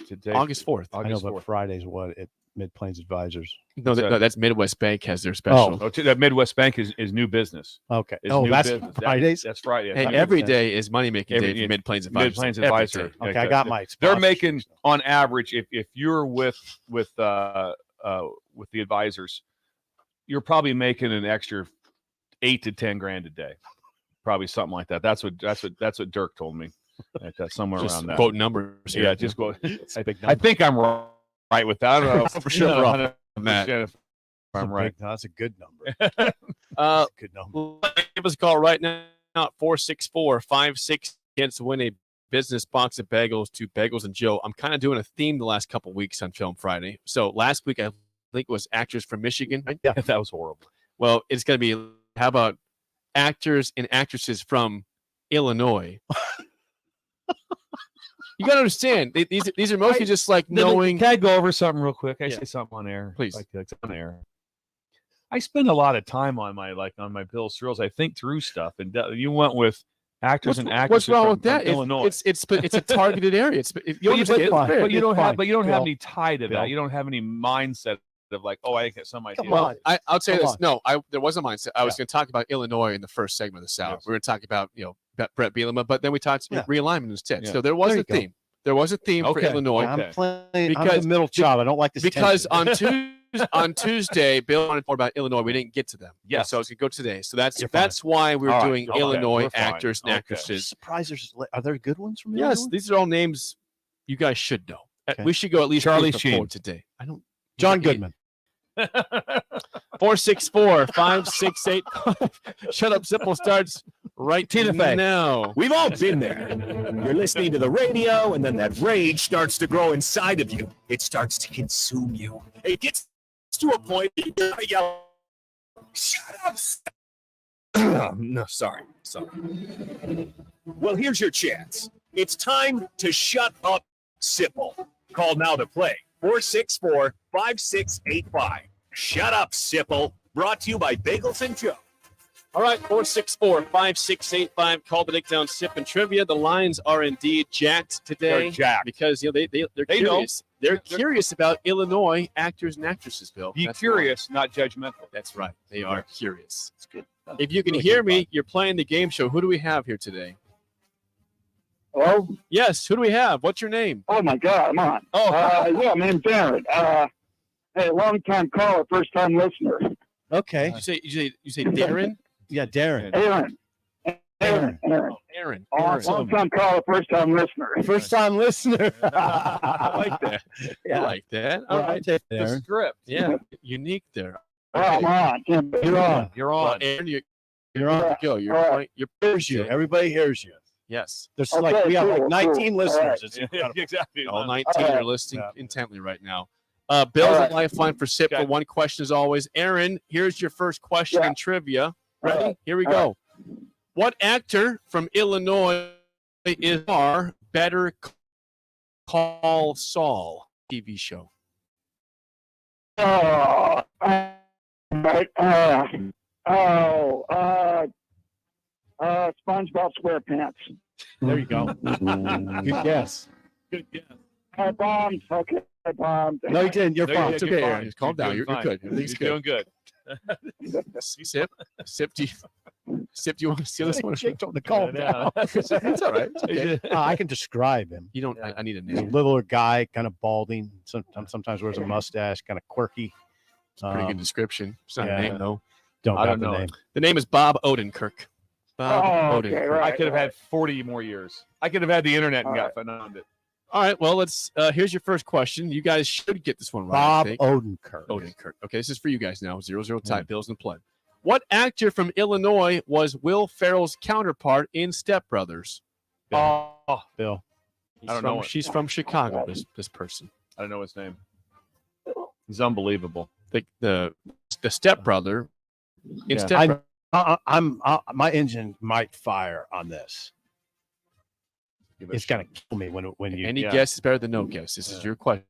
Today? August 4th. I know, August but 4th. Friday's what at Mid Plains Advisors. No, that's Midwest Bank has their special. Oh, that Midwest Bank is new business. Okay. Is Oh, new that's business. Fridays? That's Friday. Hey, every day is money making day for Mid Plains Advisors. Mid Plains Every Advisor. day. Okay, I got my They're sponsorship. making on average, if you're with with the advisors, you're probably making an extra $8 to $10,000 a day, probably something like that. That's what Dirk told me. Somewhere Just around that. quote numbers here. Yeah, just quote. I think I'm right with that. I don't know for sure. Wrong, Matt. If I'm right. That's a good number. Good number. Give us a call right now at 464-56 to win a business box of bagels to Bagels and Joe. I'm kind of doing a theme the last couple weeks on Film Friday. So last week I think it was actors from Michigan. Right? Yeah, that was horrible. Well, it's going to be, how about actors and actresses from Illinois? You got to understand, these are mostly just like knowing. Can I go over something real quick? I Yeah. say something on air. Please. Like on air. I spend a lot of time on my Bill Thrills. I think through stuff, and you went with actors and actresses. What's wrong from, with that? from Illinois. It's a targeted area. But you don't have any tie to Bill. that. You don't have any mindset of like, oh, I get some idea. Well, I'll tell you Come this. No, there was a mindset. I was going to talk about Illinois in the first segment of the South. Yes. We were going to talk about Brett Bielema, but then we talked realignment instead. Yeah. So there was There a you go. theme. There was a theme for Okay. Illinois. I'm playing. Because- I'm the middle child. I don't like this. Because tension. on Tuesday, Bill wanted more about Illinois. We didn't get to them. Yes. So I was going to go today. So that's You're fine. why we're All right. doing Okay. Illinois We're fine. actors and Okay. actresses. Surprisers. Are there good ones from Yes, Illinois? these are all names you guys should know. Okay. We should go at least Charlie 3 for 4 Sheen. today. I don't. John Goodman. 464-5685. Shut Up Simple starts right Tina Fey. now. We've all been there. You're listening to the radio, and then that rage starts to grow inside of you. It starts to consume you. It gets to a point you gotta yell, "Shut up!" No, sorry. Well, here's your chance. It's time to shut up, Sipple. Call now to play. 464-5685. Shut up, Sipple. Brought to you by Bagels and Joe. All right, 464-5685. Call the Dick Down Sip and Trivia. The lines are indeed jacked today. They're jacked. Because they're They know. curious. They're curious about Illinois actors and actresses, Bill. Be That's curious, not judgmental. Right. That's right. They are curious. That's good. If you can hear me, you're playing the game show. Who do we have here today? Hello? Yes, who do we have? What's your name? Oh, my God, I'm on. Oh. Yeah, my name's Aaron. Hey, long-time caller, first-time listener. Okay. You say Darren? Yeah, Darren. Aaron. Aaron. Long-time caller, first-time listener. First time listener. I like that. Yeah. I like that. All I'll right. take The Darren. script. Yeah, unique there. Well, I'm on. You're on. You're Well, on. Aaron, You're on. go. You're All right. point. You're Hears you. Everybody hears you. yes. There's Okay, like we have cool, like 19 cool. listeners. All right. It's incredible. Exactly. All 19 All right. are listening Yeah. intently right now. Bill's All a right. lifeline for SIP Okay. for one question as always. Aaron, here's your first question Yeah. in trivia. All Ready? right. Here we All go. What actor from Illinois is our Better Call Saul TV show? Oh, right. SpongeBob SquarePants. There you go. Good guess. Good guess. I bombed. Okay, I bombed. No, you didn't. You're No, fine. It's you're okay, fine. Aaron. Just calm down. doing You're fine. good. Everything's You're good. doing good. Sip, do you want to steal this one? Jake told him to calm down. It's all right. It's okay. I can describe him. You don't. I need a He's a name. littler guy, kind of balding. Sometimes wears a mustache, kind of quirky. Pretty good description. It's not yeah. a name though. Don't I have don't the know. name. The name is Bob Odenkirk. Bob Okay, Odenkirk. right. I could have had 40 more years. I could have had the internet and All found it. All right. Well, let's. Here's your first question. You guys should get this one right. I Bob think. Odenkirk. Odenkirk. Okay, this is for you guys now. 0-0 tie. Bills in the play. What actor from Illinois was Will Ferrell's counterpart in Step Brothers? Oh, Bill. He's I don't know from- it. She's from Chicago. This person. I don't know his name. He's unbelievable. The stepbrother in Yeah. Step My engine might fire on this. Give it a It's gonna kill me when you. Any yeah. guess is better than no guess. This is your question.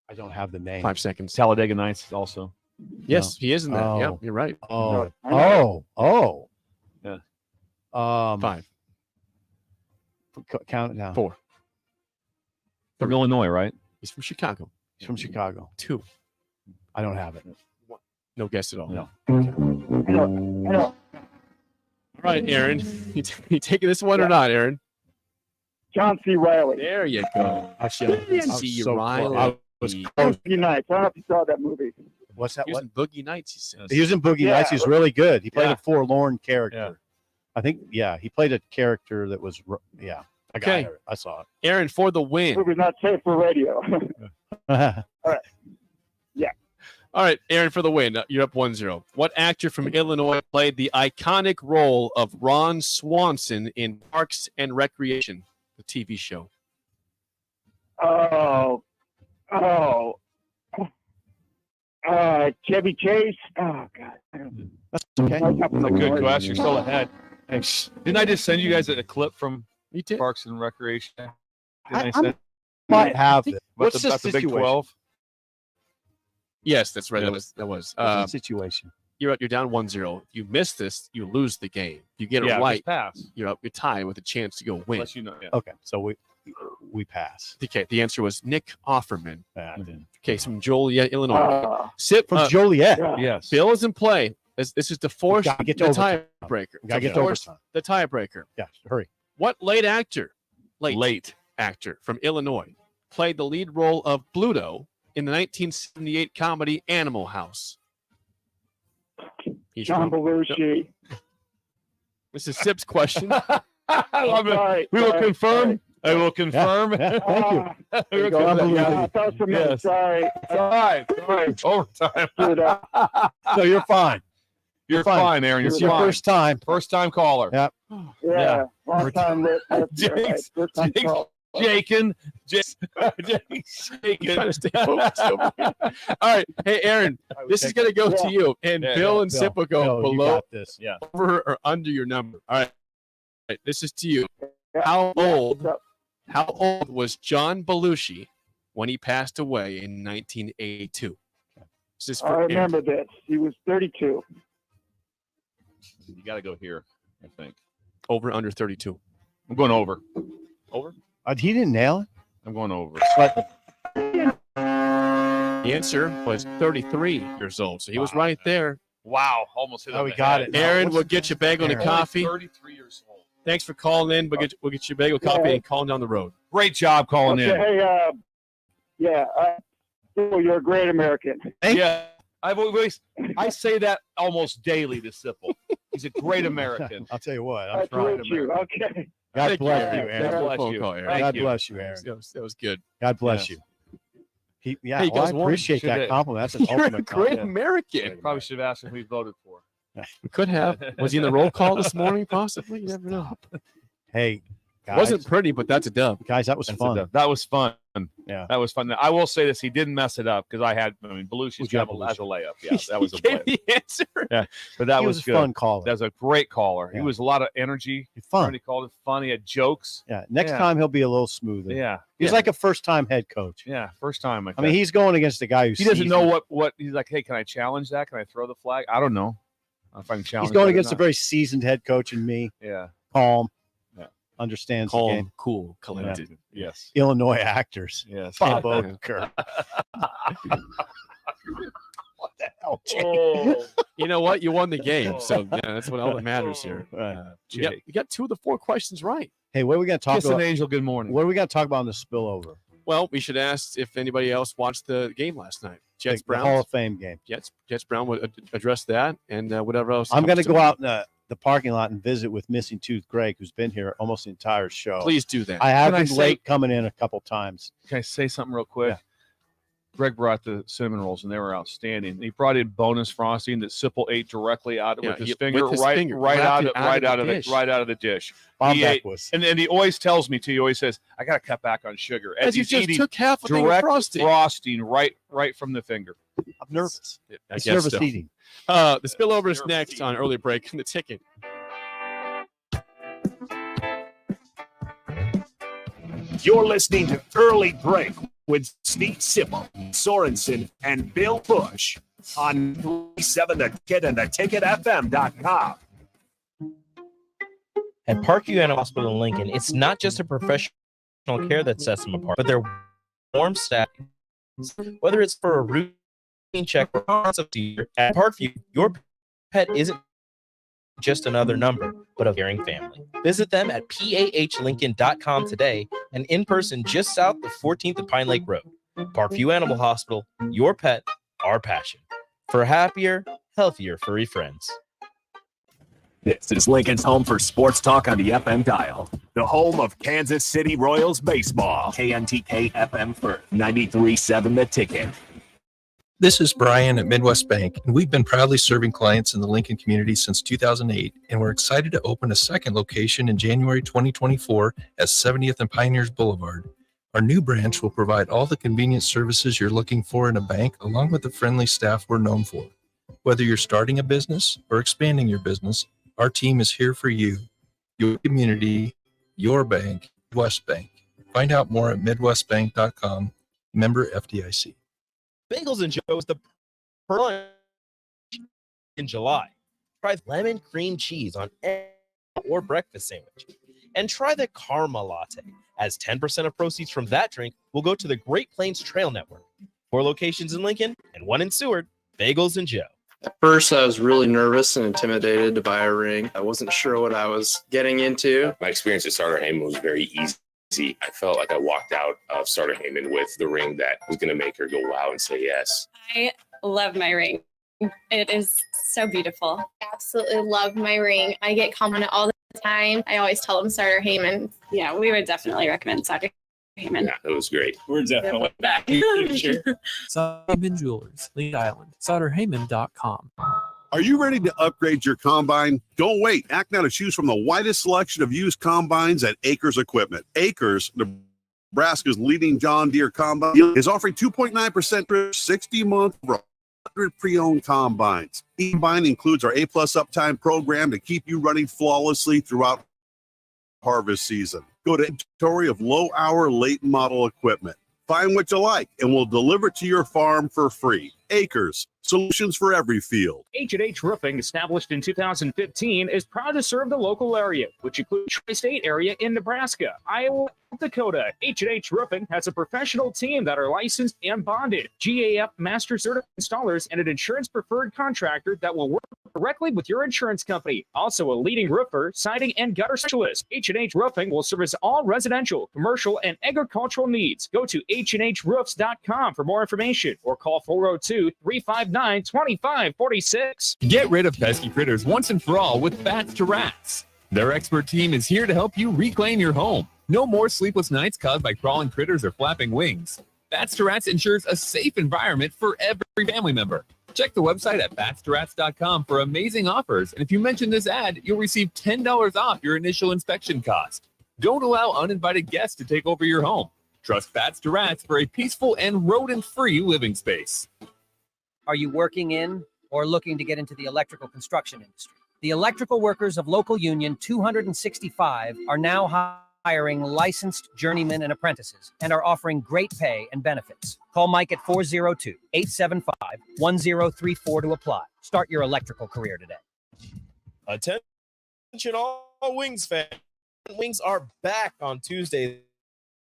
I don't have the name. 5 seconds. Talladega Nights also. Yes, he is in that. Yeah, Oh. you're right. Oh. Yeah. 5, Count it down. 4. From Illinois, right? He's from Chicago. He's from Chicago. 2. I don't have it. No guess at all. No. All right, Aaron. You taking this one or not, Aaron? John C. Riley. There you go. See Riley. I was Boogie Nights. I don't know if you saw that movie. What's that? He was What? in Boogie Nights, he says. He was in Boogie Yeah. Nights. He's really good. He played Yeah. a forlorn character. Yeah. I think. Yeah, he played a character that was. Yeah. Okay. I saw Aaron, for the win. Movie's not safe for radio. it. All right, Aaron, for the win. You're up 1-0. What actor from Illinois played the iconic role of Ron Swanson in Parks and Recreation, the TV show? Chevy Chase. Oh God. That's okay. That's a good question. You're still ahead. Thanks. Didn't I just send you guys a clip from You did. Parks and Recreation? Didn't I I send might have it. what's the Big situation? 12? Yes, that's right. Yeah. That was. What's the situation? You're down 1-0. You miss this, you lose the game. You get it Yeah, right, just pass. you're tied with a chance to go win. Unless you know. Yeah. Okay, so we pass. Okay, the answer was Nick Offerman. I didn't. Okay, from Joliet, Illinois. Sip From Joliet. Yes. Bill is in play. This is the fourth, Gotta get to the overtime. tiebreaker. Gotta get to overtime. The tiebreaker. Yeah, hurry. What late actor Late. from Illinois played the lead role of Bluto in the 1978 comedy Animal House? He's John from- Belushi. This is Sip's question. I love it. Sorry, We will sorry, confirm. I will confirm. Yeah, thank you. We will go. confirm. Unbelievable. I thought so. Yes. Sorry. It's all right. Overtime. So you're fine. You're fine, Aaron. You're It's your fine. first time. caller. Yeah. Yeah. Long time lit. Jake's- First time Jake's- call. Jake's shaking. Trying to stay focused over here. All right. Hey, Aaron, this is going to go to you. And Yeah, Bill yeah, and Sip will go Bill, you below, got this. Yeah. over, or under your number. All right. All right. This is to you. How old was John Belushi when he passed away in 1982? This is I for Aaron. remember this. He was 32. You got to go here, I think. Over, under 32. I'm going over. Over? He didn't nail it. I'm going over. But The answer was 33 years old. So he was right there. Wow. Almost hit Oh, on we the got head. it. Aaron, we'll get you a bagel and a Aaron. coffee. 33 years old. Thanks for calling in. We'll get you a bagel, coffee, and calling down the road. Great job calling Okay, in. hey, Bill, you're a great American. Yeah. I say that almost daily to Sipple. He's a great American. I'll tell you what. I I'm trying. salute you. Okay. God Thank bless you, Aaron. Aaron. Thanks for the Bless phone you. call, Aaron. Thank God you. bless you, Aaron. That was good. God bless Yes. you. Hey, I you guys won. appreciate that Should- compliment. That's an You're a ultimate great compliment. American. Probably should have asked him who he voted for. We could have. Was he in the roll call this morning? Possibly. You never know. Hey, guys, Wasn't pretty, but that's a dub. guys, that was fun. That was fun. Yeah. That was fun. I will say this: he didn't mess it up because Belushi's Would you have as a layup. Yeah, that was a Gave play. the answer. Yeah, but that He was was a good. fun caller. That was a great caller. Yeah. He was a lot of energy. Fun. He called it fun. He had jokes. Yeah. Next Yeah. time he'll be a little smoother. Yeah, He's yeah. like a first-time head coach. Yeah, first time. I mean, he's going against a guy who's he doesn't know what he's like. Hey, can I challenge that? Can I throw the flag? I don't know if I can challenge. He's going that or against a not. very seasoned head coach and me. Yeah. Calm. Yeah. Understands the Calm, game. cool, collected. Yes. Illinois actors. Yes. Bob Odenkirk. What the hell, Jake? Oh. You know what? You won the game. So yeah, that's what all that matters here. You got 2 of the 4 questions right. Hey, what are we going to talk Kiss an about? angel. Good morning. What are we going to talk about on the spillover? Well, we should ask if anybody else watched the game last night. Jets The Hall Browns. of Fame game. Jets Brown would address that and whatever else. I'm going to comes go out in the parking lot and visit with Missing Tooth Greg, who's been here almost the entire show. Please do that. I have Can I been say- late coming in a couple times. Can I say something real quick? Yeah. Greg brought the cinnamon rolls and they were outstanding. He brought in bonus frosting that Sipple ate directly out Yeah, with his he- finger, with his right, finger, right wrapped out it of, out right of out the of dish. the, right out of the dish. Bob He Beck ate- was. and he always tells me too. He always says, "I got to cut back on sugar." As you he's just eating took half a thing of direct frosting. right from the finger. I'm nervous. I It's guess nervous so. eating. The spillover is next on early break in the ticket. You're listening to Early Break with Steve Sipple, Sorensen, and Bill Busch on 37 The Ticket and theticketfm.com. At Parkview Animal Hospital in Lincoln, it's not just a professional care that sets them apart, but their warm staff. Whether it's for a routine check or concept at Parkview, your pet isn't just another number, but a caring family. Visit them at pahlincoln.com today and in person just south of 14th and Pine Lake Road. Parkview Animal Hospital, your pet, our passion. For happier, healthier furry friends. This is Lincoln's home for sports talk on the FM dial. The home of Kansas City Royals baseball. KNTK FM for 93.7 The Ticket. This is Brian at Midwest Bank, and we've been proudly serving clients in the Lincoln community since 2008, and we're excited to open a second location in January 2024 at 70th and Pioneers Boulevard. Our new branch will provide all the convenient services you're looking for in a bank, along with the friendly staff we're known for. Whether you're starting a business or expanding your business, our team is here for you, your community, your bank, Midwest Bank. Find out more at midwestbank.com, member FDIC. Bagels and Joe's the lunch in July. Try lemon cream cheese on egg or breakfast sandwich. And try the Karma Latte, as 10% of proceeds from that drink will go to the Great Plains Trail Network. 4 locations in Lincoln and 1 in Seward. Bagels and Joe. At first, I was really nervous and intimidated to buy a ring. I wasn't sure what I was getting into. My experience at Starter Heyman was very easy. I felt like I walked out of Starter Heyman with the ring that was going to make her go wow and say yes. I love my ring. It is so beautiful. Absolutely love my ring. I get complimented all the time. I always tell them Starter Heyman. Yeah, we would definitely recommend Starter Heyman. Yeah, it was great. We're definitely back. Sure. Heyman Jewelers, Lead Island, SauterHeyman.com. Are you ready to upgrade your combine? Don't wait. Act now to choose from the widest selection of used combines at Acres Equipment. Acres, Nebraska's leading John Deere combine, is offering 2.9% for 60-month 100 pre-owned combines. Each combine includes our A-plus uptime program to keep you running flawlessly throughout harvest season. Go to inventory of low-hour, late model equipment. Find what you like, and we'll deliver it to your farm for free. Acres, solutions for every field. H&H Roofing, established in 2015, is proud to serve the local area, which includes the Tri-State area in Nebraska, Iowa, and Dakota. H&H Roofing has a professional team that are licensed and bonded, GAF Master Certified installers, and an insurance-preferred contractor that will work directly with your insurance company. Also a leading roofer, siding, and gutter specialist. H&H Roofing will service all residential, commercial, and agricultural needs. Go to hdhroofs.com for more information or call 402-359-2546. Get rid of pesky critters once and for all with Bats to Rats. Their expert team is here to help you reclaim your home. No more sleepless nights caused by crawling critters or flapping wings. Bats to Rats ensures a safe environment for every family member. Check the website at batstoRats.com for amazing offers, and if you mention this ad, you'll receive $10 off your initial inspection cost. Don't allow uninvited guests to take over your home. Trust Bats to Rats for a peaceful and rodent-free living space. Are you working in or looking to get into the electrical construction industry? The electrical workers of Local Union 265 are now hiring licensed journeymen and apprentices and are offering great pay and benefits. Call Mike at 402-875-1034 to apply. Start your electrical career today. Attention all Wings fans. Wings are back on Tuesday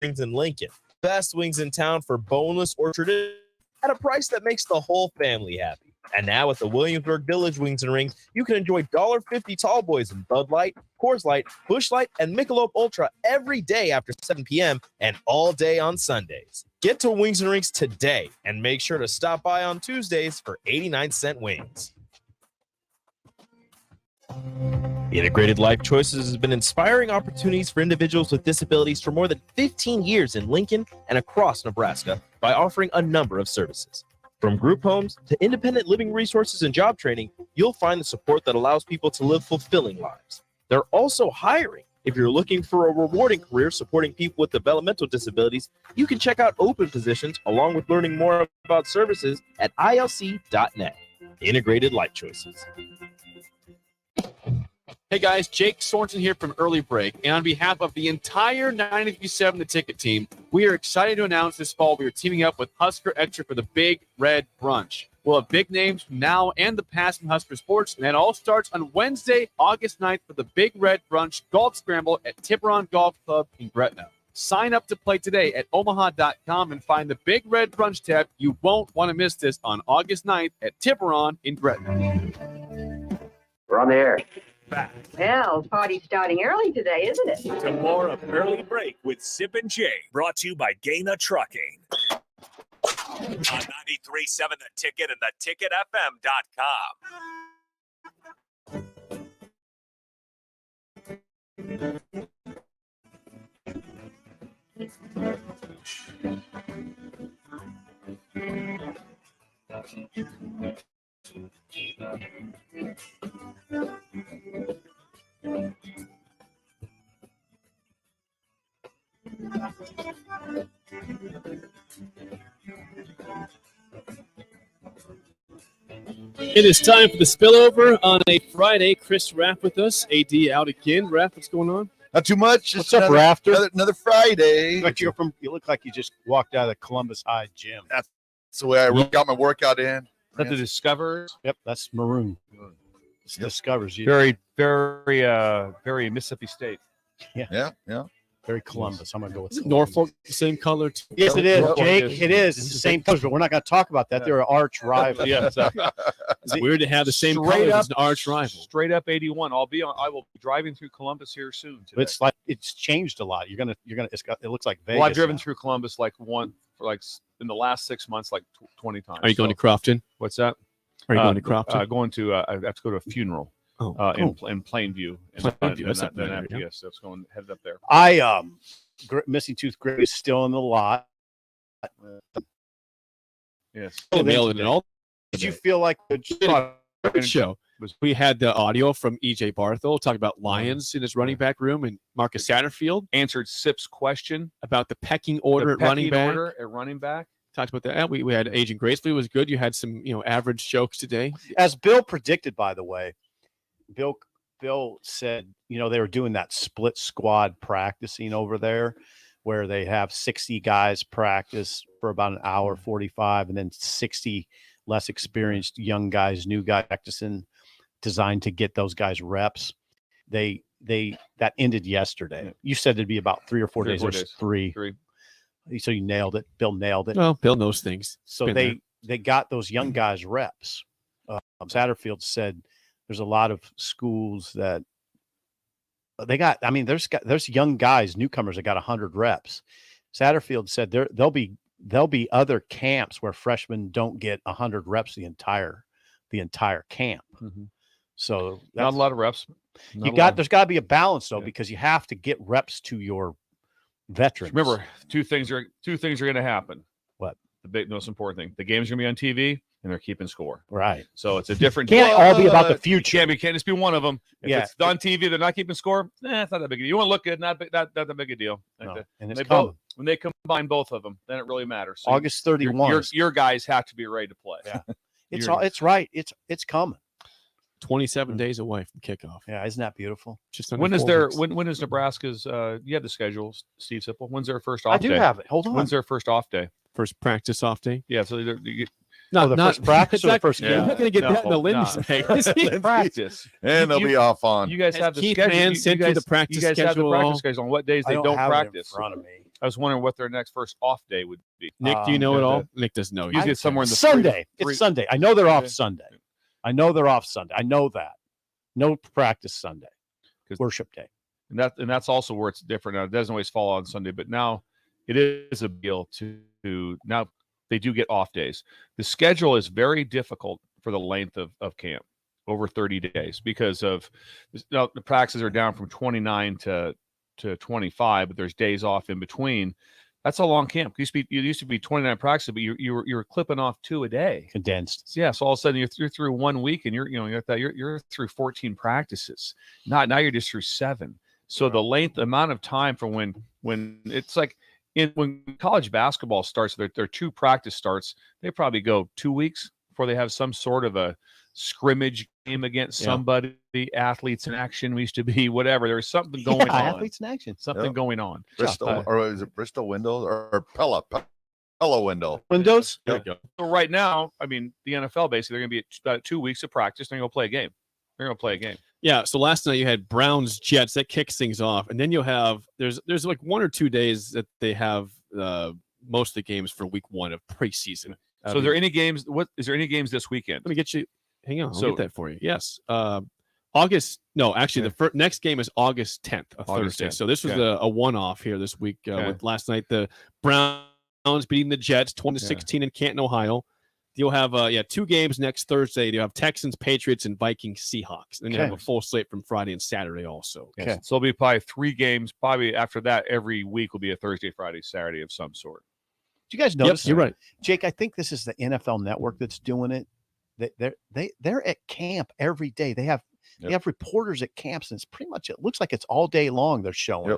in Lincoln. Best wings in town for boneless or traditional at a price that makes the whole family happy. And now at the Williamsburg Village Wings and Rings, you can enjoy $1.50 tall boys in Bud Light, Coors Light, Busch Light, and Michelob Ultra every day after 7 p.m. and all day on Sundays. Get to Wings and Rings today and make sure to stop by on Tuesdays for 89-cent wings. Integrated Life Choices has been inspiring opportunities for individuals with disabilities for more than 15 years in Lincoln and across Nebraska by offering a number of services. From group homes to independent living resources and job training, you'll find the support that allows people to live fulfilling lives. They're also hiring. If you're looking for a rewarding career supporting people with developmental disabilities, you can check out open positions along with learning more about services at ilc.net. Integrated Life Choices. Hey guys, Jake Sorensen here from Early Break, and on behalf of the entire 93.7 The Ticket team, we are excited to announce this fall we are teaming up with Husker Extra for the Big Red Brunch. We'll have big names from now and the past from Husker sports, and that all starts on Wednesday, August 9th for the Big Red Brunch Golf Scramble at Tiburon Golf Club in Gretna. Sign up to play today at omaha.com and find the Big Red Brunch tab. You won't want to miss this on August 9th at Tiburon in Gretna. We're on the air. back Well, party's starting early today, isn't it? to more of Early Break with Sip and Jay, brought to you by Gaina Trucking. On 93.7 The Ticket and theticketfm.com. It is time for the spillover on a Friday. Chris Raff with us. AD out again. Raff, what's going on? Not too much. What's up, Rafter? Another Friday. You look like you just walked out of the Columbus High gym. That's the way I got my workout in. That the Discoverers? Yep, that's maroon. It's Discovers. Very, very Mississippi State. Yeah. Very Columbus. I'm gonna go with Columbus. Norfolk, the same color. Yes, it is, Norfolk Jake. It is. It's the same colors, but we're not going to talk about that. They're an arch rival. Yeah, it's weird to have the same Straight colors up- as an arch rival. Straight up 81. I will be driving through Columbus here soon. Today. It's like it's changed a lot. It looks like Vegas. Well, I've driven now. through Columbus in the last 6 months, 20 times. Are you going to Crofton? What's that? Are you going to Crofton? I have to go to a funeral. Oh, in Plainview. Plainview, that's not bad, yeah. Yes, so it's going headed up there. Missing Tooth Gray is still in the lot. Yes. They mailed it all. Did you feel like the show? We had the audio from EJ Barthel talk about Lions in his running back room, and Marcus Satterfield answered Sip's question about the pecking order The at running pecking back. order at running back. Talked about that. We had Agent Gracefully was good. You had some average jokes today. As Bill predicted, by the way, Bill said, they were doing that split squad practicing over there where they have 60 guys practice for about an hour 45 and then 60 less experienced young guys, new guys practicing, designed to get those guys reps. That ended yesterday. You said it'd be about 3 or 4 days. There's three. So you nailed it. Bill nailed it. Well, Bill knows things. So they got those young guys reps. Satterfield said there's a lot of schools that they got. I mean, there's young guys, newcomers that got 100 reps. Satterfield said there'll be other camps where freshmen don't get 100 reps the entire camp. Mm-hmm. So Not a lot of reps. There's got to be a balance though, because you have to get reps to your veterans. Remember, two things are going to happen. What? The most important thing: the game's going to be on TV, and they're keeping score. Right. So it's a different. Can't all be about the future. Can't just be one of them. If Yeah. it's on TV, they're not keeping score. It's not that big a deal. You want to look good, not that big a deal. No. And it's they coming. when they combine both of them, then it really matters. So August 31. Your guys have to be ready to play. Yeah. It's right. It's coming. 27 days away from kickoff. Yeah, isn't that beautiful? Just When is Nebraska's? You have the schedule, Steve Sipple. When's their first off day? I do have it. Hold on. When's their first off day? First practice off day? Yeah. So first practice or the first You're not going to get that in the Lindsay thing. practice. And they'll be off on. You guys have the Keith schedule. Mann sent you the practice You guys have the schedule. practice schedule on what days they don't have practice. it in front of me. I was wondering what their next first off day would be. Nick, do you know it all? Nick doesn't know. Usually it's somewhere in the Sunday. three- It's Sunday. I know they're off Sunday. I know that. No practice Sunday. Worship day. And that's also where it's different. Now, it doesn't always fall on Sunday, but now it is a deal to now they do get off days. The schedule is very difficult for the length of camp, over 30 days, because of the practices are down from 29 to 25, but there's days off in between. That's a long camp. It used to be 29 practices, but you were clipping off 2 a day, condensed. Yeah, so all of a sudden you're through 1 week, and you're through 14 practices. Now you're just through 7. So the amount of time for when it's like when college basketball starts, their 2 practice starts, they probably go 2 weeks before they have some sort of a scrimmage game against somebody. Athletes in action used to be whatever. There's something going on. Athletes in action. Something going on. Bristol, or is it Bristol Windows or Pella Window? Windows. There you go. So right now, I mean, the NFL basically they're going to be about 2 weeks of practice. They're going to play a game. Yeah. So last night you had Browns Jets that kicks things off, and then you'll have there's like 1 or 2 days that they have most of the games for week 1 of preseason. So is there any games? Is there any games this weekend? Let me get you. Hang on, I'll get that for you. Yes. No, actually, the next game is August 10th, Thursday. 10th. So this was a one-off here this week. Okay. With last night, the Browns beating the Jets 20-16 in Canton, Ohio. You'll have 2 games next Thursday. You'll have Texans, Patriots, and Vikings, Seahawks. And you have a full slate from Friday and Saturday also. Okay. So it'll be probably 3 games. Probably after that, every week will be a Thursday, Friday, Saturday of some sort. Do you guys notice? You're right, Jake. I think this is the NFL Network that's doing it. They're at camp every day. They have reporters at camps, and it's pretty much, it looks like it's all day long they're showing.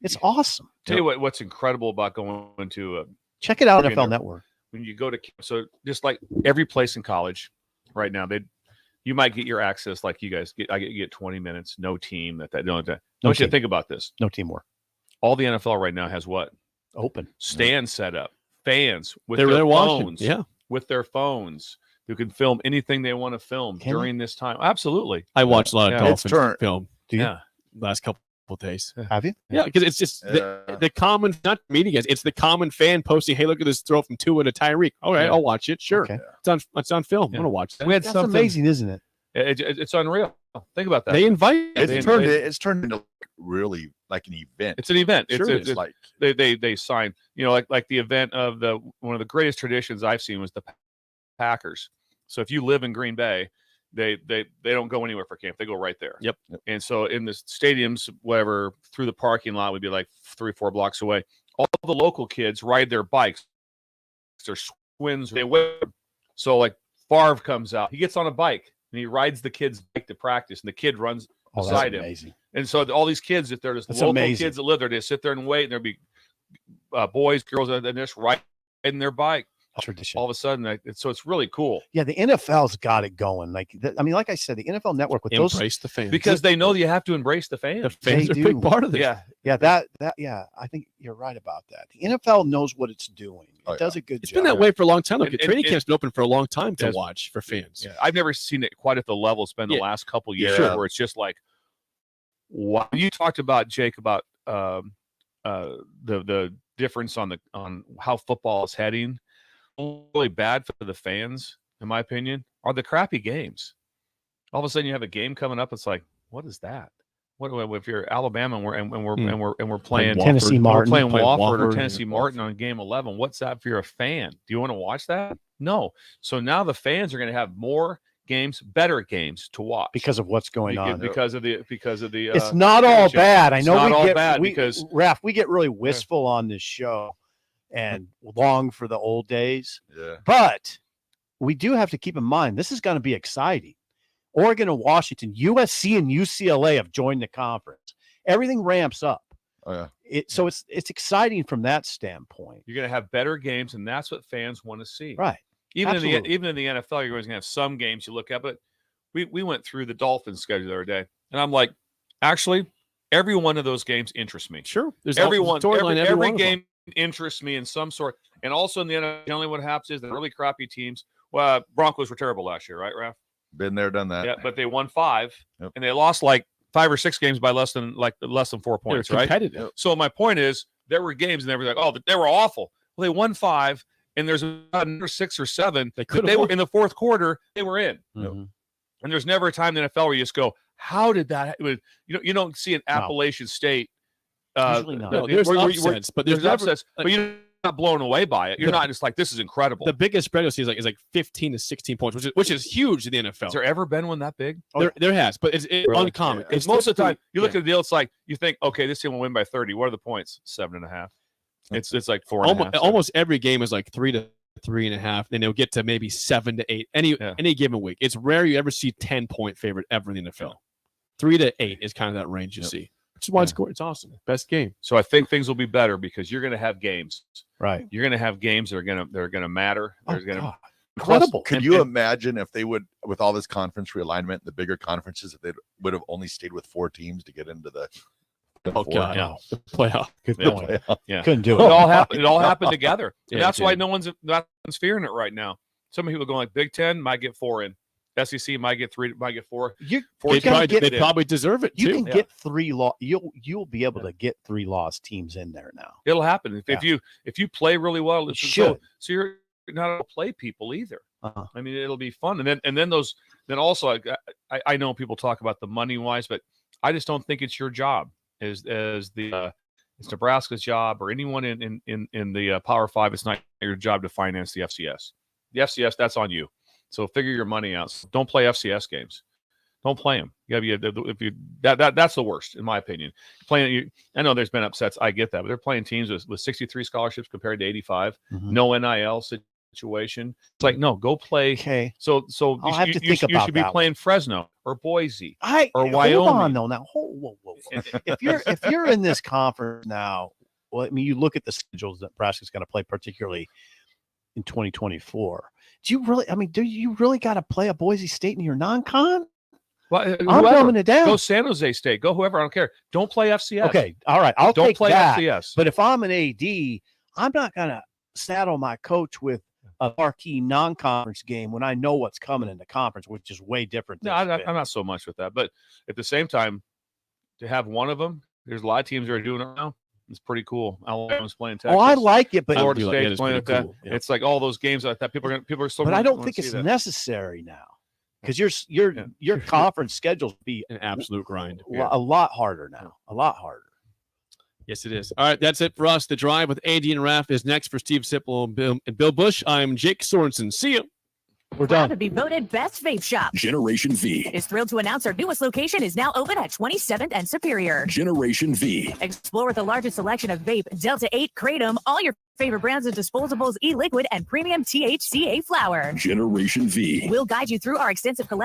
It's awesome. Tell you what's incredible about going to check it out, NFL Network. When you go to so just like every place in college right now, you might get your access like you guys get. You get 20 minutes, no team. Don't you think about this? No teamwork. All the NFL right now has what? Open stands set up, fans with they're their phones, watching, with their phones. You can film anything they want to film during this time. Absolutely. I watched a lot of Dolphins film. Do you? Last couple days. Have you? Yeah, because it's just the common, not meeting guys. It's the common fan posting, "Hey, look at this throw from Tua to Tyreek." All right, I'll watch it. Sure, it's on film. I'm gonna watch that. That's amazing, isn't it? It's unreal. Think about that. They invite. It's turned into really like an event. It's an event. It's like they sign. Like the event of one of the greatest traditions I've seen was the Packers. So if you live in Green Bay, they don't go anywhere for camp. They go right there. Yep. And so in the stadiums, whatever, through the parking lot would be like 3-4 blocks away. All the local kids ride their bikes. Their twins, they whip. So like Favre comes out, he gets on a bike and he rides the kid's bike to practice, and the kid runs beside him. Amazing. And so all these kids, if they're just local kids that live there, they sit there and wait, and there'll be boys, girls, and they're just riding their bike. Tradition. All of a sudden, so it's really cool. Yeah, the NFL's got it going. Like I said, the NFL Network with embrace the fans, because they know you have to embrace the fans. The fans are a big part of this. Yeah. I think you're right about that. The NFL knows what it's doing. It does a good job. It's been that way for a long time. Look, training camp's been open for a long time to watch for fans. Yeah, I've never seen it quite at the level it's been the last couple years, where it's just like, wow. You talked about, Jake, about the difference on how football is heading. Really bad for the fans, in my opinion, are the crappy games. All of a sudden, you have a game coming up. It's like, what is that? What if you're Alabama and we're playing Tennessee Martin, we're playing Wofford or Tennessee Martin on game 11? What's that if you're a fan? Do you want to watch that? No. So now the fans are going to have more games, better games to watch because of what's going on. Because of the. It's not all bad. I know because Raph, we get really wistful on this show and long for the old days. Yeah. But we do have to keep in mind this is going to be exciting. Oregon and Washington, USC and UCLA have joined the conference. Everything ramps up. Oh yeah. So it's exciting from that standpoint. You're going to have better games, and that's what fans want to see. Right. Even in the NFL, you're always going to have some games you look at. But we went through the Dolphins schedule the other day, and I'm like, actually, every one of those games interests me. Sure. There's every game interests me in some sort. And also in the NFL, generally what happens is the really crappy teams. Well, Broncos were terrible last year, right, Raph? Been there, done that. Yeah, but they won 5, and they lost like 5 or 6 games by less than 4 points, right? Competitive. So my point is, there were games and they were like, oh, they were awful. Well, they won 5, and there's another 6 or 7. They were in the fourth quarter. They were in. Mm-hmm. And there's never a time in the NFL where you just go, how did that? You don't see an Appalachian State. Usually not. No, there's upsets, but there's never, upsets, but you're not blown away by it. You're not just like, this is incredible. The biggest spread you'll see is like 15 to 16 points, which is huge in the NFL. Has there ever been one that big? There has, but it's really? Uncommon. Yeah. It's most of the time you look at the deal. It's like you think, okay, this team will win by 30. What are the points? 7.5. It's like 4.5. Almost every game is like 3 to 3.5. Then they'll get to maybe 7 to 8 any given week. It's rare you ever see 10-point favorite ever in the NFL. 3 to 8 is kind of that range you see. Which is why it's awesome. Best game. So I think things will be better because you're going to have games. Right. You're going to have games that are going to matter. There's going to incredible. Could you imagine if they would, with all this conference realignment, the bigger conferences, if they would have only stayed with 4 teams to get into the God, no. The playoff. Yeah. Couldn't do it. It all happened together. And that's why no one's fearing it right now. Some people going like Big Ten might get 4 in. SEC might get 3, might get 4. They probably deserve it too. You can get 3 you'll be able to get 3 loss teams in there now. It'll happen if you play really well. So you're not able to play people either. I mean, it'll be fun. And then also I know people talk about the money wise, but I just don't think it's your job as it's Nebraska's job or anyone in the Power Five. It's not your job to finance the FCS. The FCS, that's on you. So figure your money out. Don't play FCS games. Don't play them. That's the worst, in my opinion. I know there's been upsets. I get that, but they're playing teams with 63 scholarships compared to 85. No NIL situation. It's like, no, go play. Okay. So I'll have to think about you should be that playing Fresno or Boise or Wyoming. Hold on, though. Now, whoa. if you're in this conference now, well, I mean, you look at the schedules that Nebraska's going to play, particularly in 2024. Do you really got to play a Boise State in your non-con? Well, I'm dumbing it down. Go San Jose State. Go whoever. I don't care. Don't play FCS. Okay. All right. Don't take play that. FCS. But if I'm an AD, I'm not going to saddle my coach with a marquee non-conference game when I know what's coming in the conference, which is way different. No, I'm not so much with that. But at the same time, to have one of them, there's a lot of teams that are doing it now. It's pretty cool. Alabama's playing Texas. Oh, I like it, but Florida State's playing at that. Yeah. It's like all those games like that. People are so. But I don't think it's necessary now because your conference schedules be an absolute grind. A lot harder now. A lot harder. Yes, it is. All right, that's it for us. The Drive with AD and Raf is next for Steve Sipple and Bill Busch. I'm Jake Sorensen. See you. We're Proud to be voted best vape shop. Generation V. Is thrilled to announce our newest location is now open at 27th and Superior. Generation V. Explore the largest selection of vape, Delta 8, Kratom, all your favorite brands of disposables, e-liquid, and premium THCA flower. Generation V. We'll guide you through our extensive collection